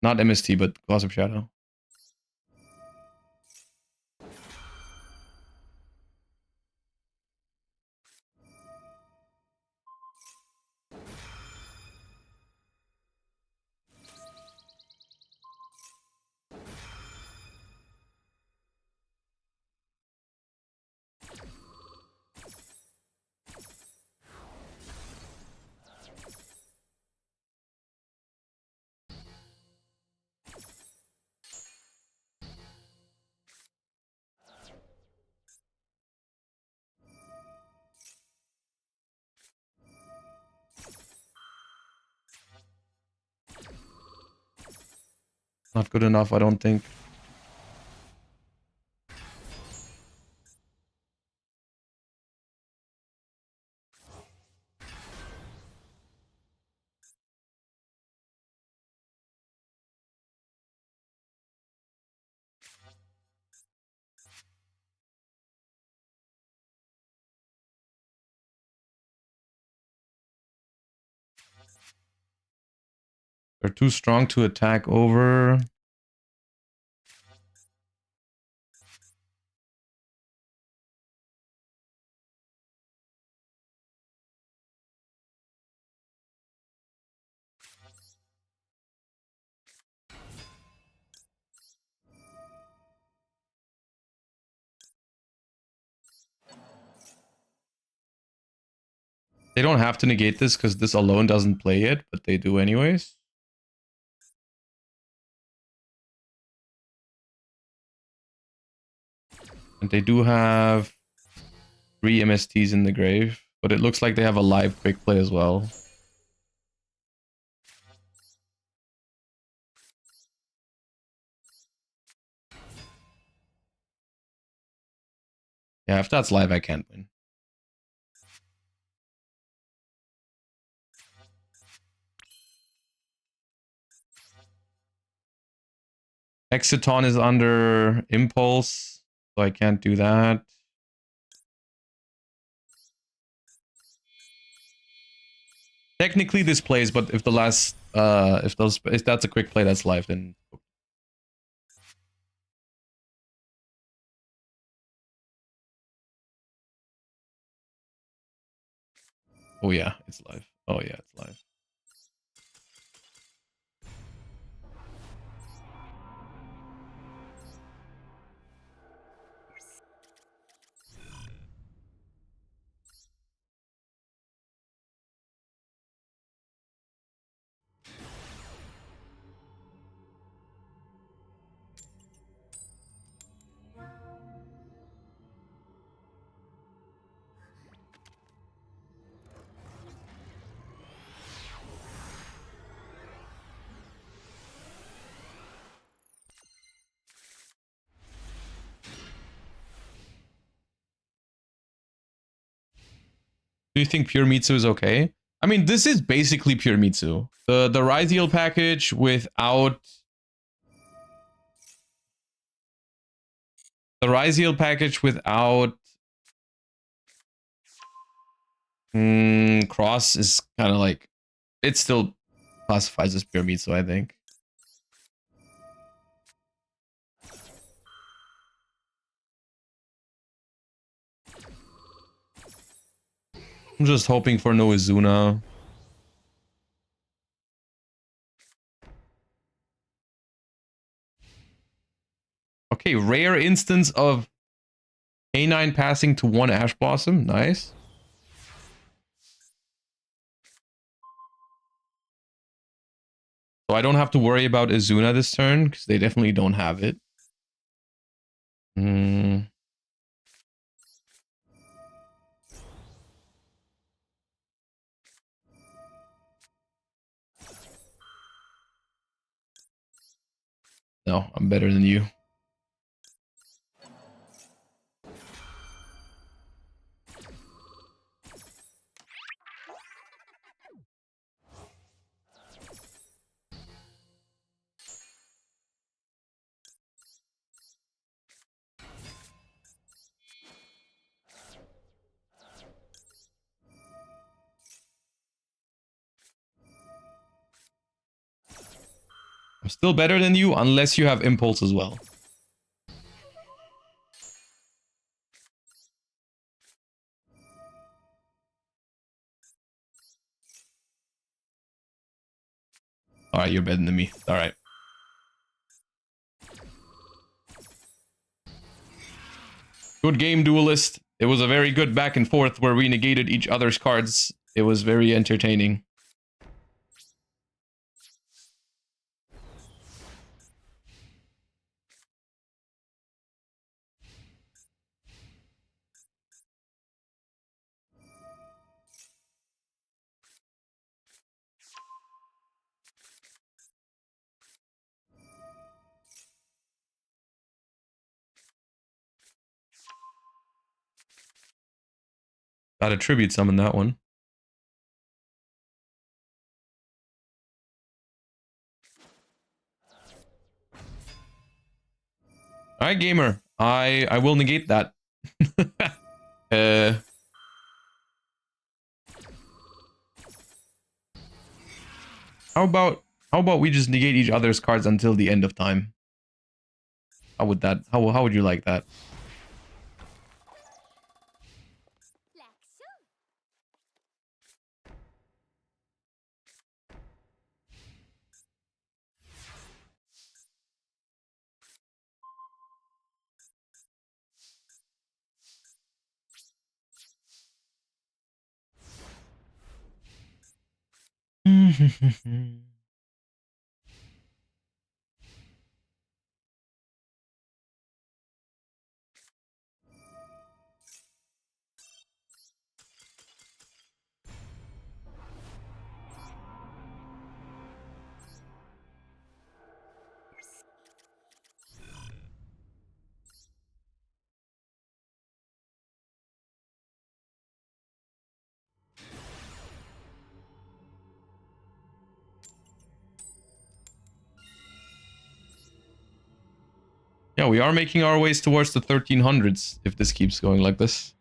Not MST, but Gossip Shadow. Not good enough, I don't think. They're too strong to attack over. They don't have to negate this because this alone doesn't play it, but they do anyways. And they do have 3 MSTs in the grave, but it looks like they have a live quick play as well. Yeah, if that's live, I can't win. Exiton is under impulse, so I can't do that. Technically this plays, but if the last if that's a quick play that's live, then oh yeah, it's live. Oh yeah, it's live. Do you think pure Mitsu is okay? I mean, this is basically pure Mitsu. The Ryziel package without cross is kind of like, it still classifies as pure Mitsu, I think. I'm just hoping for no Izuna. Okay, rare instance of K9 passing to 1 Ash Blossom. Nice. So I don't have to worry about Izuna this turn, because they definitely don't have it. No, I'm better than you. I'm still better than you unless you have impulse as well. Alright, you're better than me. Alright. Good game, Duelist. It was a very good back and forth where we negated each other's cards. It was very entertaining. Got a tribute summon that one. Alright, gamer. I will negate that. How about How about we just negate each other's cards until the end of time? How would that? How would you like that? Yeah, we are making our ways towards the 1300s if this keeps going like this.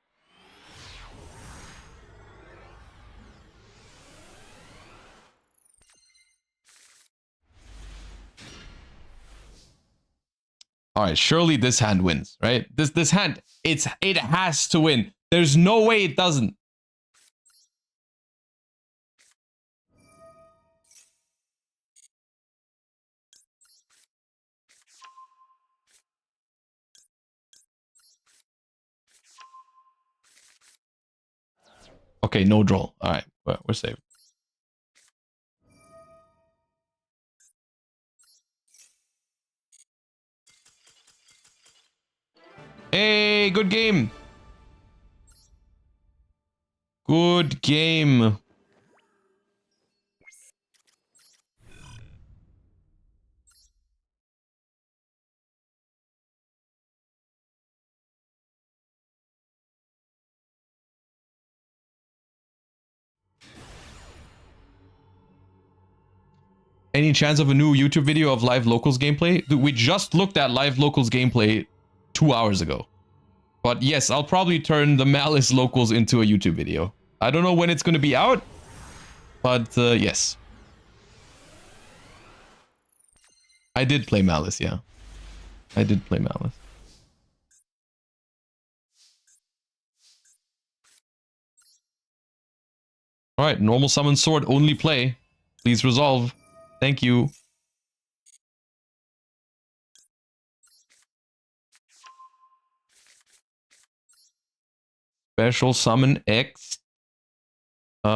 All right, surely this hand wins, right? This hand, it has to win. There's no way it doesn't. Okay, no draw. All right, we're safe. Hey, good game. Good game. Any chance of a new YouTube video of live locals gameplay? Dude, we just looked at live locals gameplay 2 hours ago. But yes, I'll probably turn the Maliss Locals into a YouTube video. I don't know when it's going to be out, but yes. I did play Maliss, yeah. I did play Maliss. Alright, normal summon sword, only play. Please resolve. Thank you. Special summon X. But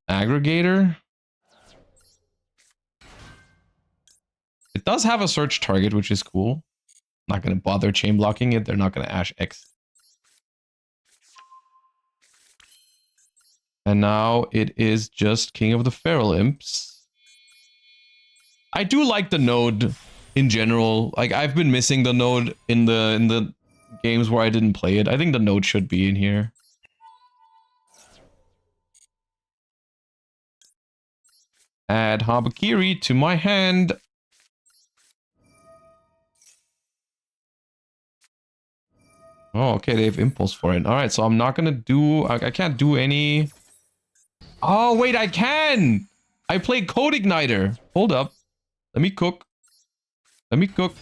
aggregator. It does have a search target, which is cool. Not gonna bother chain blocking it. They're not gonna Ash X. And now it is just King of the Feral Imps. I do like the node in general. Like, I've been missing the node in the games where I didn't play it. I think the node should be in here. Add Habakiri to my hand. Oh, okay, they have impulse for it. All right, so I'm not gonna do... I can't do any... Oh, wait, I can! I play Code Igniter. Hold up. Let me cook. Let me cook.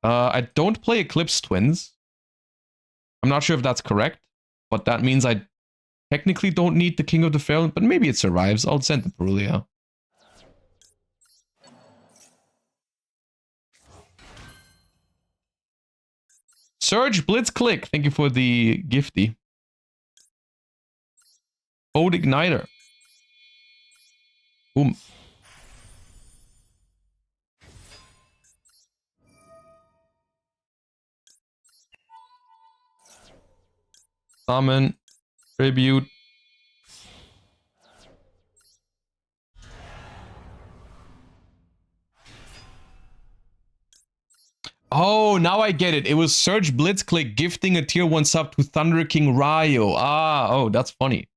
I don't play Eclipse Twins. I'm not sure if that's correct, but that means I technically don't need the King of the Feral, but maybe it survives. I'll send the Perulia. Surge Blitz Click. Thank you for the gifty. Code Igniter. Boom. Summon. Tribute. Oh, now I get it. It was Surge Blitzclick gifting a tier 1 sub to Thunder King Ryo. Ah, oh, that's funny.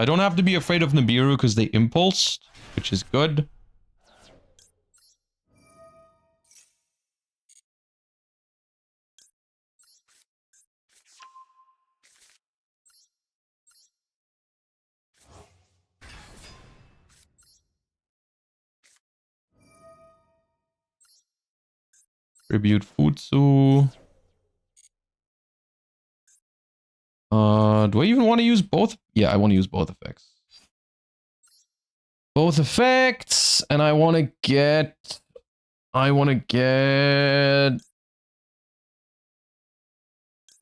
I don't have to be afraid of Nibiru because they impulsed, which is good. Tribute Futsu. Do I even want to use both? Yeah, I want to use both effects. Both effects, and I want to get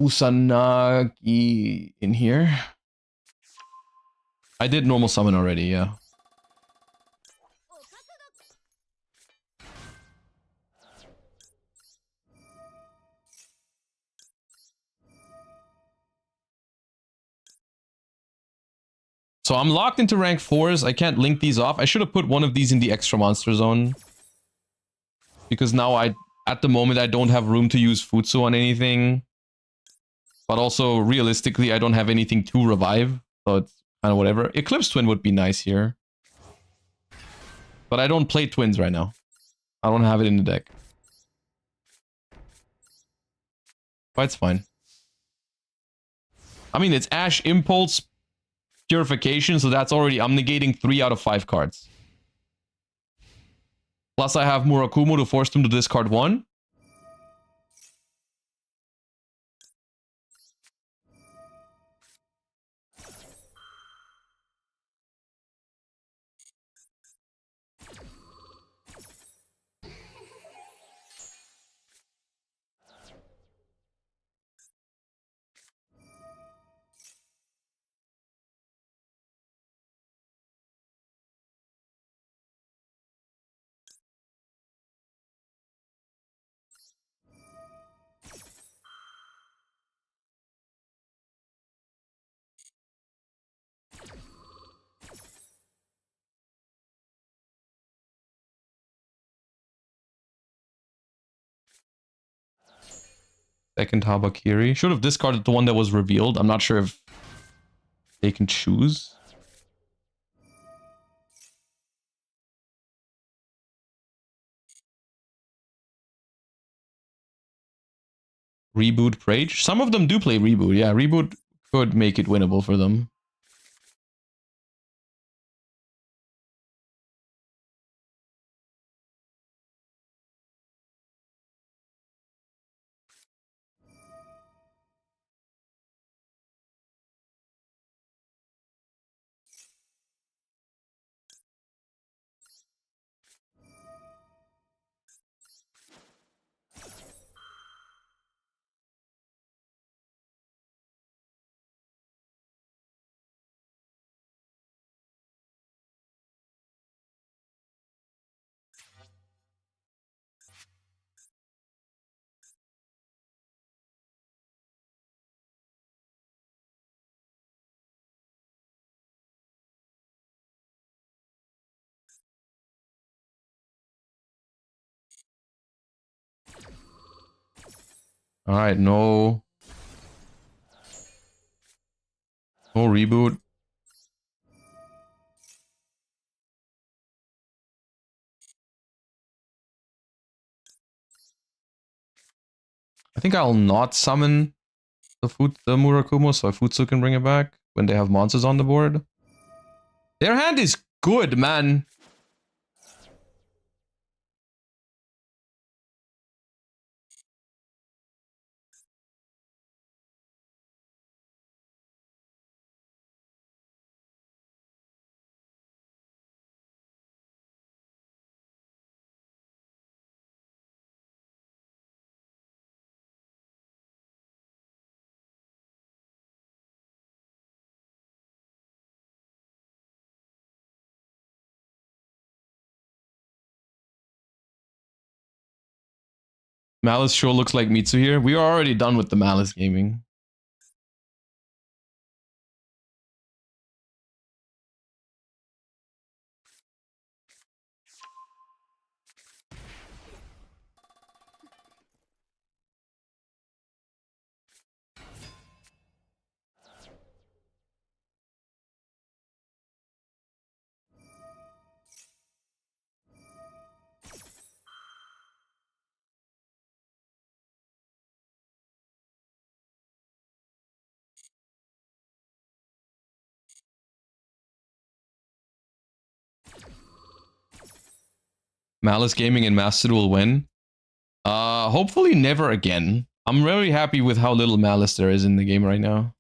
Usanagi in here. I did normal summon already, yeah. So I'm locked into rank 4s. I can't link these off. I should have put one of these in the extra monster zone. Because now at the moment, I don't have room to use Futsu on anything. But also, realistically, I don't have anything to revive. So it's kind of whatever. Eclipse Twin would be nice here. But I don't play twins right now. I don't have it in the deck. But it's fine. I mean, it's Ash Impulse Purification, so that's already... I'm negating 3 out of 5 cards. Plus I have Murakumo to force them to discard 1. Second Habakiri. Should have discarded the one that was revealed. I'm not sure if they can choose. Reboot Prage. Some of them do play Reboot. Yeah, Reboot could make it winnable for them. All right, no Reboot. I think I'll not summon the Murakumo so Futsu can bring it back when they have monsters on the board. Their hand is good, man. Maliss sure looks like Mitsu here. We are already done with the Maliss gaming. Malice Gaming and Master will win. Hopefully never again. I'm very happy with how little malice there is in the game right now.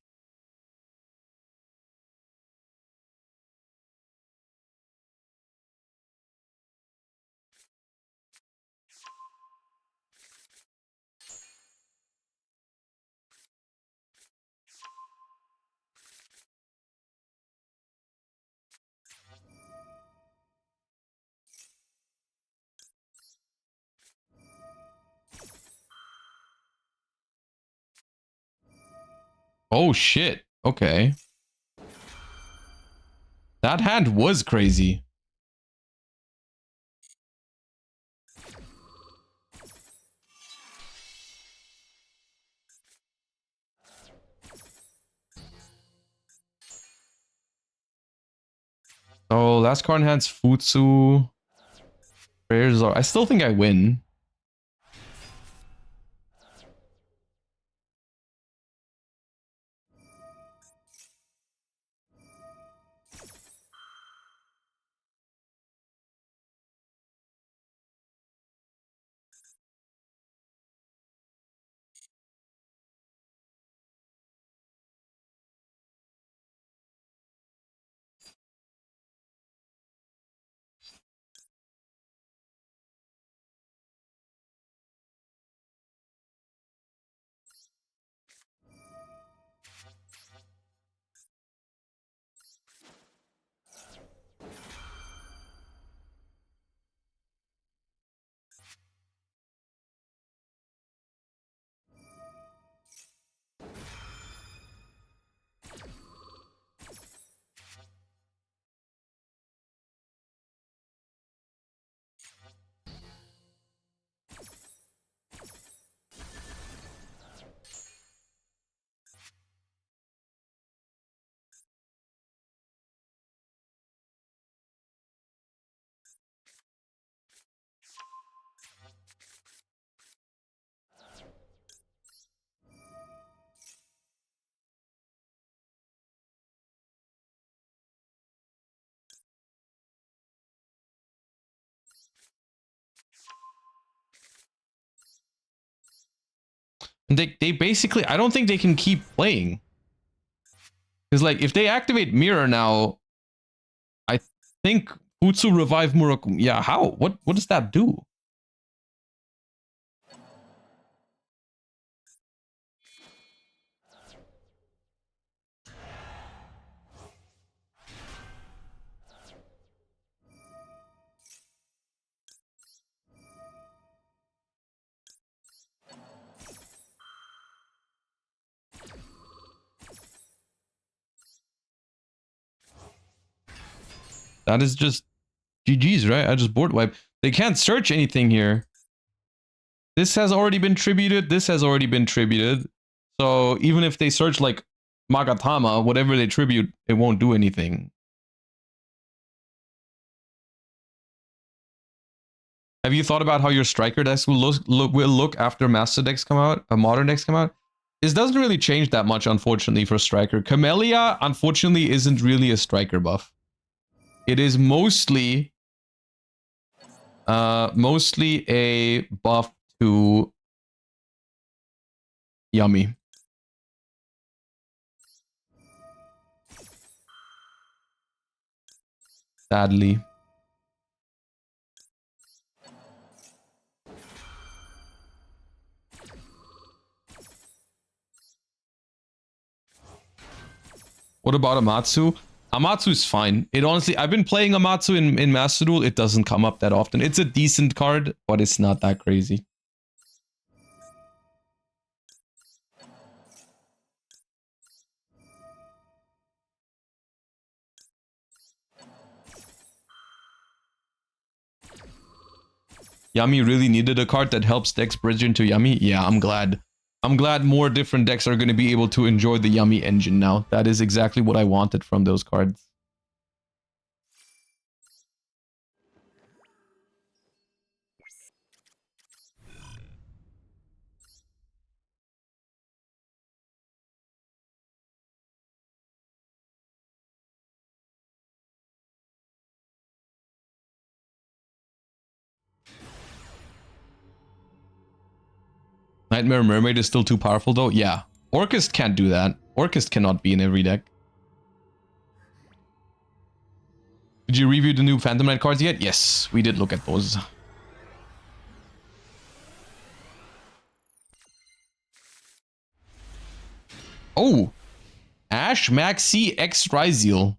Oh shit. Okay. That hand was crazy. Oh, last card in hand's Futsu. Prayers are. I still think I win. They basically, I don't think they can keep playing. Because like, if they activate Mirror now, I think Futsu revive Murakumo. Yeah, how? What does that do? That is just GG's, right? I just board wipe. They can't search anything here. This has already been tributed. This has already been tributed. So even if they search like Magatama, whatever they tribute, it won't do anything. Have you thought about how your striker decks will look after master decks come out, modern decks come out? This doesn't really change that much, unfortunately, for striker. Camellia, unfortunately, isn't really a striker buff. It is mostly a buff to Yummy. Sadly. What about Amatsu? Amatsu is fine. It honestly, I've been playing Amatsu in Master Duel. It doesn't come up that often. It's a decent card, but it's not that crazy. Yummy really needed a card that helps decks bridge into Yummy. Yeah, I'm glad. I'm glad more different decks are going to be able to enjoy the Yummy engine now. That is exactly what I wanted from those cards. Nightmare Mermaid is still too powerful though. Yeah. Orchist can't do that. Orchist cannot be in every deck. Did you review the new Phantom Knight cards yet? Yes, we did look at those. Oh! Ash Maxi X Ryzeal.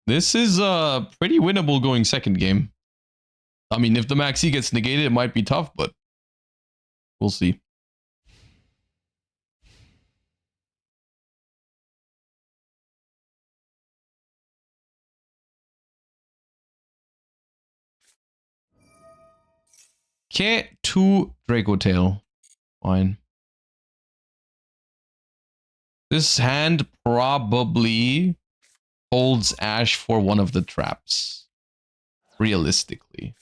This is pretty winnable going second game. I mean, if the Maxi gets negated, it might be tough, but we'll see. K2 Draco Tail. Fine. This hand probably holds Ash for one of the traps. Realistically.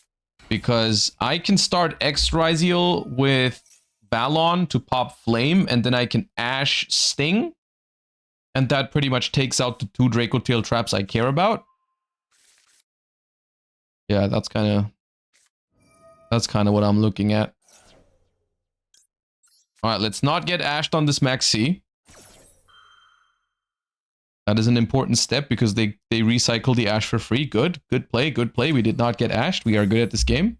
Because I can start X Ryzeal with Balon to pop Flame, and then I can Ash Sting. And that pretty much takes out the 2 Draco Tail traps I care about. Yeah, that's kind of what I'm looking at. Alright, let's not get ashed on this Maxi. That is an important step because they recycle the ash for free. Good. Good play. Good play. We did not get ashed. We are good at this game.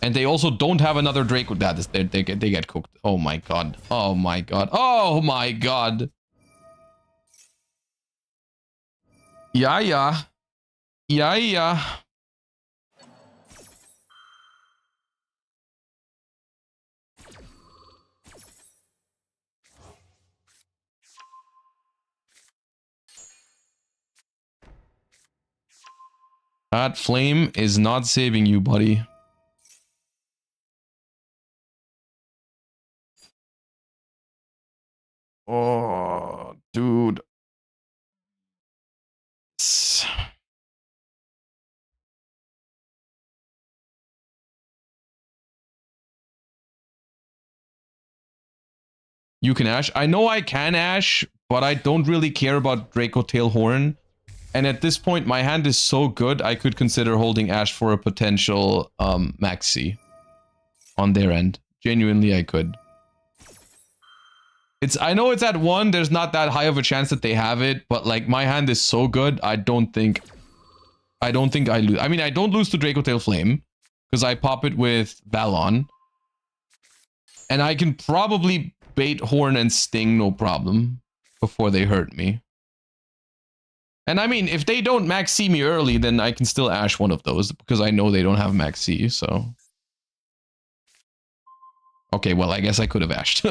And they also don't have another Draco. That is, they get cooked. Oh my god. Oh my god. Oh my god. Yeah, yeah. Yeah, yeah. That flame is not saving you, buddy. Oh, dude. You can Ash. I know I can Ash, but I don't really care about Draco Tailhorn. And at this point, my hand is so good, I could consider holding Ash for a potential Maxi on their end. Genuinely, I could. I know it's at 1, there's not that high of a chance that they have it, but like my hand is so good, I don't think I lose. I mean, I don't lose to Draco Tail Flame because I pop it with Balon. And I can probably bait Horn and Sting no problem before they hurt me. And I mean, if they don't Max C me early, then I can still Ash one of those because I know they don't have Max C, so. Okay, well, I guess I could have Ashed.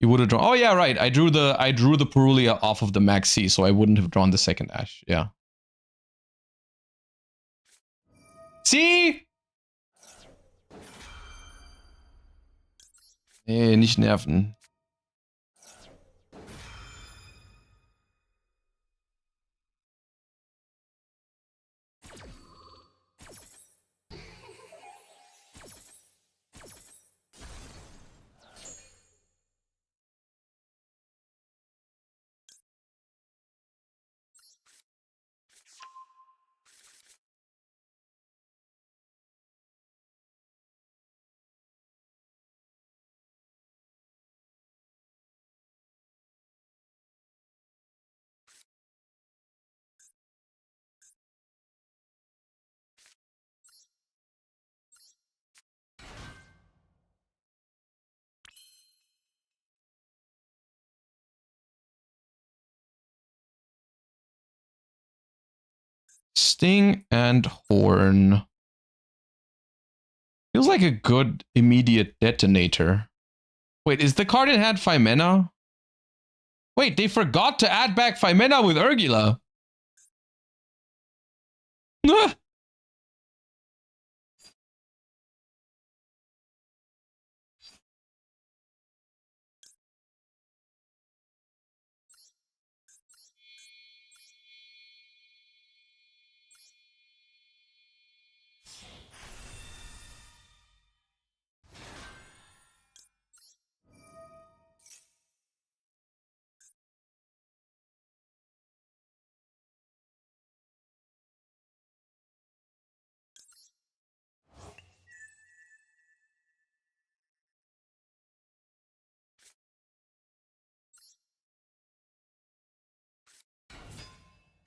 You would have drawn. Oh yeah, right. I drew the Perulia off of the Max C, so I wouldn't have drawn the second Ash. Yeah. See? Nee, nicht nerven. Sting and Horn. Feels like a good immediate detonator. Wait, is the card in hand Phimena? Wait, they forgot to add back Phimena with Urgila.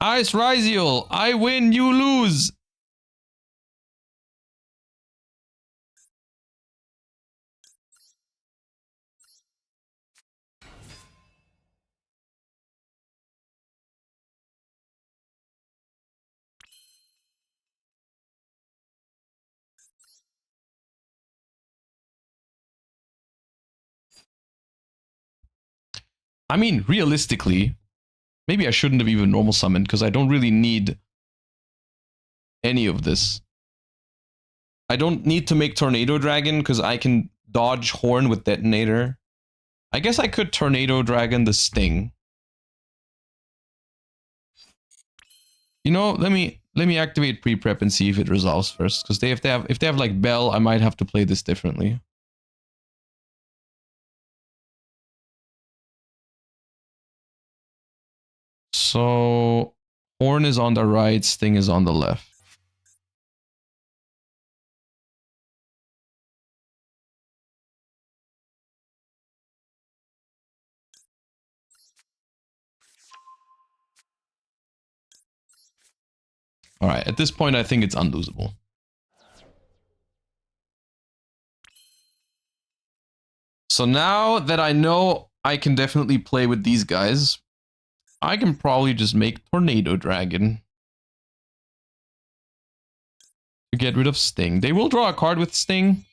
Ice Riziel, I win, you lose. I mean, realistically, maybe I shouldn't have even normal summoned because I don't really need any of this. I don't need to make Tornado Dragon because I can dodge Horn with Detonator. I guess I could Tornado Dragon the Sting. You know, let me activate pre-prep and see if it resolves first. Because if they have like Bell, I might have to play this differently. So Horn is on the right, Sting is on the left. All right, at this point, I think it's unlosable. So now that I know I can definitely play with these guys, I can probably just make Tornado Dragon to get rid of Sting. They will draw a card with Sting.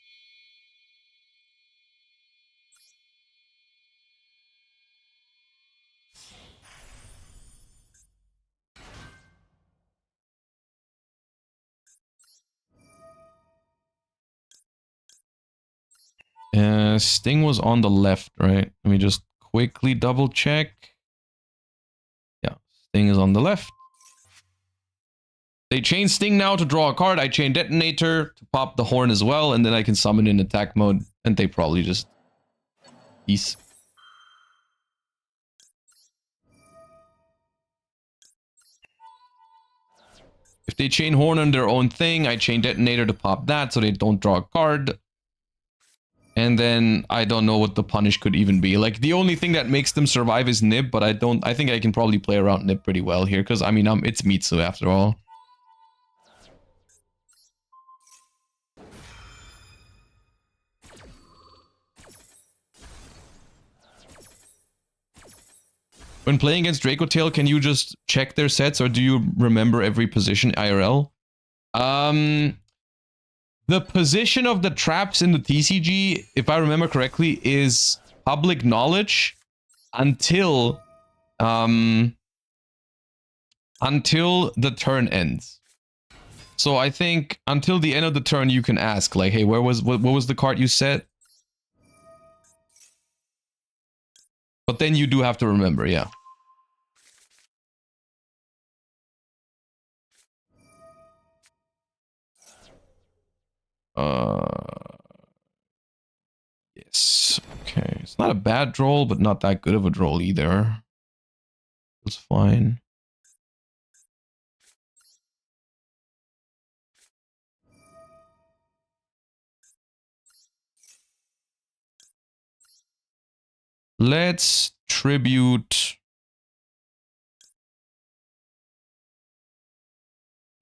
Sting was on the left, right? Let me just quickly double check. Yeah, Sting is on the left. They chain Sting now to draw a card. I chain Detonator to pop the Horn as well, and then I can summon in attack mode, and they probably just... Peace. If they chain Horn on their own thing, I chain Detonator to pop that so they don't draw a card. And then I don't know what the punish could even be. Like, the only thing that makes them survive is Nib, but I think I can probably play around Nib pretty well here, because, I mean, it's Mitsu after all. When playing against Dracotail, can you just check their sets, or do you remember every position IRL? The position of the traps in the TCG, if I remember correctly, is public knowledge until the turn ends. So I think until the end of the turn, you can ask, like, hey, what was the card you set? But then you do have to remember, yeah. Yes. Okay. It's not a bad draw, but not that good of a draw either. It's fine. Let's tribute.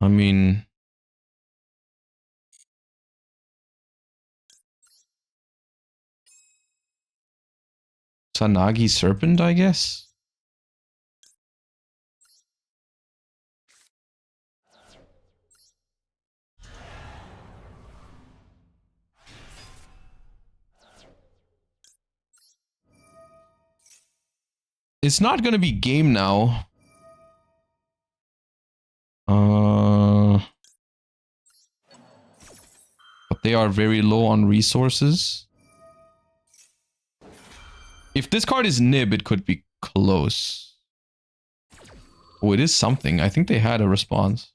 I mean, Sanagi Serpent, I guess. It's not going to be game now. But they are very low on resources. If this card is Nib, it could be close. Oh, it is something. I think they had a response.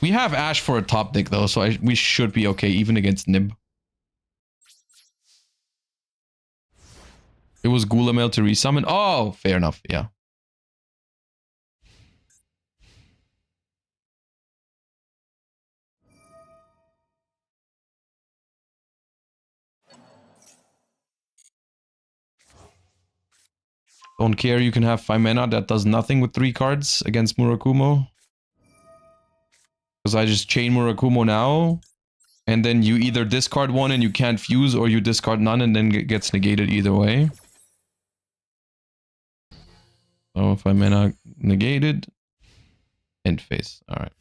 We have Ash for a top deck though, so we should be okay even against Nib. It was Gulamel to resummon. Oh, fair enough. Yeah. Don't care, you can have 5 mana that does nothing with 3 cards against Murakumo. Because I just chain Murakumo now. And then you either discard one and you can't fuse, or you discard none and then it gets negated either way. So 5 mana negated. End phase. Alright.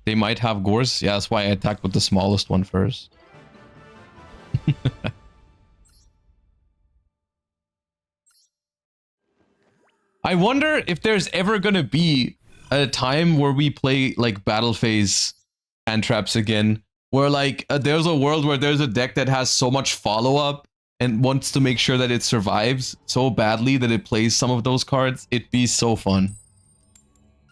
They might have Gorse. Yeah, that's why I attacked with the smallest one first. I wonder if there's ever gonna be a time where we play like battle phase hand traps again. Where like there's a world where there's a deck that has so much follow-up and wants to make sure that it survives so badly that it plays some of those cards. It'd be so fun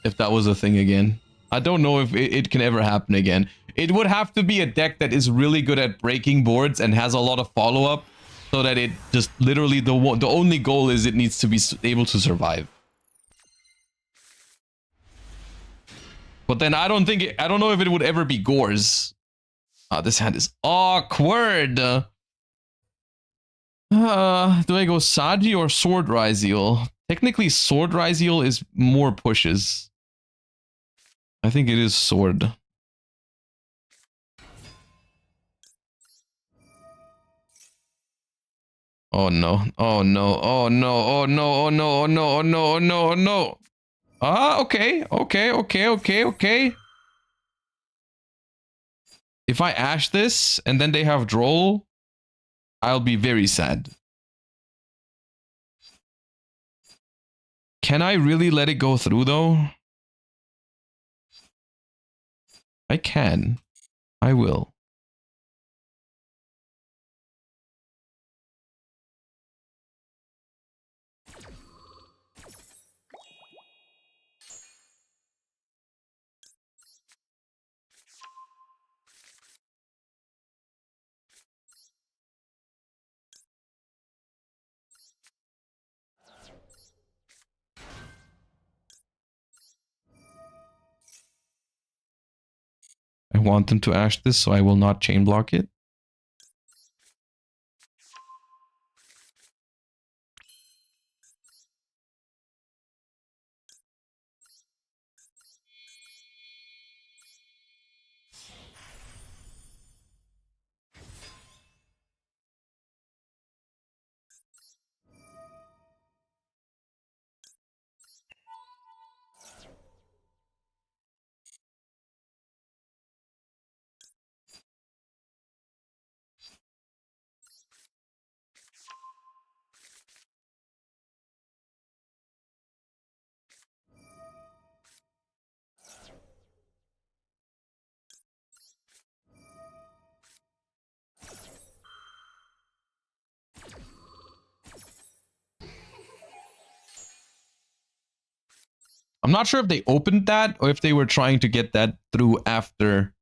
if that was a thing again. I don't know if it can ever happen again. It would have to be a deck that is really good at breaking boards and has a lot of follow-up, so that it just literally the only goal is it needs to be able to survive. But then I don't know if it would ever be Gores. This hand is awkward. Do I go Saji or Sword Ryzeal? Technically, Sword Ryzeal is more pushes. I think it is Sword. Oh no, oh no, oh no, oh no, oh no, oh no, oh no, oh no, oh no. Okay. If I ash this and then they have Droll, I'll be very sad. Can I really let it go through though? I can. I will. I want them to ash this, so I will not chain block it. I'm not sure if they opened that or if they were trying to get that through after.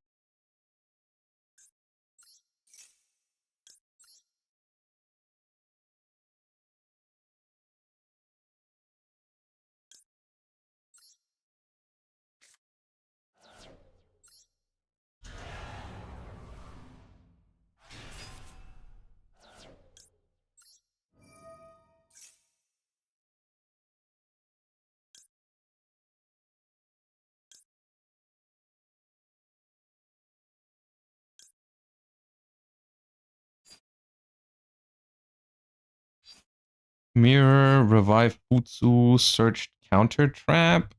Mirror, revive Futsu, search counter trap.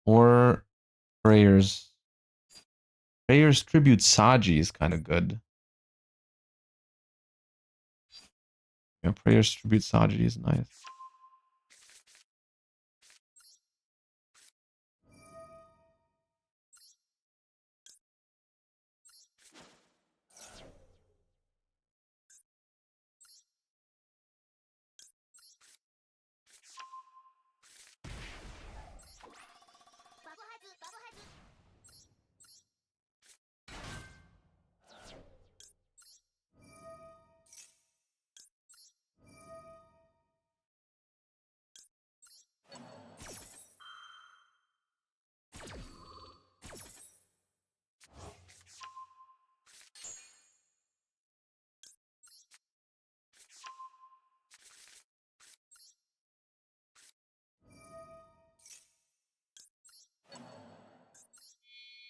Or prayers. Prayers tribute Saji is kind of good. Yeah, prayers tribute Saji is nice.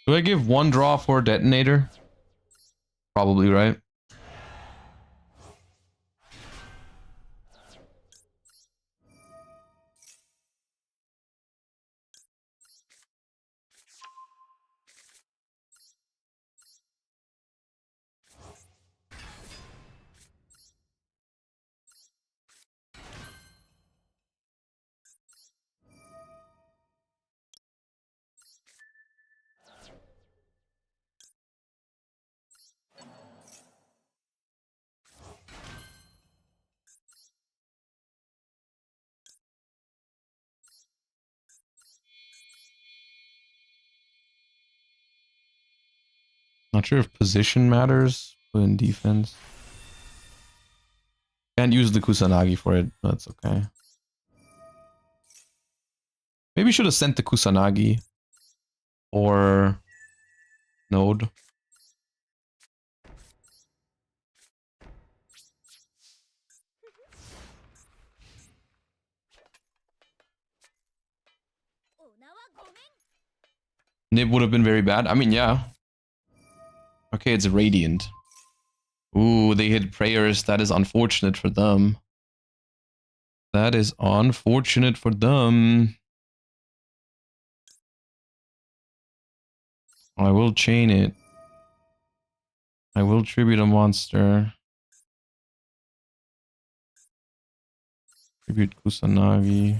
Do I give 1 draw for detonator? Probably, right? Not sure if position matters, but in defense. Can't use the Kusanagi for it, but that's okay. Maybe should have sent the Kusanagi or node. Nib would have been very bad. I mean, yeah. Okay, it's Radiant. Ooh, they hit prayers. That is unfortunate for them. That is unfortunate for them. I will chain it. I will tribute a monster. Tribute Kusanagi.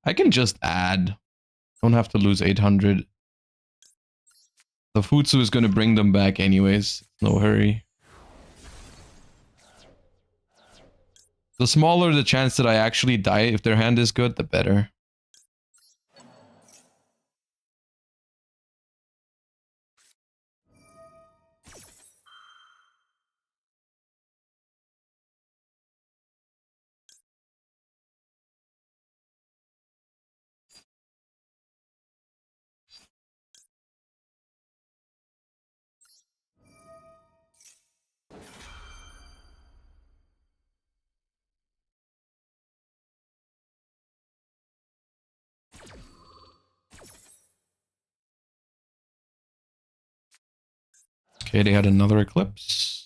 I can just add. Don't have to lose 800. The Futsu is going to bring them back anyways. No hurry. The smaller the chance that I actually die if their hand is good, the better. Okay, they had another eclipse.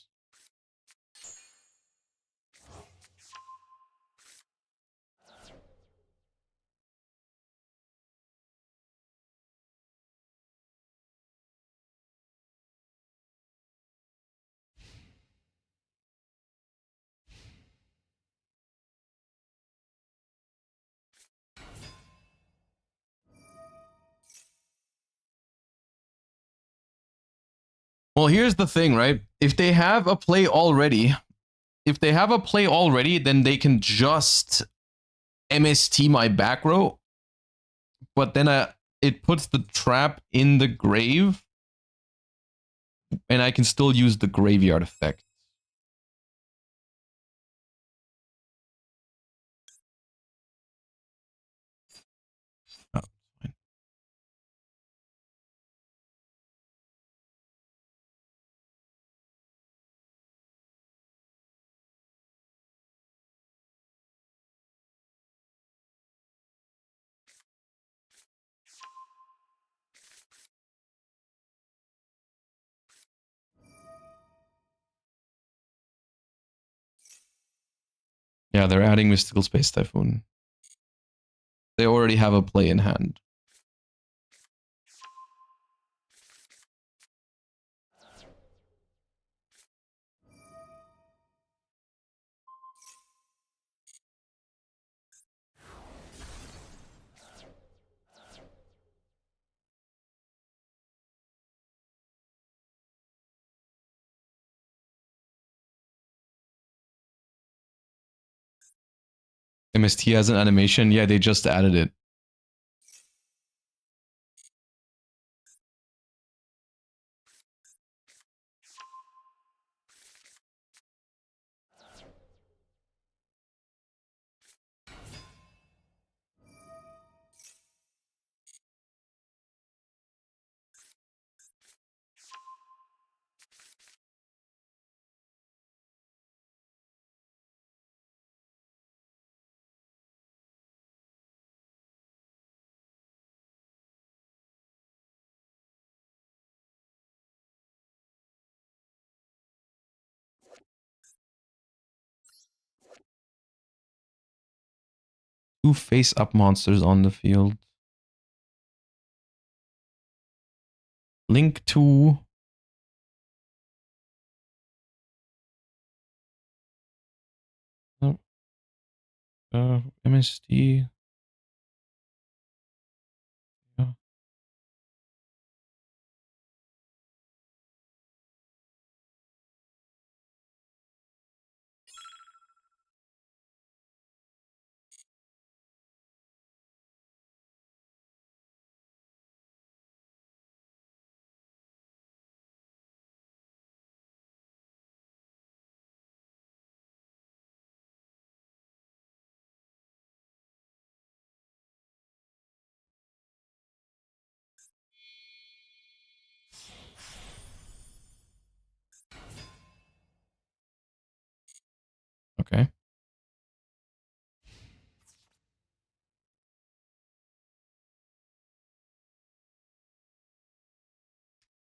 Well, here's the thing, right? If they have a play already, then they can just MST my back row. But then it puts the trap in the grave. And I can still use the graveyard effect. Oh, fine. Yeah, they're adding Mystical Space Typhoon. They already have a play in hand. MST has an animation. Yeah, they just added it. 2 face-up monsters on the field. Link to... MST. Yeah. Okay.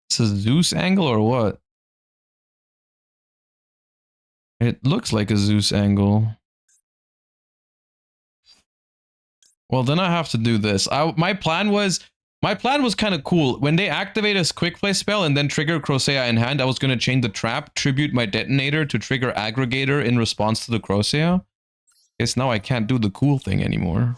It's a Zeus angle or what? It looks like a Zeus angle. Well, then I have to do this. My plan was kind of cool. When they activate a quick play spell and then trigger Crocea in hand, I was going to chain the trap, tribute my detonator to trigger aggregator in response to the Crocea. Guess now I can't do the cool thing anymore.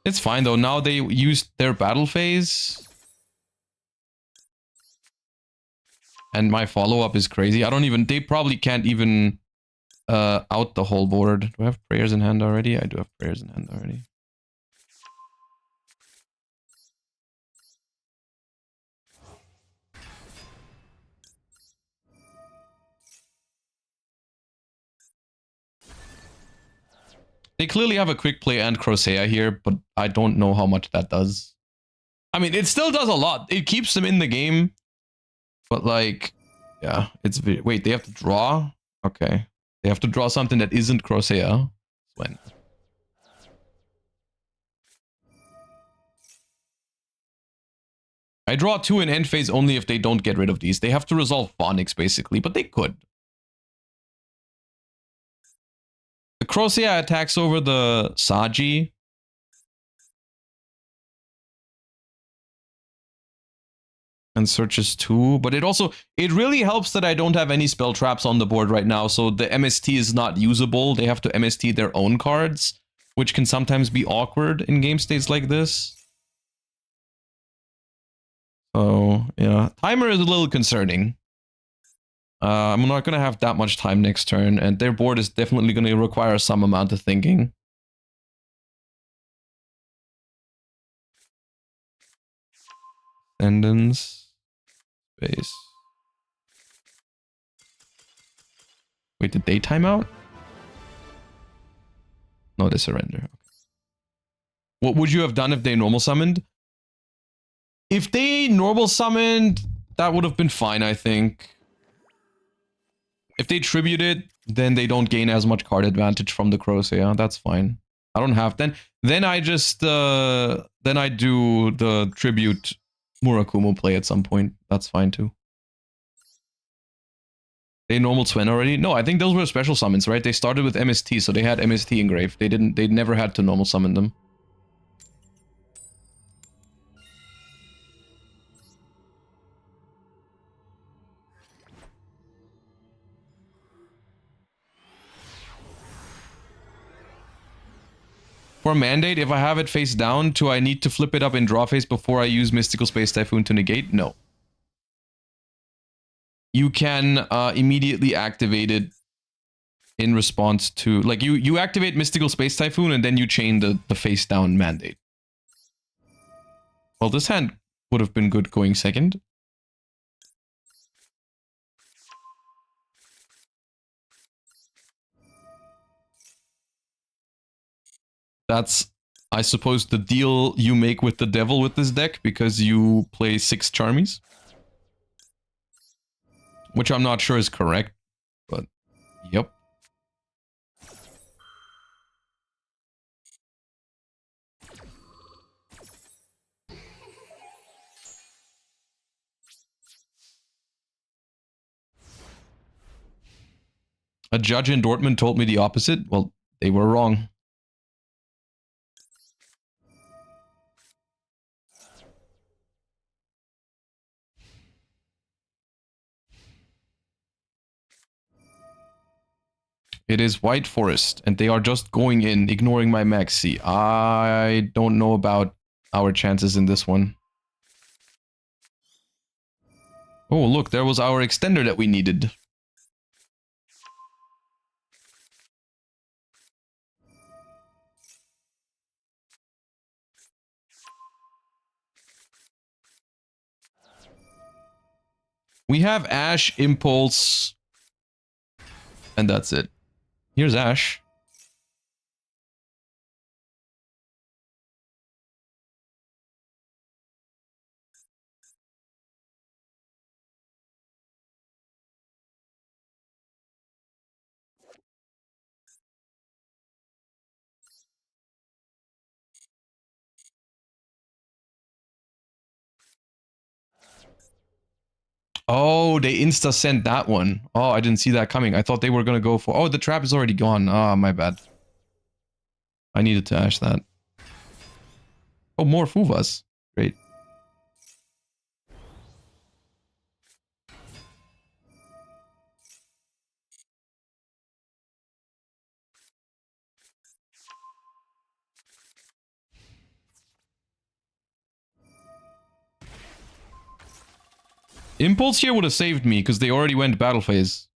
It's fine though. Now they used their battle phase. And my follow-up is crazy. They probably can't even out the whole board. Do I have prayers in hand already? I do have prayers in hand already. They clearly have a quick play and Crocea here, but I don't know how much that does. I mean, it still does a lot. It keeps them in the game. But like, yeah, it's... Wait, they have to draw? Okay. They have to draw something that isn't Crocea. When? I draw 2 in end phase only if they don't get rid of these. They have to resolve Phonics, basically, but they could. The Crocea attacks over the Saji. And searches 2. But it really helps that I don't have any spell traps on the board right now. So the MST is not usable. They have to MST their own cards, which can sometimes be awkward in game states like this. So, yeah. Timer is a little concerning. I'm not going to have that much time next turn, and their board is definitely going to require some amount of thinking. Ascendance. Space. Wait, did they time out? No, they surrender. What would you have done if they normal summoned? If they normal summoned, that would have been fine, I think. If they tributed, then they don't gain as much card advantage from the Crocea. That's fine. I don't have... Then I just... then I do the tribute Murakumo play at some point. That's fine too. They normal Sven already? No, I think those were special summons, right? They started with MST, so they had MST engraved. They never had to normal summon them. For Mandate, if I have it face down, do I need to flip it up in draw phase before I use Mystical Space Typhoon to negate? No. You can immediately activate it in response to... Like, you activate Mystical Space Typhoon and then you chain the face down Mandate. Well, this hand would have been good going second. That's I suppose the deal you make with the devil with this deck because you play 6 Charmies. Which I'm not sure is correct, but yep. A judge in Dortmund told me the opposite. Well, they were wrong. It is White Forest, and they are just going in, ignoring my maxi. I don't know about our chances in this one. Oh, look, there was our extender that we needed. We have Ash, Impulse, and that's it. Here's Ash. Oh, they insta sent that one. Oh, I didn't see that coming. I thought they were gonna go for... Oh, the trap is already gone. Ah, my bad. I needed to Ash that. Oh, more Fuvas. Great. Impulse here would have saved me, because they already went battle phase.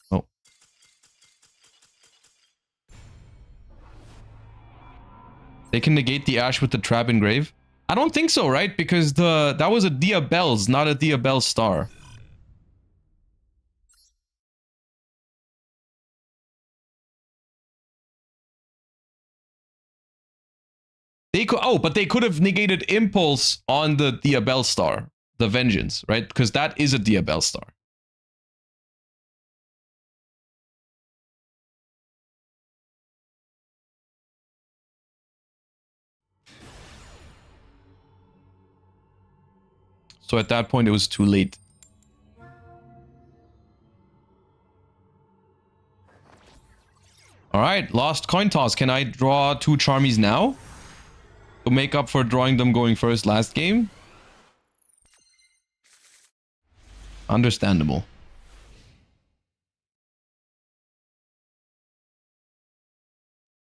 Oh. They can negate the Ash with the trap engrave? I don't think so, right? Because that was a Dia Bells, not a Dia Bell Star. They could... Oh, but they could have negated Impulse on the Dia Bell Star. The Vengeance, right? Because that is a Dia Bell Star. So at that point, it was too late. Alright, last coin toss. Can I draw 2 Charmies now? To make up for drawing them going first last game? Understandable.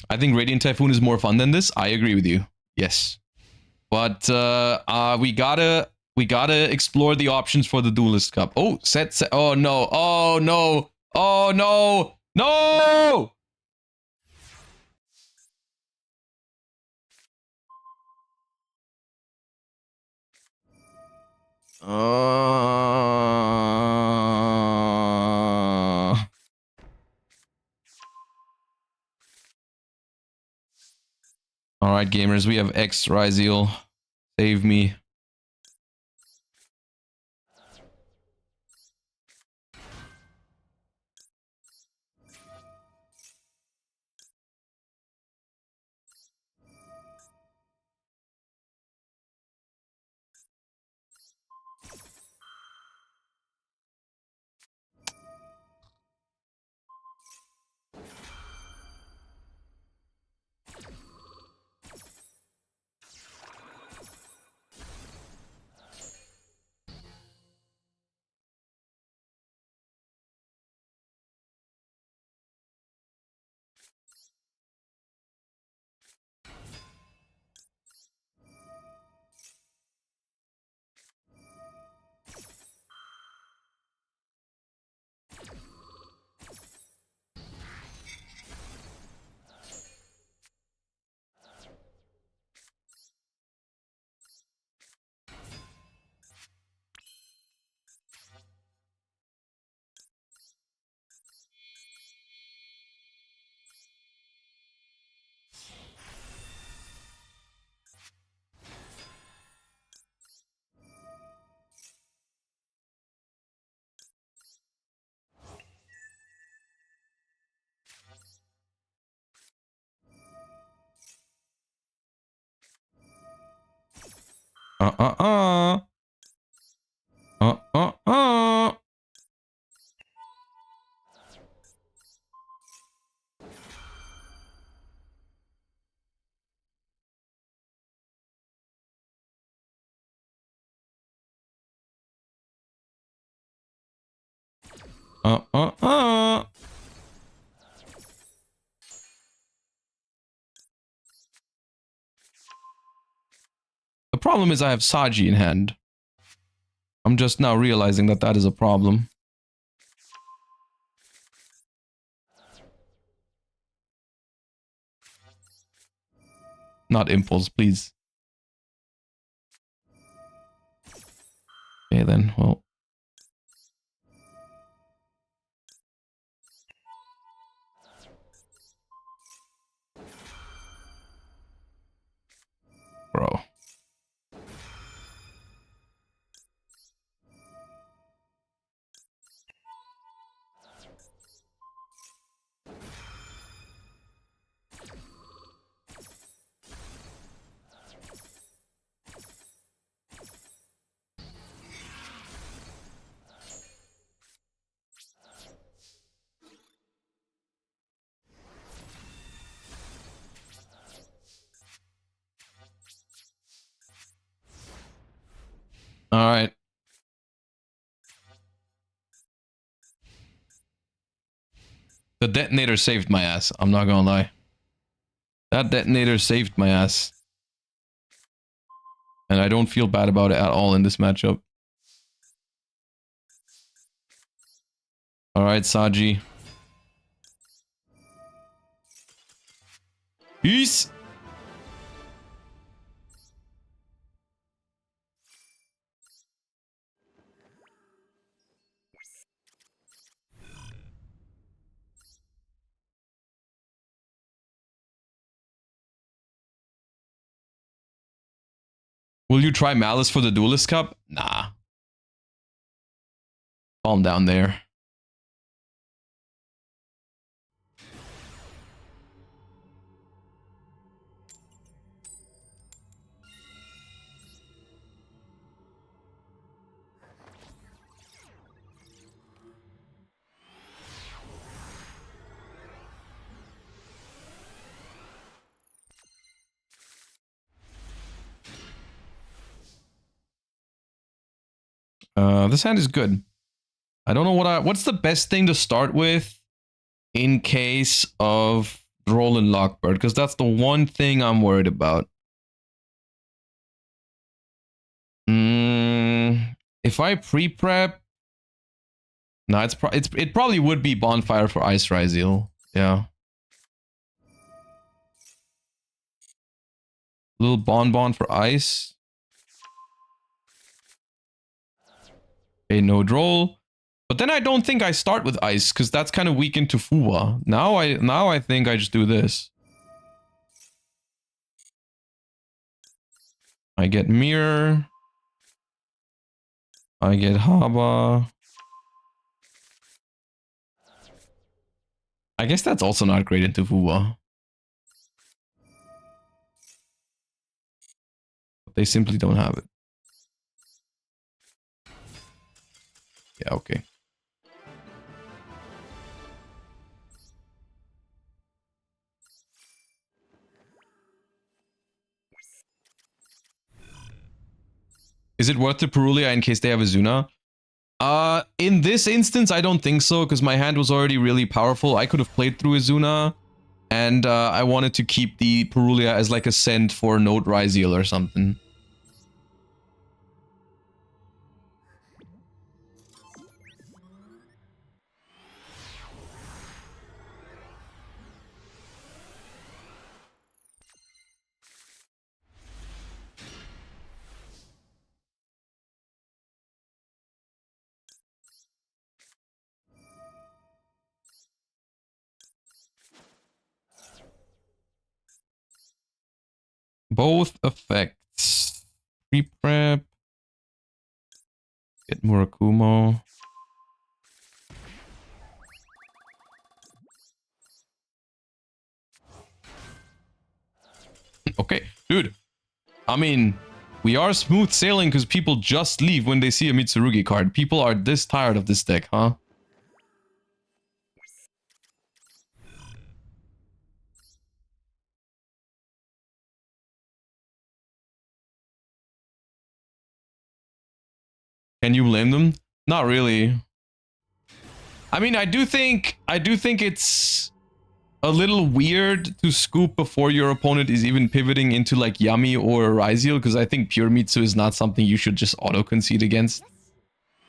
I think Radiant Typhoon is more fun than this. I agree with you. Yes. But we gotta explore the options for the Duelist Cup. Oh, set. Oh no. Oh no. Oh no. No! Alright, gamers, we have X Ryziel. Save me. Uh-uh-uh. Uh-uh-uh. Uh-uh-uh. The problem is I have Saji in hand. I'm just now realizing that that is a problem. Not impulse, please. Okay then, well. Bro. All right. The detonator saved my ass. I'm not gonna lie. That detonator saved my ass. And I don't feel bad about it at all in this matchup. All right, Saji. Peace. Will you try Malice for the Duelist Cup? Nah. Calm down there. This hand is good. I don't know what's the best thing to start with in case of Droll and Lockbird, because that's the one thing I'm worried about. If I pre-prep, no, it probably would be Bonfire for Ice Ryzeal. Yeah. Little Bonbon for Ice. Okay, no Droll. But then I don't think I start with Ice, because that's kind of weak into Fuwa. Now I think I just do this. I get Mirror. I get Haba. I guess that's also not great into Fuwa. But they simply don't have it. Yeah, okay. Is it worth the Perulia in case they have a Zuna? In this instance, I don't think so, because my hand was already really powerful. I could have played through a Zuna, and I wanted to keep the Perulia as like a send for Note Ryzeal or something. Both effects. Pre-prep. Get Murakumo. Okay, dude. I mean, We are smooth sailing because people just leave when they see a Mitsurugi card. People are this tired of this deck, huh? Can you blame them? Not really. I mean, I do think it's a little weird to scoop before your opponent is even pivoting into like Yami or Ryzeal, because I think pure Mitsu is not something you should just auto-concede against.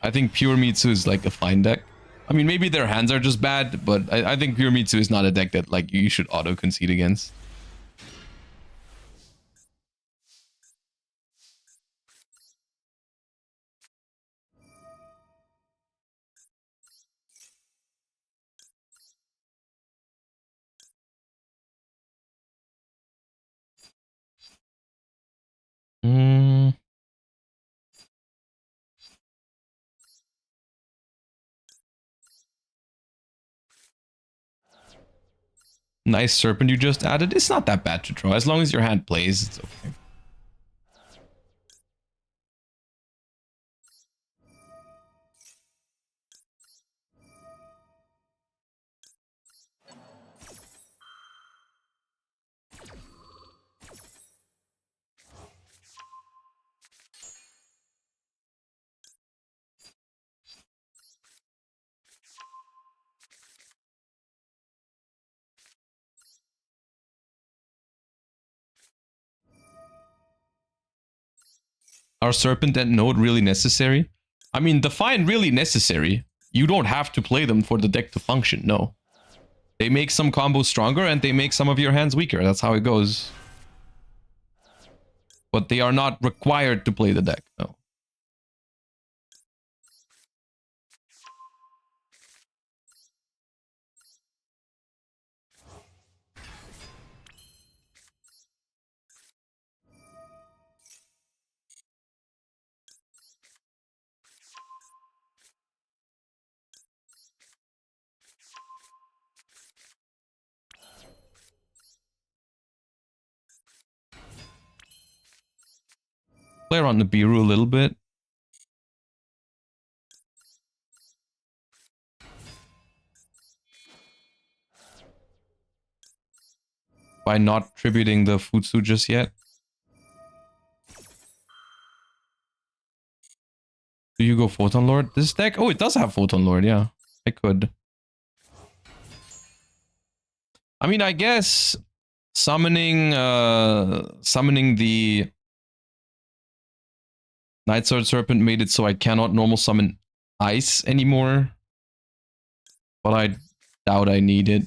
I think pure Mitsu is like a fine deck. I mean, maybe their hands are just bad, but I think pure Mitsu is not a deck that like you should auto-concede against. Nice Serpent you just added. It's not that bad to draw. As long as your hand plays, it's okay. Are Serpent and Node really necessary? I mean, define really necessary. You don't have to play them for the deck to function, no. They make some combos stronger and they make some of your hands weaker. That's how it goes. But they are not required to play the deck, no. Play around the Nibiru a little bit. By not tributing the Futsu just yet. Do you go Photon Lord? This deck? Oh, it does have Photon Lord, yeah. I could. I mean, I guess summoning the Night Sword Serpent made it so I cannot normal summon ice anymore. But I doubt I need it.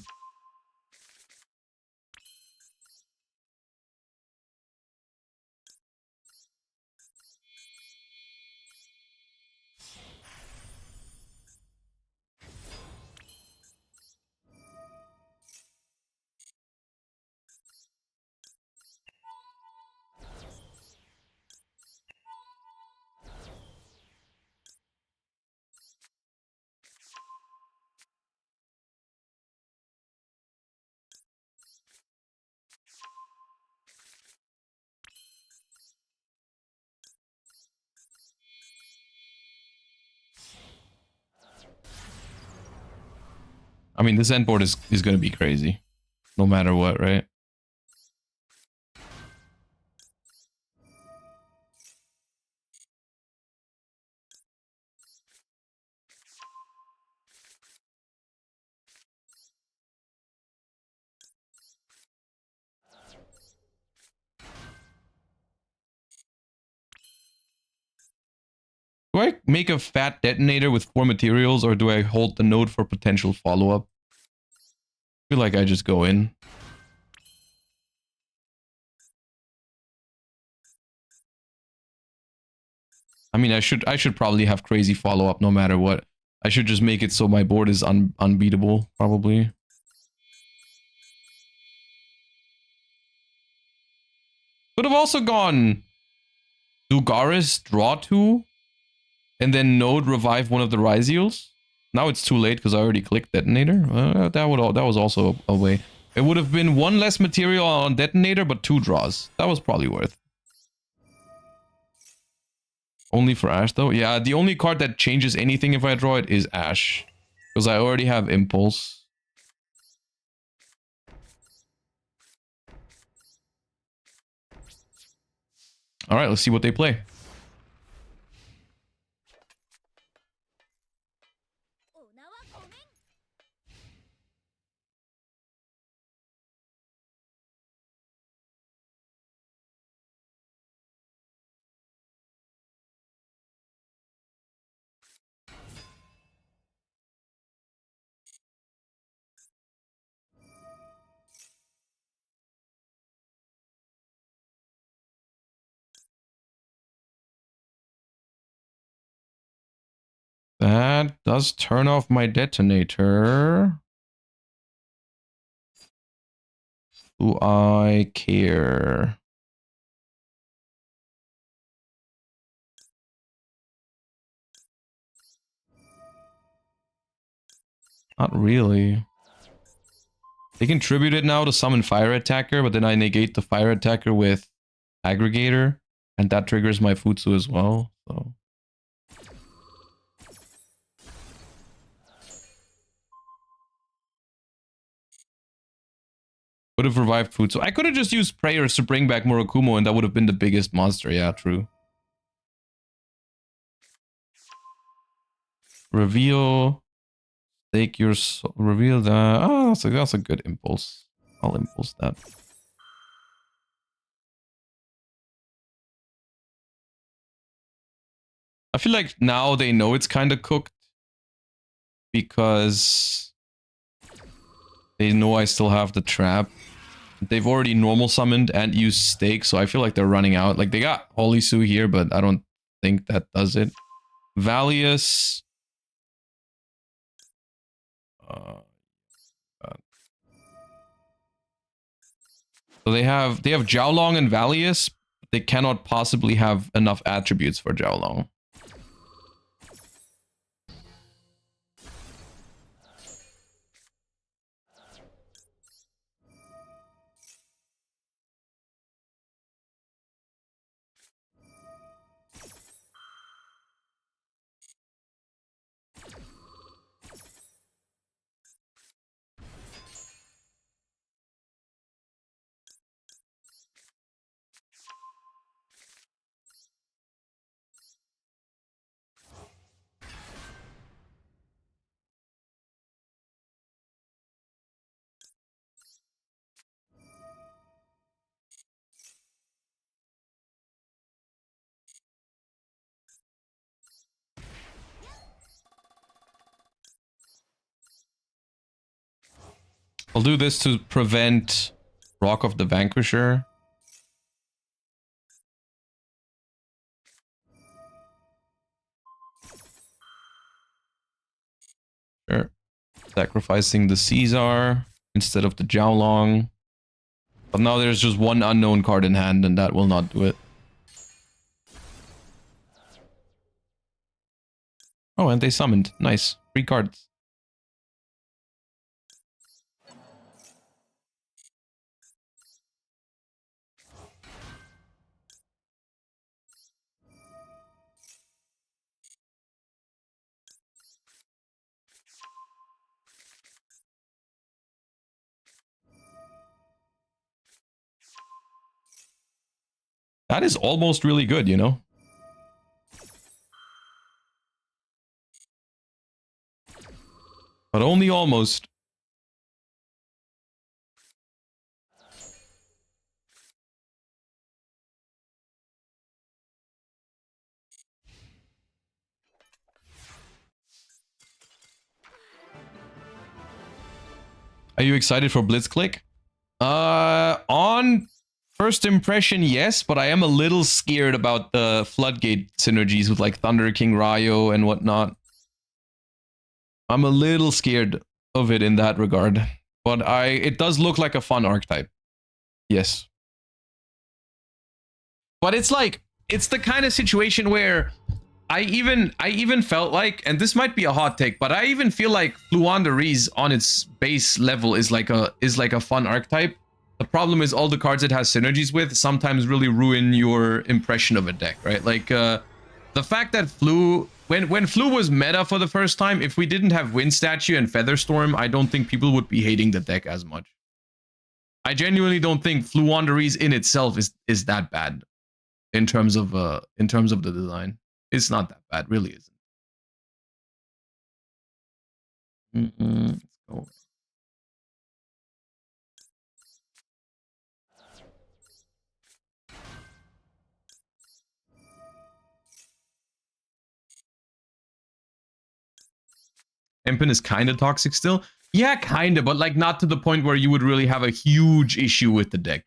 I mean, this end board is going to be crazy. No matter what, right? Do I make a fat detonator with 4 materials, or do I hold the node for potential follow-up? I feel like I just go in. I mean, I should probably have crazy follow-up no matter what. I should just make it so my board is unbeatable, probably. Could have also gone Dugaris, draw 2, and then node revive one of the Ryzeals. Now it's too late because I already clicked detonator. That was also a way. It would have been 1 less material on detonator, but 2 draws. That was probably worth. Only for Ash though? Yeah, the only card that changes anything if I draw it is Ash. Because I already have Impulse. Alright, let's see what they play. That does turn off my detonator. Do I care? Not really. They contribute it now to summon Fire Attacker, but then I negate the Fire Attacker with Aggregator, and that triggers my Futsu as well, so... Could have revived Futsu. I could have just used Prayers to bring back Murakumo, and that would have been the biggest monster. Yeah, true. Reveal. Take your soul. Reveal that. Oh, that's a good impulse. I'll impulse that. I feel like now they know it's kind of cooked. Because they know I still have the trap. They've already normal summoned and used Stake, so I feel like they're running out. Like, they got Holy Sue here, but I don't think that does it. Valius. So they have Jiaolong and Valius. They cannot possibly have enough attributes for Jiaolong. I'll do this to prevent Rock of the Vanquisher. Sure. Sacrificing the Caesar instead of the Jiaolong. But now there's just one unknown card in hand, and that will not do it. Oh, and they summoned. Nice. 3 cards. That is almost really good, you know? But only almost. Are you excited for Blitzclick? On first impression, yes, but I am a little scared about the Floodgate synergies with like Thunder King Ryo and whatnot. I'm a little scared of it in that regard, but it does look like a fun archetype. Yes. But it's like, it's the kind of situation where I even felt like, and this might be a hot take, but I even feel like Fluandereeze on its base level is like a fun archetype. The problem is all the cards it has synergies with sometimes really ruin your impression of a deck, right? Like The fact that Flu, when Flu was meta for the first time, if we didn't have Wind Statue and Featherstorm, I don't think people would be hating the deck as much. I genuinely don't think Flu Wanderies in itself is that bad in terms of the design. It's not that bad, really isn't. Let's go. Empen is kind of toxic still. Yeah, kind of, but like not to the point where you would really have a huge issue with the deck.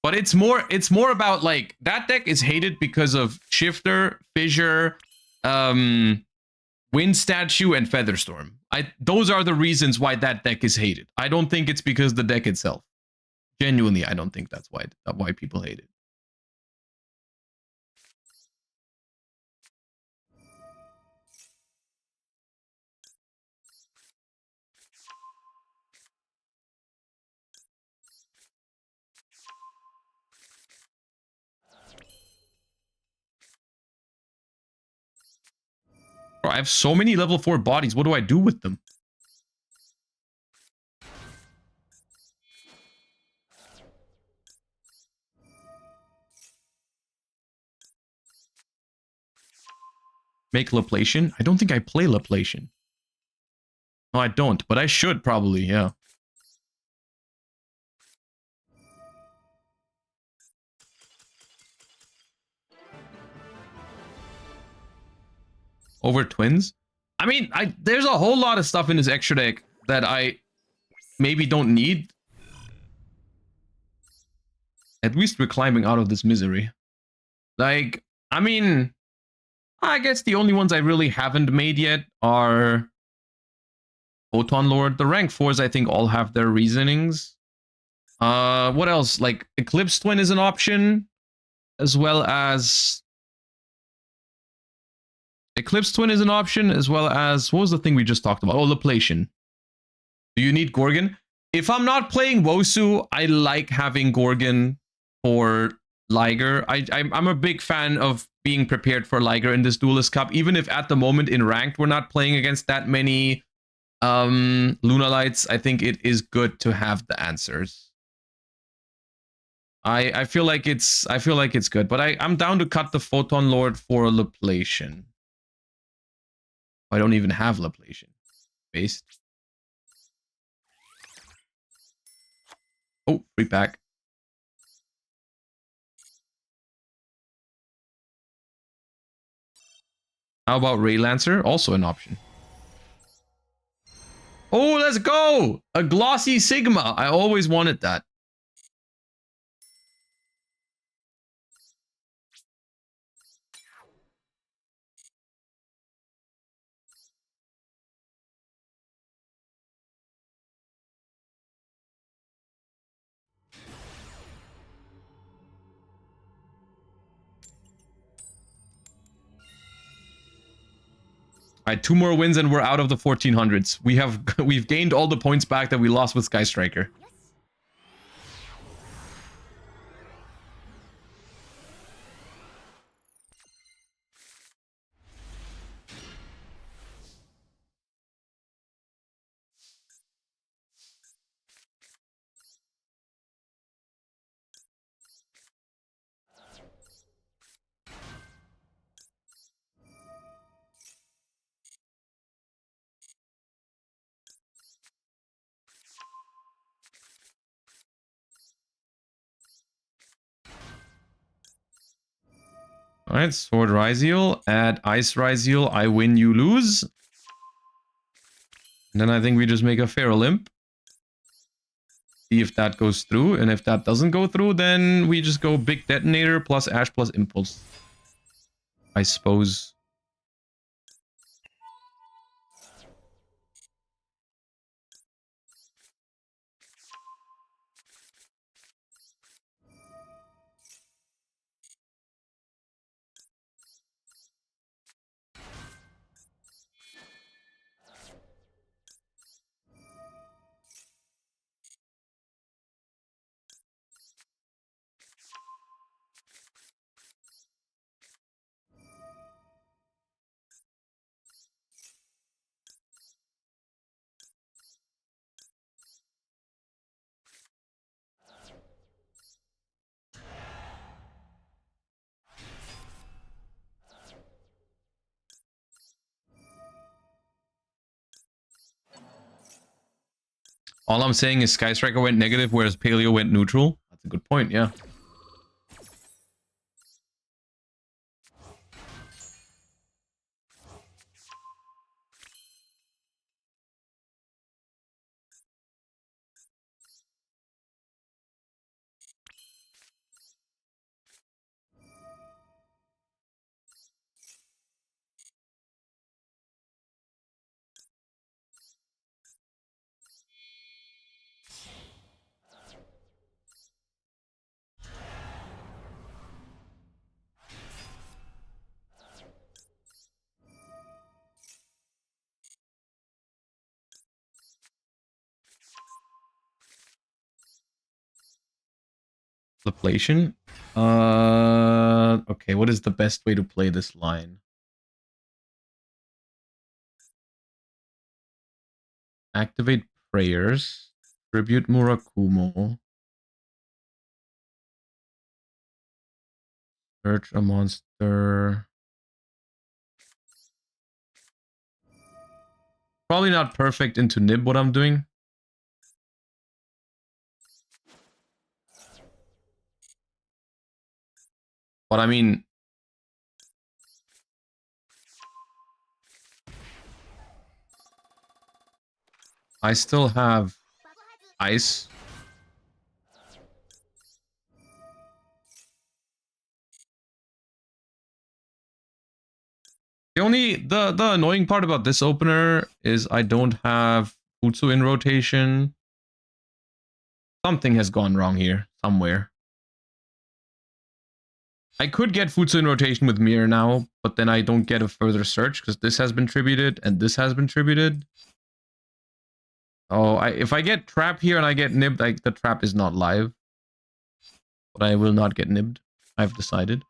But it's more about like that deck is hated because of Shifter, Fissure, Wind Statue, and Featherstorm. Those are the reasons why that deck is hated. I don't think it's because the deck itself. Genuinely, I don't think that's why people hate it. Bro, I have so many level 4 bodies. What do I do with them? Make Laplation? I don't think I play Laplation. No, I don't, but I should probably, yeah. Over Twins? I mean, there's a whole lot of stuff in this extra deck that I maybe don't need. At least we're climbing out of this misery. Like, I mean, I guess the only ones I really haven't made yet are Photon Lord. The rank 4s, I think, all have their reasonings. What else? Like, Eclipse Twin is an option, as well as... Eclipse Twin is an option, as well as... What was the thing we just talked about? Oh, Laplation. Do you need Gorgon? If I'm not playing Wosu, I like having Gorgon for Liger. I'm a big fan of being prepared for Liger in this Duelist Cup, even if at the moment in Ranked we're not playing against that many Lunalights. I think it is good to have the answers. I feel like it's good, but I'm down to cut the Photon Lord for Laplation. I don't even have Laplation. Based. Oh, free pack. How about Ray Lancer? Also an option. Oh, let's go! A glossy Sigma. I always wanted that. All right, 2 more wins and we're out of the 1400s. We've gained all the points back that we lost with Sky Striker. All right, Sword Ryziel, add Ice Ryziel, I win, you lose. And then I think we just make a Feral Limp. See if that goes through, and if that doesn't go through, then we just go Big Detonator plus Ash plus Impulse. I suppose. All I'm saying is Sky Striker went negative, whereas Paleo went neutral. That's a good point, yeah. Deflation. Okay, what is the best way to play this line? Activate prayers. Tribute Murakumo. Search a monster. Probably not perfect into Nib what I'm doing. But I mean, I still have ice. The annoying part about this opener is I don't have Futsu in rotation. Something has gone wrong here somewhere. I could get Futsu in rotation with Mirror now, but then I don't get a further search because this has been tributed and this has been tributed. Oh, if I get Trap here and I get nibbed, the Trap is not live. But I will not get nibbed. I've decided.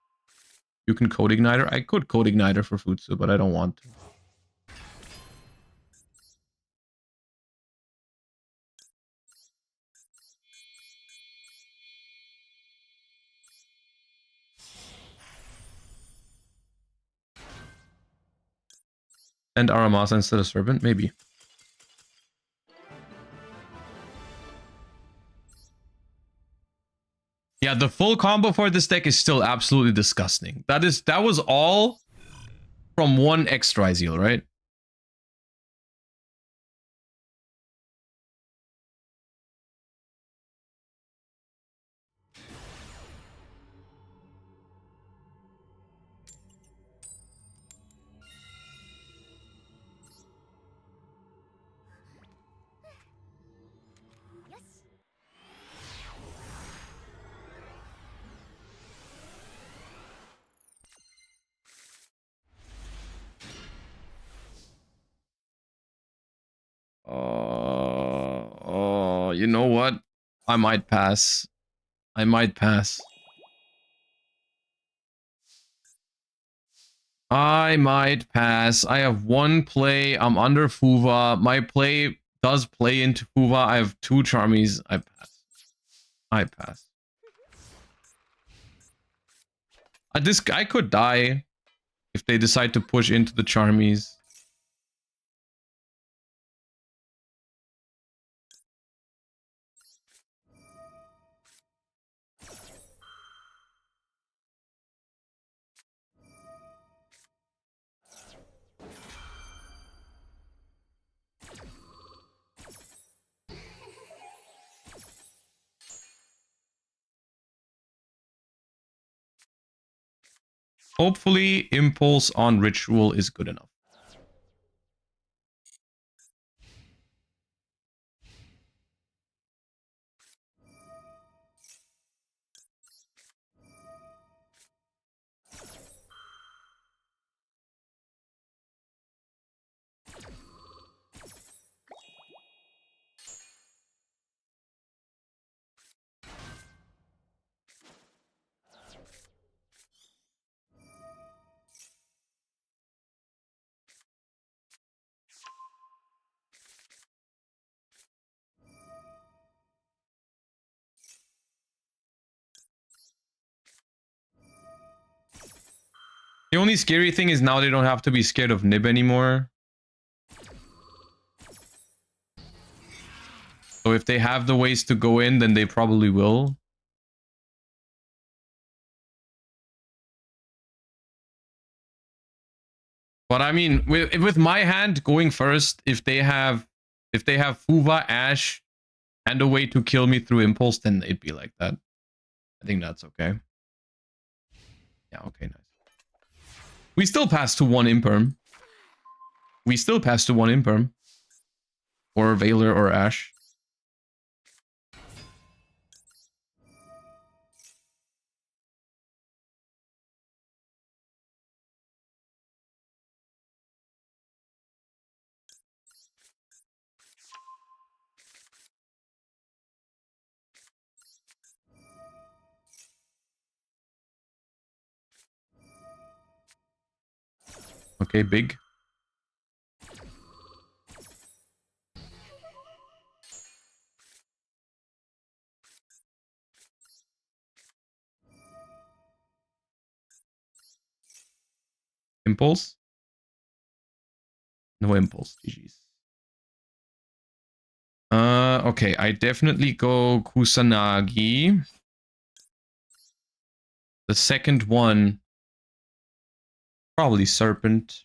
You can Code Igniter. I could Code Igniter for Futsu, but I don't want to. And Aramasa instead of Serpent? Maybe. Yeah, the full combo for this deck is still absolutely disgusting. That was all from one extra Izeal, right? You know what? I might pass. I might pass. I might pass. I have one play. I'm under Fuva. My play does play into Fuva. I have 2 Charmies. I pass. I pass. I could die if they decide to push into the Charmies. Hopefully, Impulse on Ritual is good enough. The only scary thing is now they don't have to be scared of Nib anymore. So So if they have the ways to go in, then they probably will. But I mean, with my hand going first, if they have Fuva, Ash, and a way to kill me through impulse, then it'd be like that. I think that's okay. Yeah, okay, nice. We still pass to 1 imperm. We still pass to 1 imperm. Or Veiler or Ash. Okay, big. Impulse? No impulse, GG's. Okay, I definitely go Kusanagi. The second one, probably Serpent.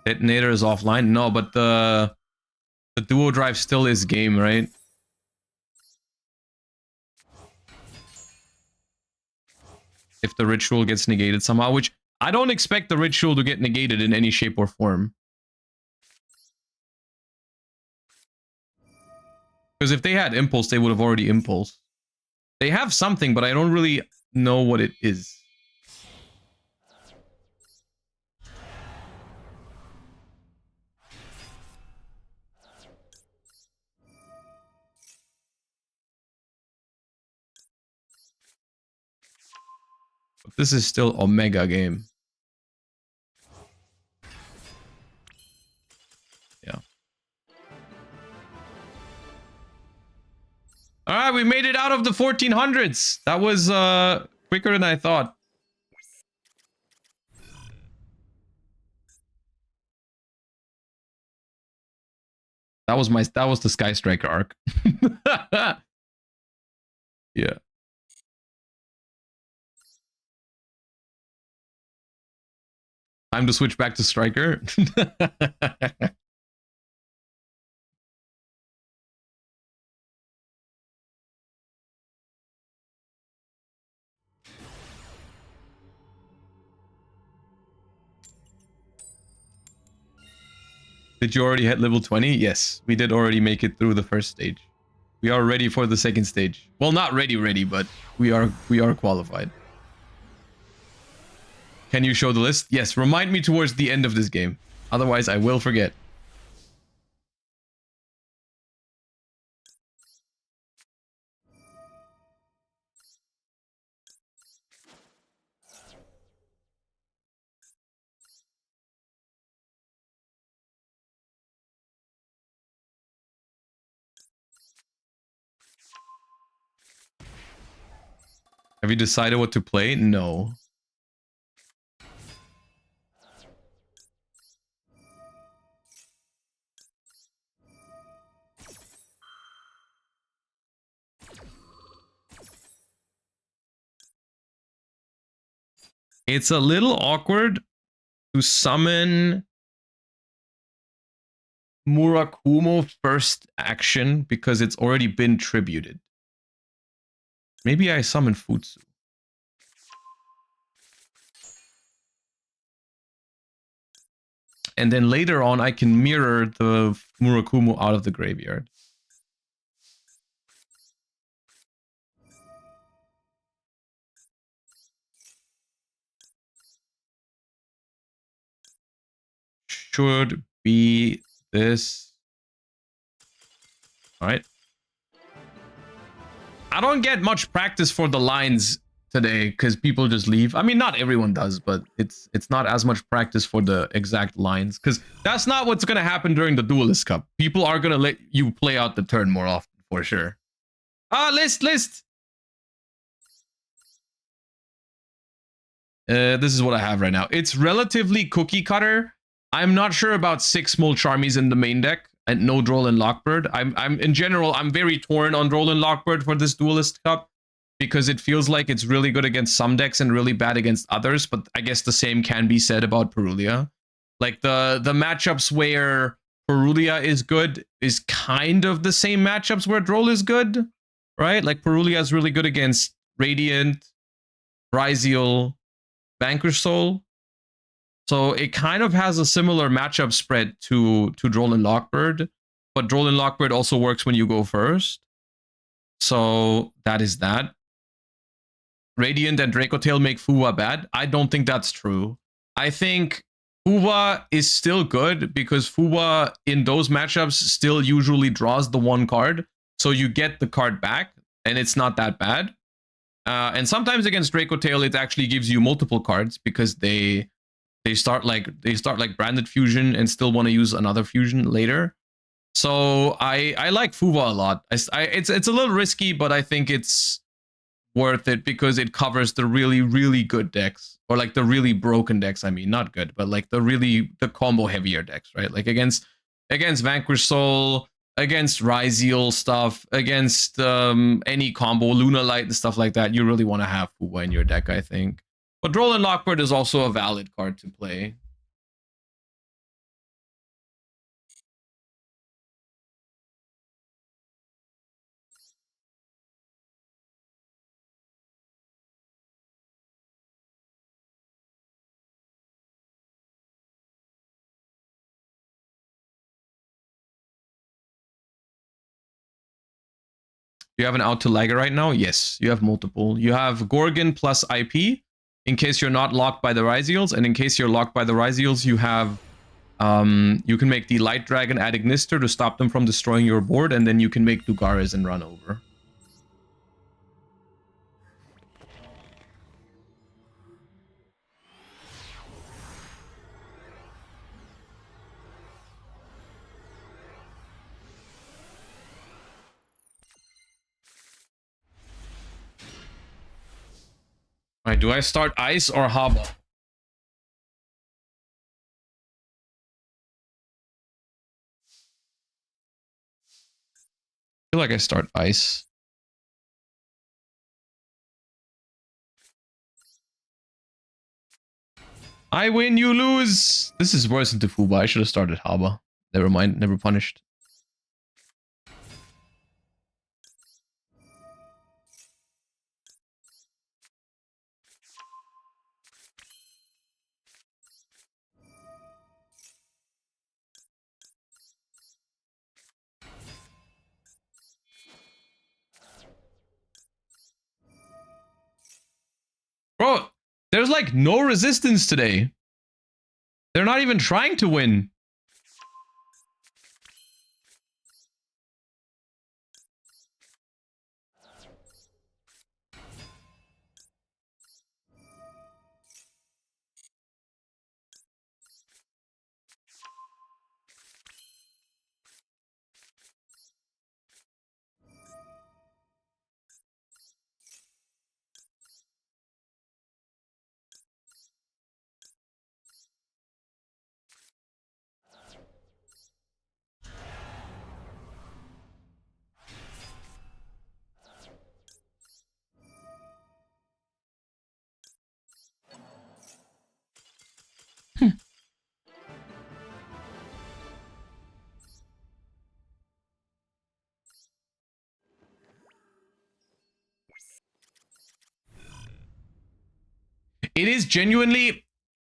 Detonator is offline. No, but the duo drive still is game, right? If the ritual gets negated somehow, which I don't expect the ritual to get negated in any shape or form. Because if they had impulse, they would have already impulsed. They have something, but I don't really know what it is. But this is still Omega game. Yeah. Alright, we made it out of the 1400s. That was quicker than I thought. That was the Sky Striker arc. Yeah. Time to switch back to Striker. Did you already hit level 20? Yes, we did already make it through the first stage. We are ready for the second stage. Well, not ready, but we are qualified. Can you show the list? Yes, remind me towards the end of this game. Otherwise, I will forget. Have you decided what to play? No. It's a little awkward to summon Murakumo first action because it's already been tributed. Maybe I summon Futsu. And then later on, I can mirror the Murakumo out of the graveyard. Should be this. All right. I don't get much practice for the lines today because people just leave. I mean, not everyone does, but it's not as much practice for the exact lines because that's not what's gonna happen during the Duelist Cup. People are gonna let you play out the turn more often for sure. List. This is what I have right now. It's relatively cookie cutter. I'm not sure about 6 Mole Charmies in the main deck and no Droll and Lockbird. I'm in general, I'm very torn on Droll and Lockbird for this Duelist Cup because it feels like it's really good against some decks and really bad against others, but I guess the same can be said about Perulia. Like the matchups where Perulia is good is kind of the same matchups where Droll is good, right? Like Perulia is really good against Radiant, Ryziel, Vanquish Soul. So it kind of has a similar matchup spread to Droll and Lockbird, but Droll and Lockbird also works when you go first. So that is that. Radiant and Dracotail make Fuwa bad. I don't think that's true. I think Fuwa is still good because Fuwa in those matchups still usually draws the 1 card. So you get the card back and it's not that bad. And sometimes against Dracotail, it actually gives you multiple cards because they start like Branded Fusion and still want to use another fusion later. So I like Fuwa a lot. It's a little risky, but I think it's worth it because it covers the really good decks, or like the really broken decks. I mean, not good, but like the combo heavier decks, right? Like against Vanquish Soul, against Ryziel stuff, against any combo, Luna Light and stuff like that. You really want to have Fuwa in your deck, I think. But Droll and Lockbird is also a valid card to play. You have an out to Liger right now? Yes, you have multiple. You have Gorgon plus IP, in case you're not locked by the Ryziels, and in case you're locked by the Ryziels, you have you can make the Light Dragon add Ignister to stop them from destroying your board, and then you can make Lugares and run over. Alright, do I start Ice or Haba? I feel like I start Ice. I win, you lose! This is worse than Fuba. I should have started Haba. Never mind, never punished. Bro, there's like no resistance today. They're not even trying to win.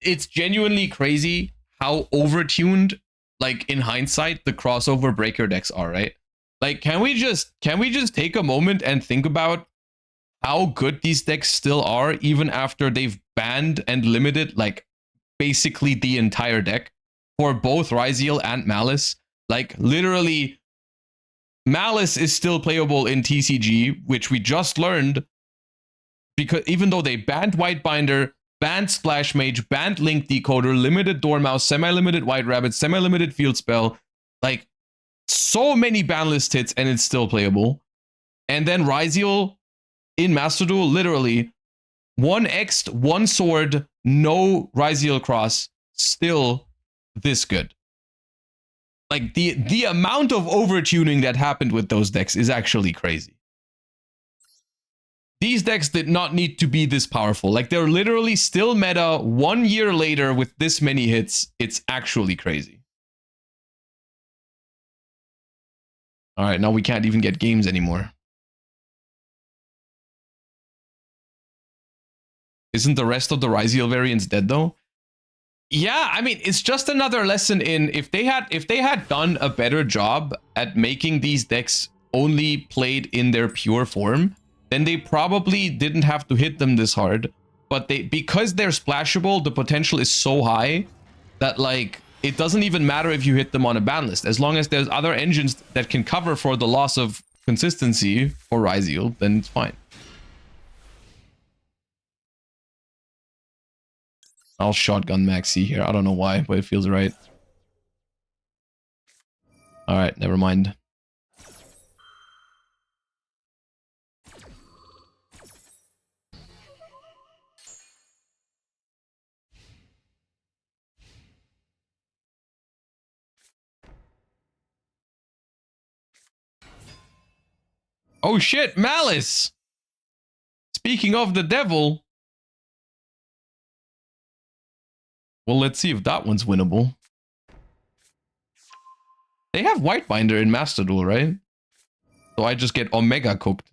It's genuinely crazy how overtuned, like in hindsight, the crossover breaker decks are, right? Like, can we just take a moment and think about how good these decks still are, even after they've banned and limited like basically the entire deck for both Ryziel and Maliss? Like literally, Maliss is still playable in TCG, which we just learned Because even though they banned Whitebinder, banned Splash Mage, banned Link Decoder, limited Dormouse, semi-limited White Rabbit, semi-limited Field Spell, like so many ban list hits, and it's still playable. And then Ryziel in Master Duel, literally 1x'd, 1 sword, no Ryziel cross, still this good. Like the amount of overtuning that happened with those decks is actually crazy. These decks did not need to be this powerful. Like they're literally still meta 1 year later with this many hits. It's actually crazy. All right, now we can't even get games anymore. Isn't the rest of the Ryziel variants dead though? Yeah, I mean, it's just another lesson in if they had done a better job at making these decks only played in their pure form, then they probably didn't have to hit them this hard. But because they're splashable, the potential is so high that like it doesn't even matter if you hit them on a ban list. As long as there's other engines that can cover for the loss of consistency for Ryziel, then it's fine. I'll shotgun Maxi here. I don't know why, but it feels right. All right, never mind. Oh shit, Maliss! Speaking of the devil. Well, let's see if that one's winnable. They have Whitebinder in Master Duel, right? So I just get Omega cooked.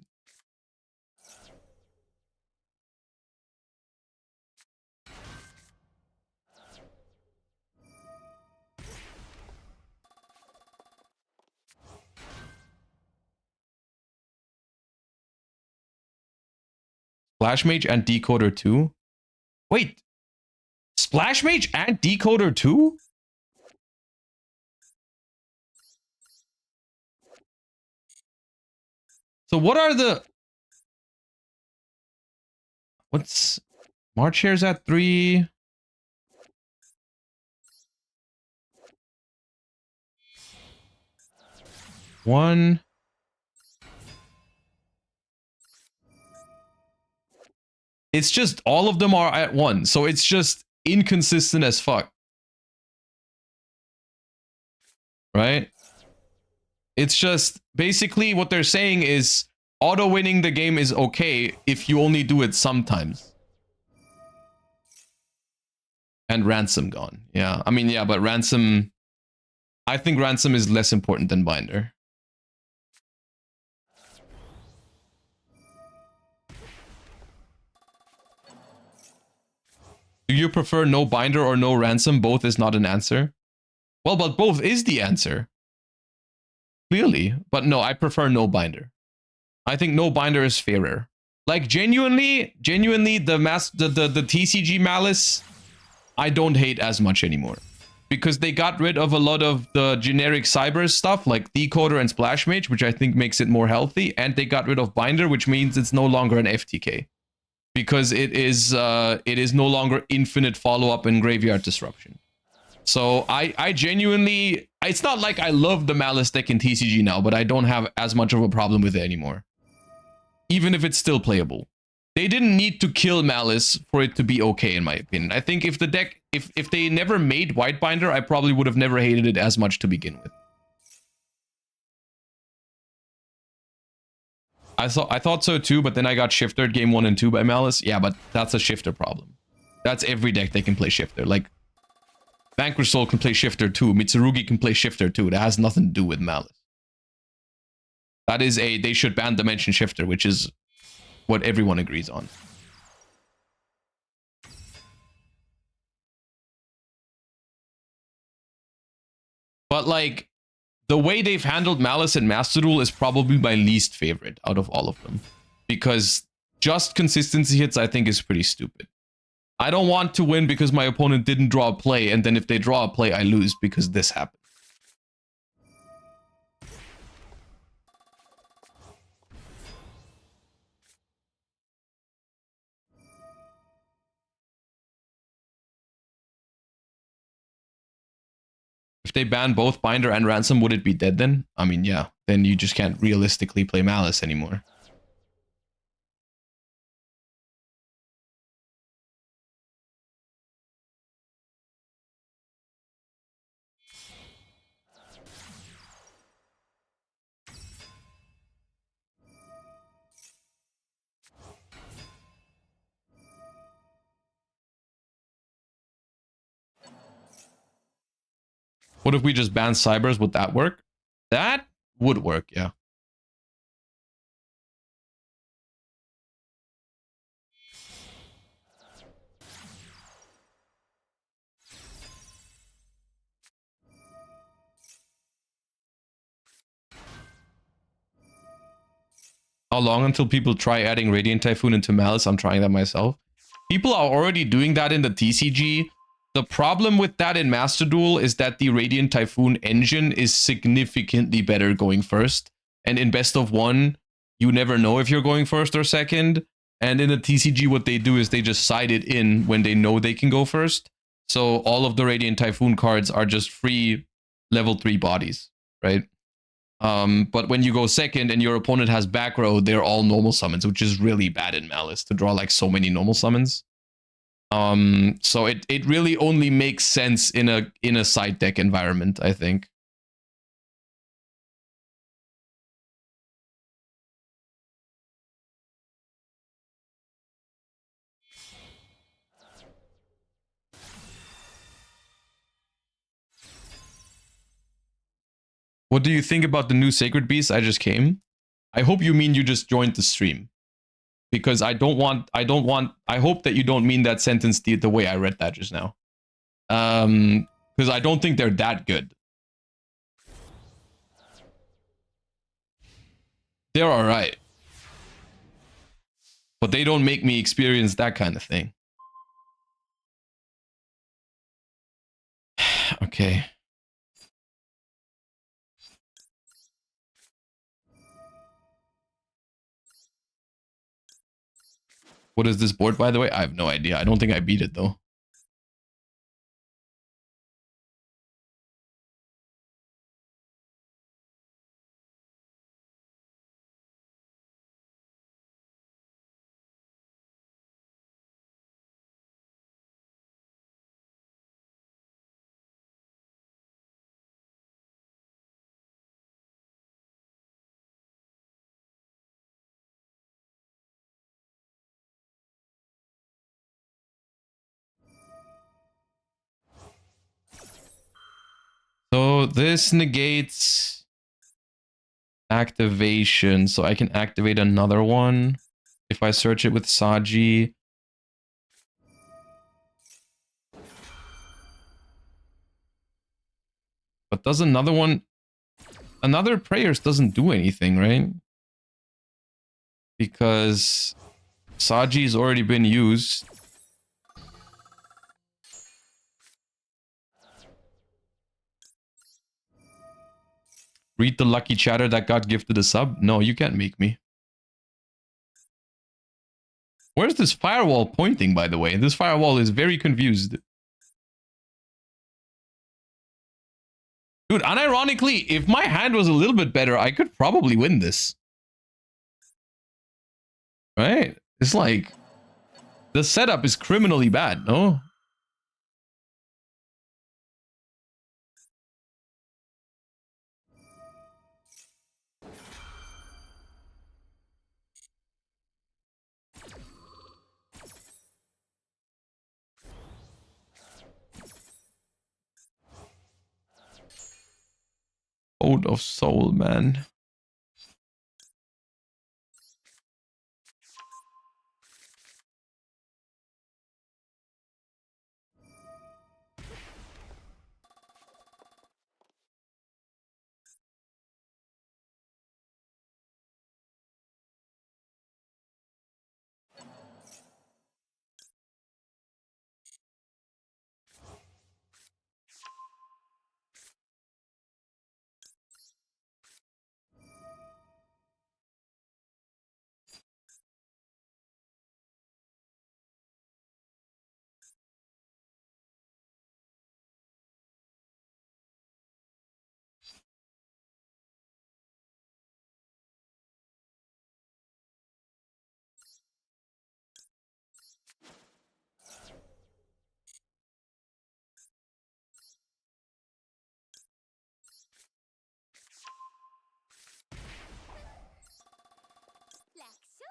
Splash Mage and Decoder 2? Wait. Splash Mage and Decoder 2? So what are the... What's... March shares at 3... One... It's just all of them are at 1, so it's just inconsistent as fuck. Right? It's just basically what they're saying is auto winning the game is okay if you only do it sometimes. And Ransom gone. Yeah, I mean, yeah, but Ransom... I think Ransom is less important than Binder. Do you prefer no Binder or no Ransom? Both is not an answer. Well, but both is the answer. Clearly. But no, I prefer no Binder. I think no Binder is fairer. Like, genuinely, the TCG Malice, I don't hate as much anymore. Because they got rid of a lot of the generic Cyberse stuff, like Decoder and Splash Mage, which I think makes it more healthy. And they got rid of Binder, which means it's no longer an FTK. Because it is no longer infinite follow-up and graveyard disruption. So I genuinely... It's not like I love the Malice deck in TCG now, but I don't have as much of a problem with it anymore. Even if it's still playable. They didn't need to kill Malice for it to be okay, in my opinion. I think if the deck... If they never made Whitebinder, I probably would have never hated it as much to begin with. I thought so too, but then I got shiftered game 1 and 2 by Malice. Yeah, but that's a shifter problem. That's every deck they can play shifter. Like, Vanquish Soul can play shifter too. Mitsurugi can play shifter too. That has nothing to do with Malice. That is a they should ban Dimension Shifter, which is what everyone agrees on. But like, the way they've handled Malice and Master Duel is probably my least favorite out of all of them. Because just consistency hits, I think, is pretty stupid. I don't want to win because my opponent didn't draw a play, and then if they draw a play, I lose because this happened. If they ban both Binder and Ransom, would it be dead then? I mean, yeah. Then you just can't realistically play Malice anymore. What if we just ban Cyberse? Would that work? That would work, yeah. How long until people try adding Radiant Typhoon into Malice? I'm trying that myself. People are already doing that in the TCG. The problem with that in Master Duel is that the Radiant Typhoon engine is significantly better going first. And in Best of One, you never know if you're going first or second. And in the TCG, what they do is they just side it in when they know they can go first. So all of the Radiant Typhoon cards are just free level 3 bodies, right? But when you go second and your opponent has back row, they're all normal summons, which is really bad in Malice to draw like so many normal summons. So it really only makes sense in a side deck environment, I think. What do you think about the new Sacred Beast? I just came. I hope you mean you just joined the stream. Because I hope that you don't mean that sentence the way I read that just now. Because I don't think they're that good. They're alright. But they don't make me experience that kind of thing. Okay. What is this board, by the way? I have no idea. I don't think I beat it, though. So this negates activation. So I can activate another one if I search it with Saji. But does another one... Another Prayers doesn't do anything, right? Because Saji's already been used. Read the lucky chatter that got gifted a sub? No, you can't make me. Where's this firewall pointing, by the way? This firewall is very confused. Dude, unironically, if my hand was a little bit better, I could probably win this. Right? It's like... The setup is criminally bad, no? Ode of Soul, man.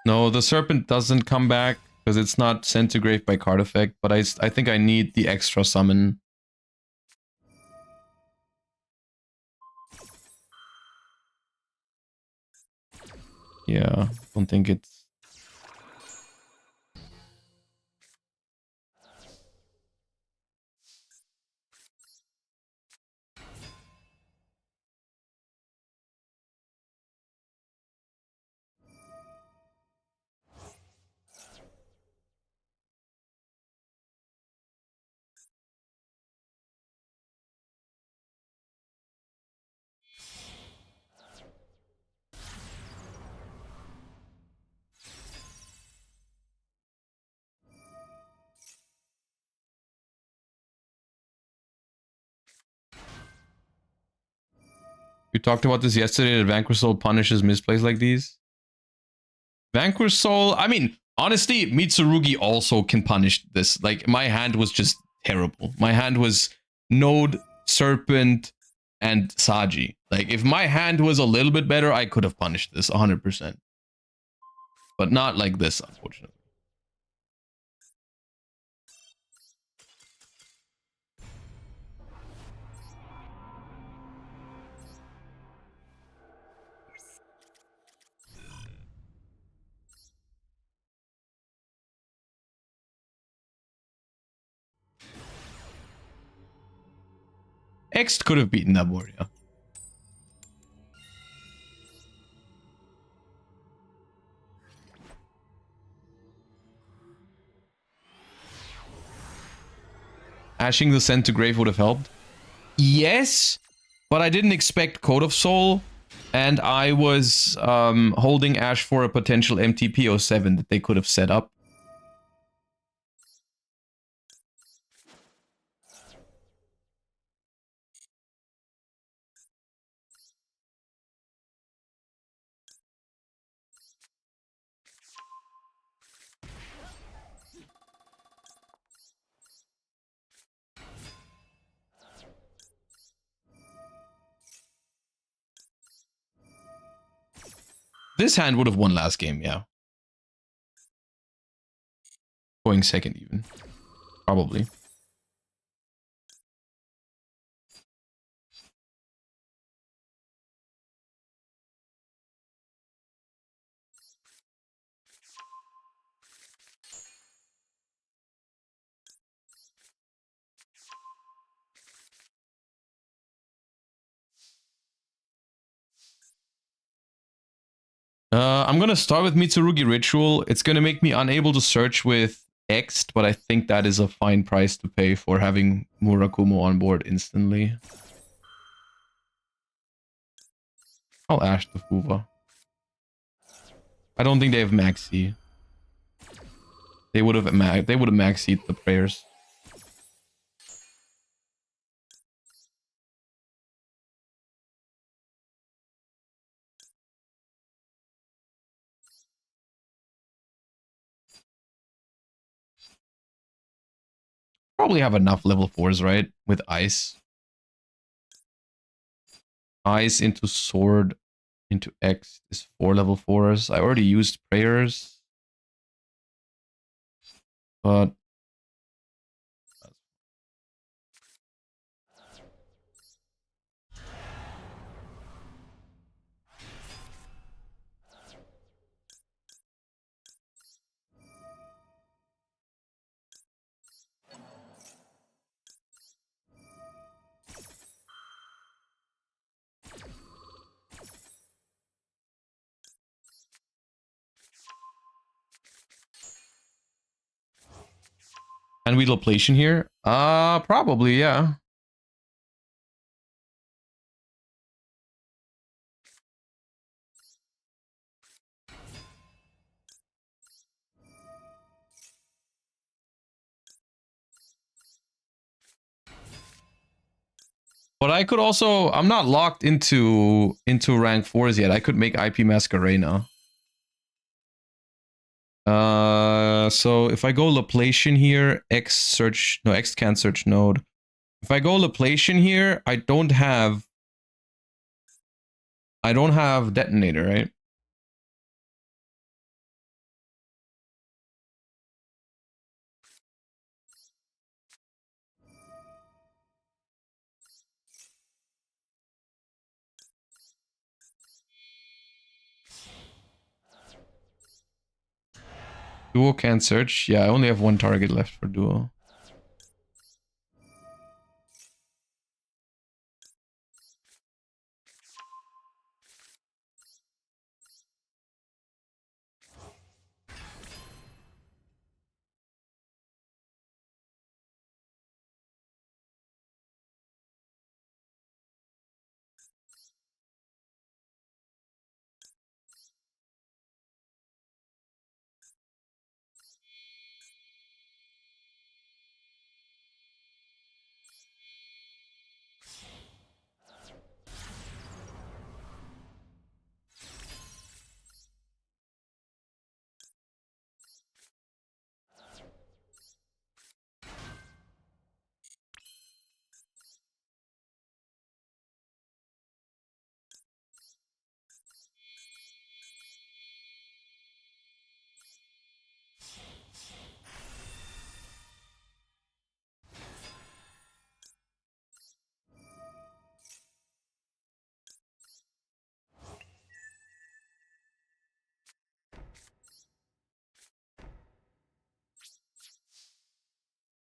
No, the Serpent doesn't come back because it's not sent to grave by card effect, but I think I need the extra summon. Yeah, don't think it's... We talked about this yesterday, that Vanquish Soul punishes misplays like these. Vanquish Soul, I mean, honestly, Mitsurugi also can punish this. Like, my hand was just terrible. My hand was Node, Serpent, and Saji. Like, if my hand was a little bit better, I could have punished this 100%. But not like this, unfortunately. X could have beaten that warrior. Ashing the Sent to Grave would have helped. Yes, but I didn't expect Code of Soul, and I was holding Ash for a potential MTP07 that they could have set up. This hand would have won last game, yeah. Going second even. Probably. I'm gonna start with Mitsurugi Ritual. It's gonna make me unable to search with Ext, but I think that is a fine price to pay for having Murakumo on board instantly. I'll Ash the Fuva. I don't think they have Maxi. They would have Maxied the prayers. Probably have enough level 4s, right? With Ice. Ice into Sword into X is 4 level 4s. I already used prayers. But can we Loplation here? Probably, yeah. But I could also, I'm not locked into rank 4s yet. I could make IP Masquerena. So if I go Loplation here, X can't search node. If I go Loplation here, I don't have Detonator, right? Duo can't search. Yeah, I only have one target left for duo.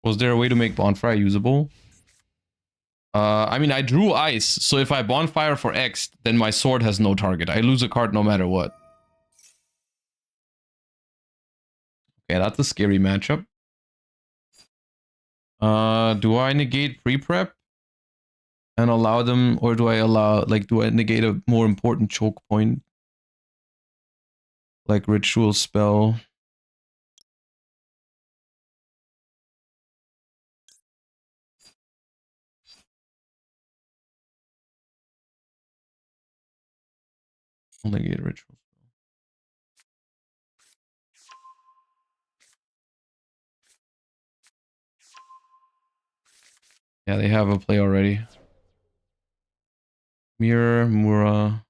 Was there a way to make bonfire usable? I mean, I drew ice, so if I bonfire for X, then my sword has no target. I lose a card no matter what. Okay, that's a scary matchup. Do I negate pre-prep and allow them, or do I allow, like, do I negate a more important choke point? Like ritual spell. I'll negate ritual. Yeah, they have a play already. Mirror, Mura.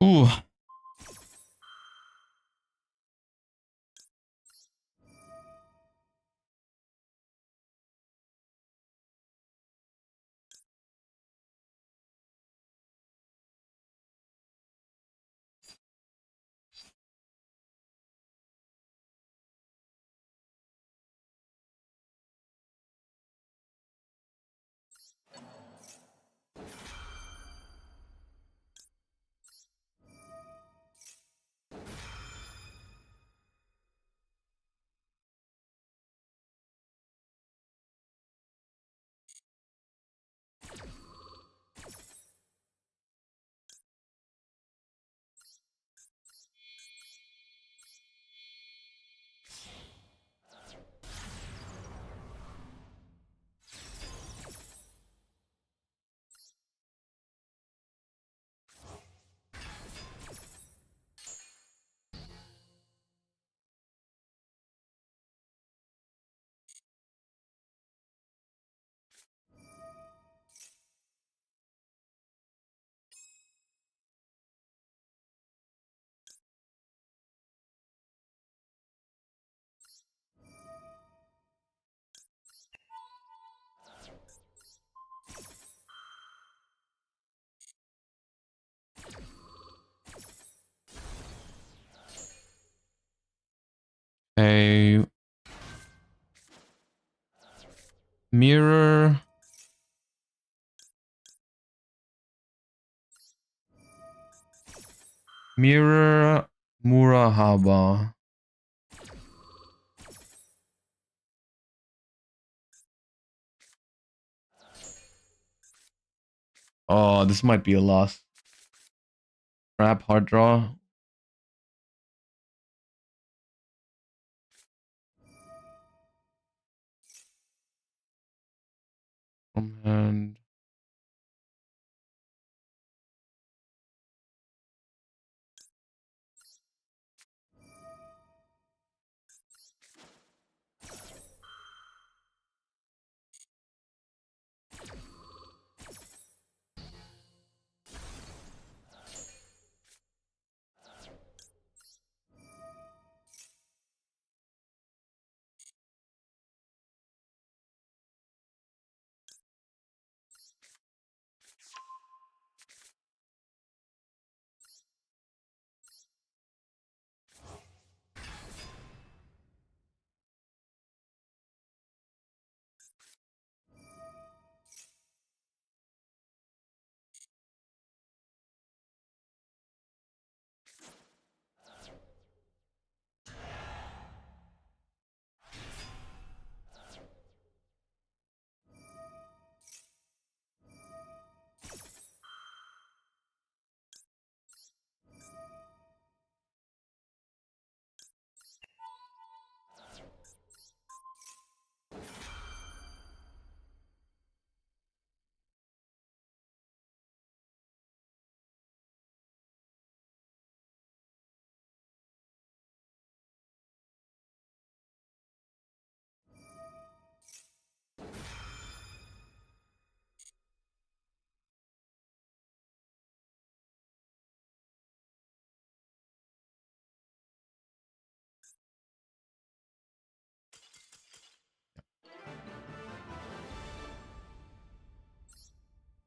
Ooh. A mirror. Mirror Murahaba. Oh, this might be a loss. Trap hard draw. And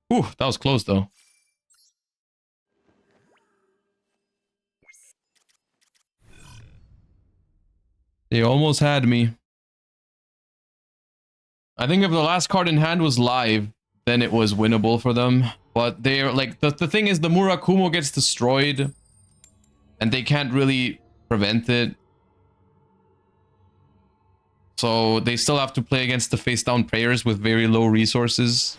Whew, that was close though. They almost had me. I think if the last card in hand was live, then it was winnable for them. But they're like, the thing is the Murakumo gets destroyed and they can't really prevent it. So they still have to play against the face down prayers with very low resources.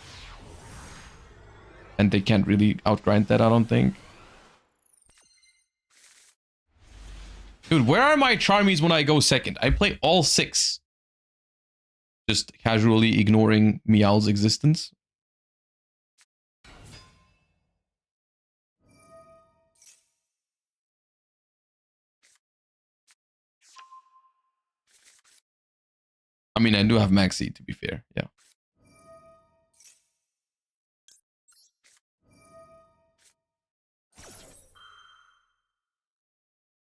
And they can't really outgrind that, I don't think. Dude, where are my Charmies when I go second? I play all 6. Just casually ignoring Meow's existence. I mean, I do have Maxi, to be fair, yeah.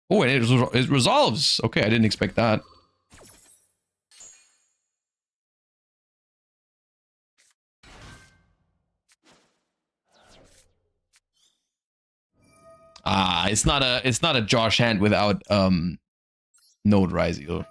Oh, and it resolves. Okay, I didn't expect that. Ah, it's not a Josh hand without Node Rise either.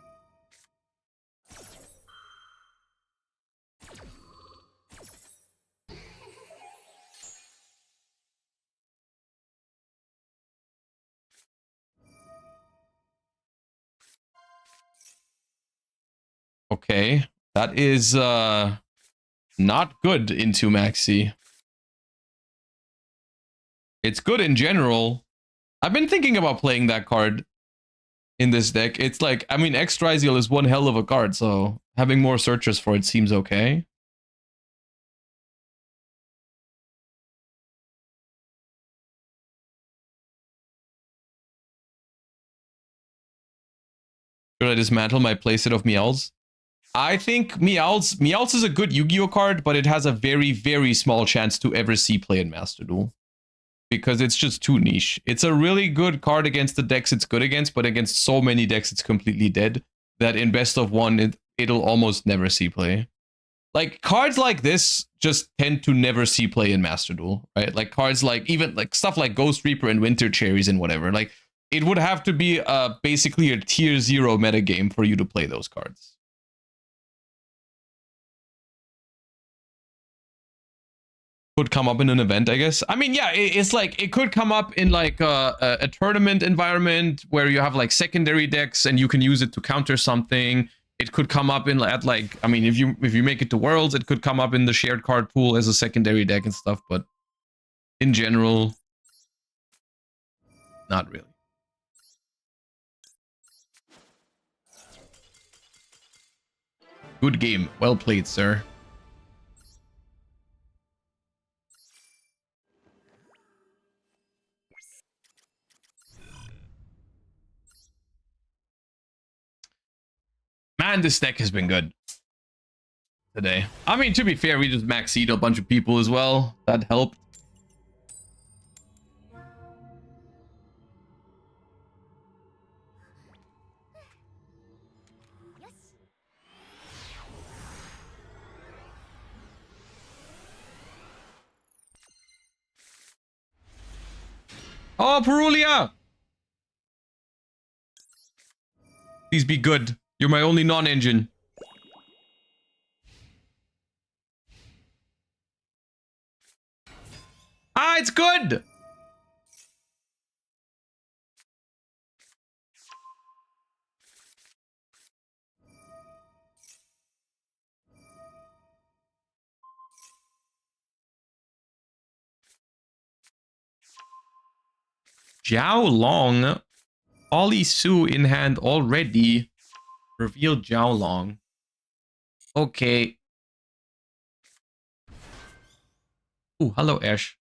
Okay, that is not good into Maxi. It's good in general. I've been thinking about playing that card in this deck. It's like, I mean, Extraisial is one hell of a card, so having more searchers for it seems okay. Should I dismantle my playset of Meowls? I think Meowls is a good Yu-Gi-Oh card, but it has a very, very small chance to ever see play in Master Duel. Because it's just too niche. It's a really good card against the decks it's good against, but against so many decks it's completely dead that in best of one, it'll almost never see play. Like, cards like this just tend to never see play in Master Duel, right? Like, cards like, even like stuff like Ghost Reaper and Winter Cherries and whatever. Like, it would have to be basically a tier 0 metagame for you to play those cards. Could come up in an event, I guess. I mean, yeah, it's like, it could come up in like a tournament environment where you have like secondary decks and you can use it to counter something. It could come up in at like, I mean, if you make it to Worlds, it could come up in the shared card pool as a secondary deck and stuff, but in general, not really. Good game. Well played, sir. Man, this deck has been good today. I mean, to be fair, we just maxied a bunch of people as well. That helped. Oh, Perulia! Please be good. You're my only non-engine. Ah, it's good! Jiao Long. Ollie Su in hand already. Reveal Jiao Long. Okay. Ooh, hello, Ash.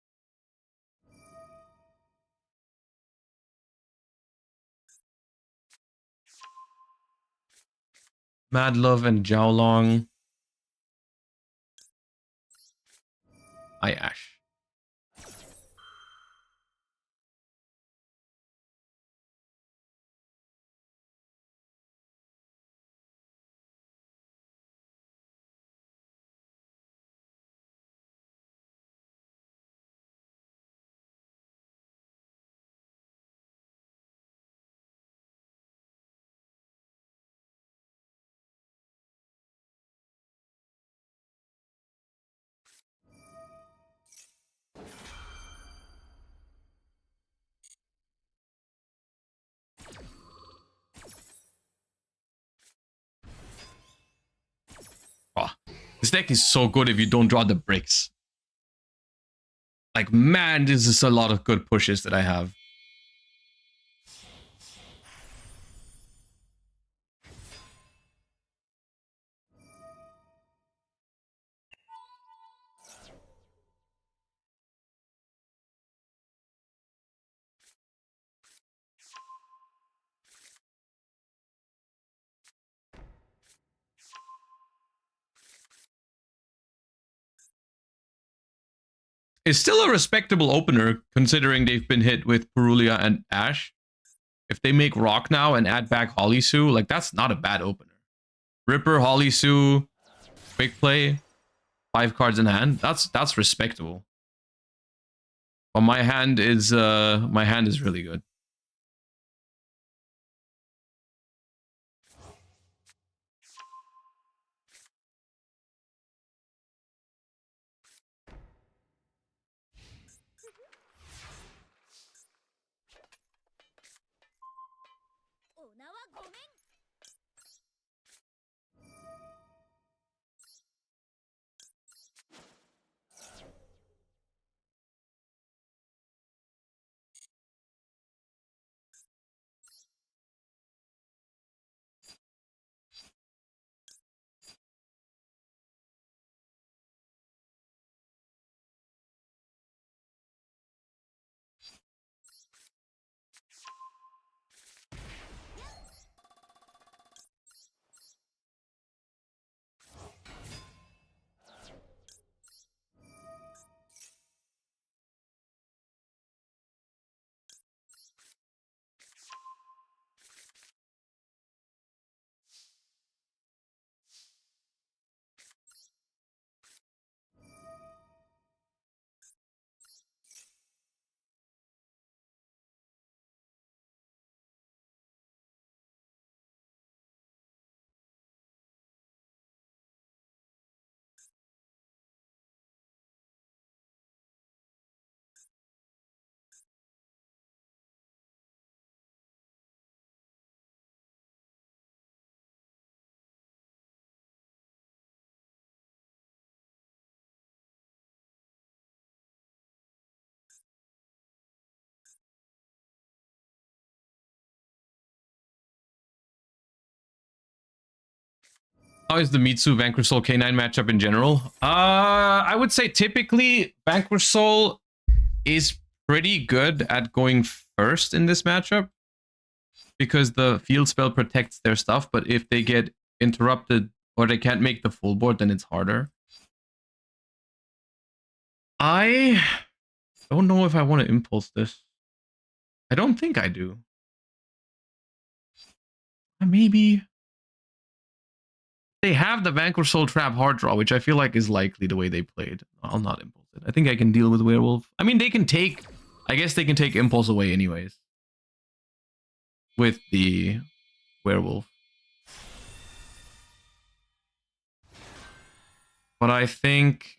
Mad Love and Jiao Long. Hi, Ash. This deck is so good if you don't draw the bricks. Like, man, this is a lot of good pushes that I have. It's still a respectable opener, considering they've been hit with Purulia and Ash. If they make Rock now and add back Holisu, like, that's not a bad opener. Ripper, Holisu, quick play, 5 cards in hand. That's respectable. But my hand is really good. How is the Mitsu Vanquish Soul K9 matchup in general? I would say typically Vanquish Soul is pretty good at going first in this matchup because the field spell protects their stuff, but if they get interrupted or they can't make the full board, then it's harder. I don't know if I want to impulse this. I don't think I do. Maybe. They have the Vanquish Soul Trap hard draw, which I feel like is likely the way they played. I'll not impulse it. I think I can deal with Werewolf. I mean, they can take... I guess they can take Impulse away anyways. With the Werewolf. But I think...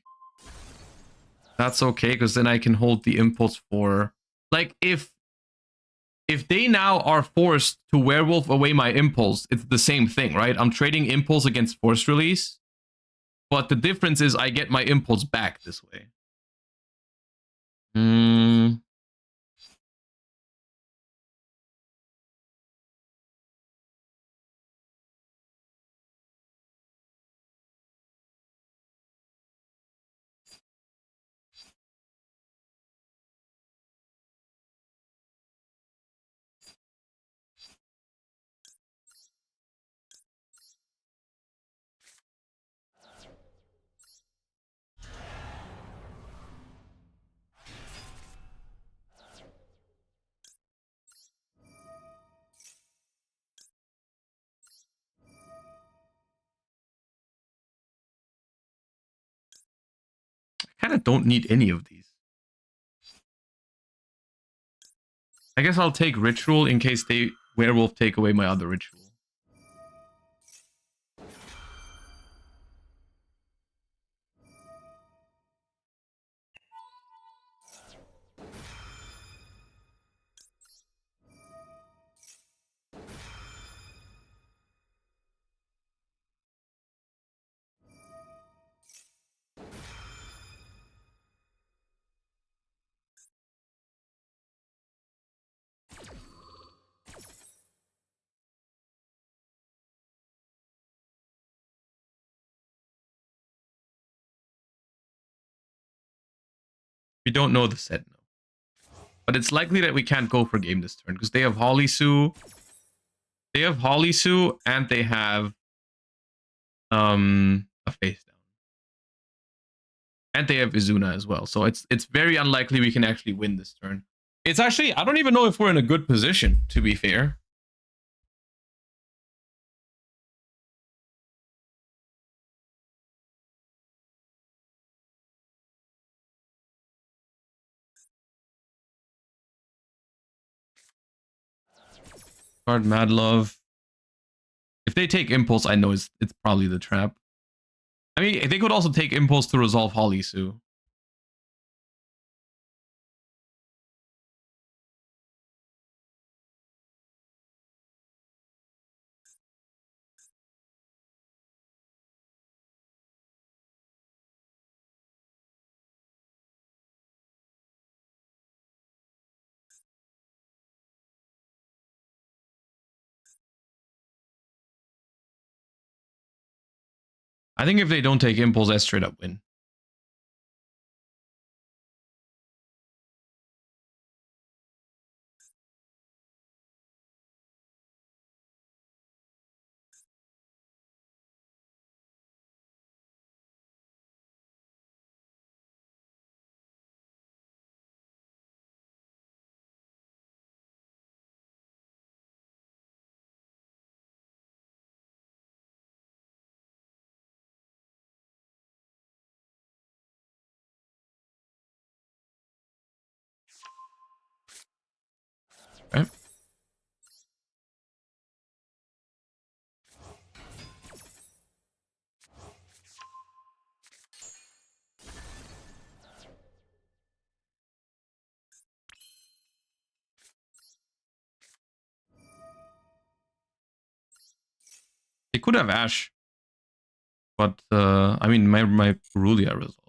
that's okay, because then I can hold the Impulse for... like, if they now are forced to Werewolf away my Impulse, it's the same thing, right? I'm trading Impulse against Force Release, but the difference is I get my Impulse back this way. I kind of don't need any of these. I guess I'll take Ritual in case they Werewolf take away my other Ritual. We don't know the set, no. But it's likely that we can't go for game this turn because they have Holisu. They have Holisu and they have a face down. And they have Izuna as well. So it's very unlikely we can actually win this turn. It's actually, I don't even know if we're in a good position, to be fair. Card Mad Love. If they take Impulse, I know it's probably the trap. I mean, they could also take Impulse to resolve Holisu. I think if they don't take Impulse, I straight up win. Right? They could have Ash. But, I mean, my Purulia resolved.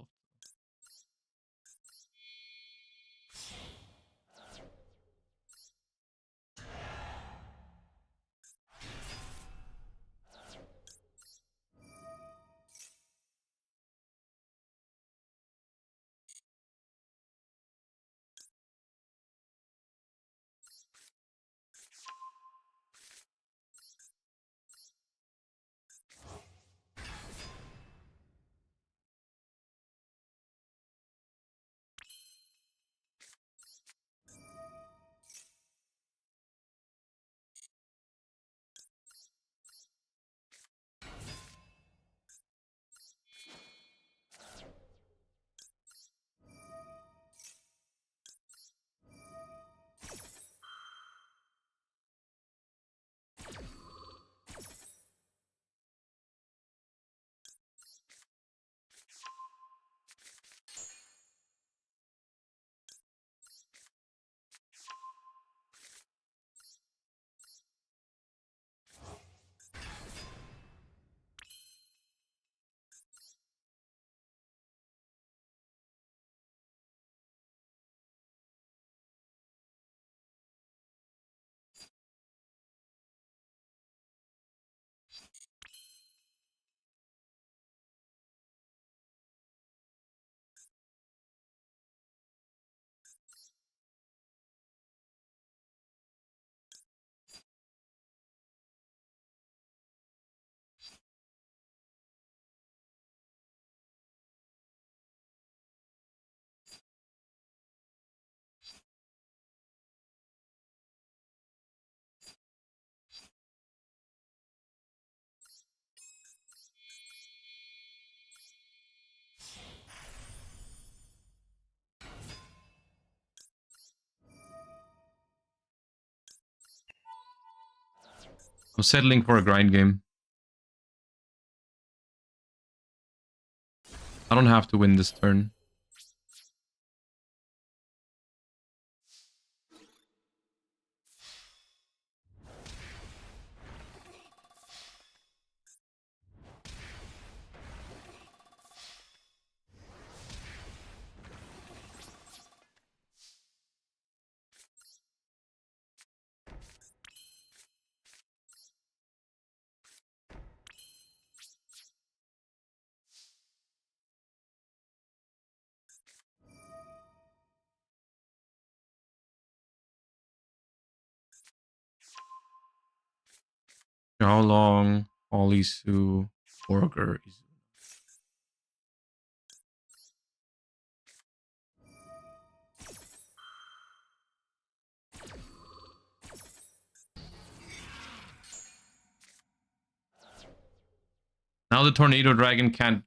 I'm settling for a grind game. I don't have to win this turn. How long? Ollie Sue Burger. Now the Tornado Dragon can't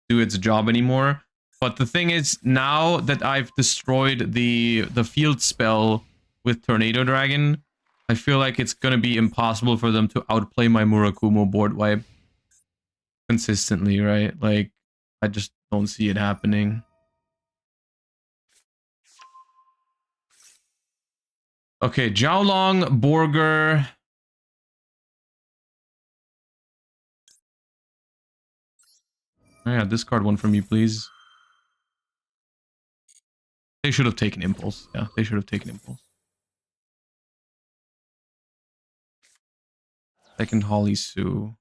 do its job anymore. But the thing is, now that I've destroyed the field spell with Tornado Dragon, I feel like it's gonna be impossible for them to outplay my Murakumo board wipe consistently, right? Like, I just don't see it happening. Okay, Jiaolong, Borger. Oh yeah, discard one for me, please. They should have taken Impulse. Yeah, they should have taken Impulse. Second Holly Sue.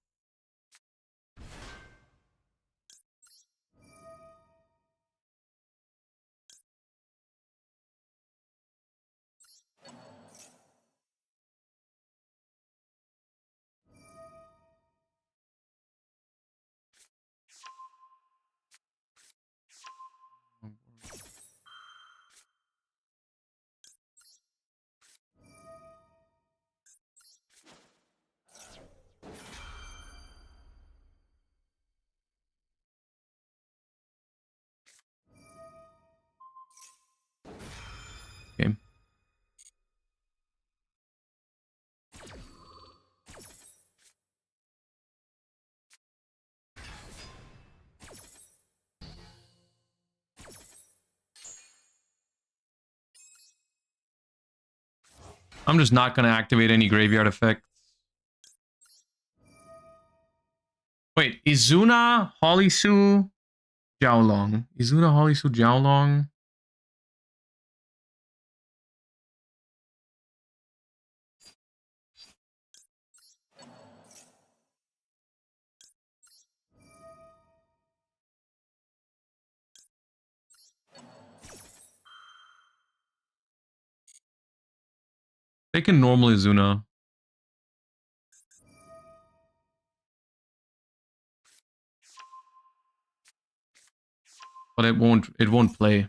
Okay. I'm just not going to activate any graveyard effects. Wait, Izuna, Holisu, Jiaolong. Izuna, Holisu, Jiaolong. Take a normal Izuna. But it won't play.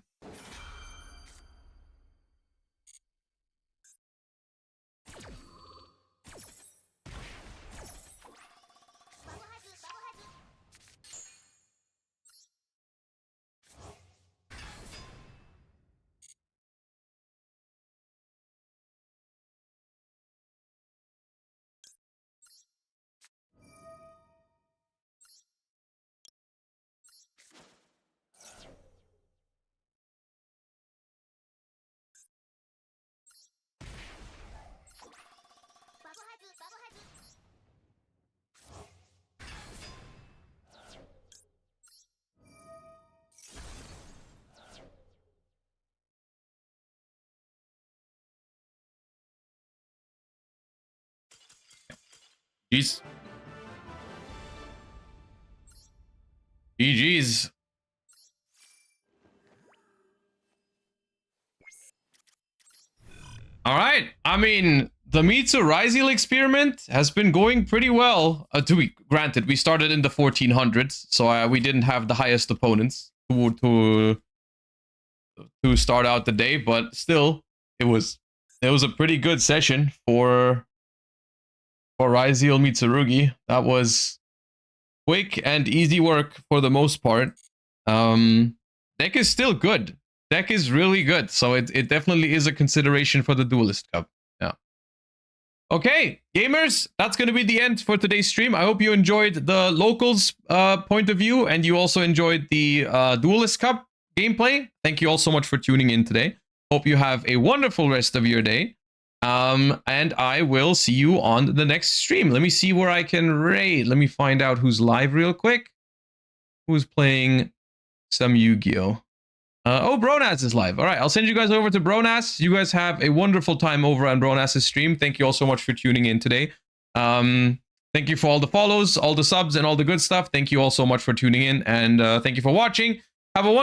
Jeez. GG's. All right. I mean, the Mitsu Ryziel experiment has been going pretty well. Granted, we started in the 1400s, so we didn't have the highest opponents to start out the day, but still, it was a pretty good session for Ryziel Mitsurugi. That was quick and easy work for the most part. Deck is still good. Deck is really good, so it definitely is a consideration for the Duelist Cup. Yeah. Okay, gamers, that's going to be the end for today's stream. I hope you enjoyed the locals point of view, and you also enjoyed the Duelist Cup gameplay. Thank you all so much for tuning in today. Hope you have a wonderful rest of your day. And I will see you on the next stream. Let me see where I can raid. Let me find out who's live real quick. Who's playing some Yu-Gi-Oh? Oh, Bronas is live. All right, I'll send you guys over to Bronas. You guys have a wonderful time over on Bronas' stream. Thank you all so much for tuning in today. Thank you for all the follows, all the subs, and all the good stuff. Thank you all so much for tuning in, and thank you for watching. Have a wonderful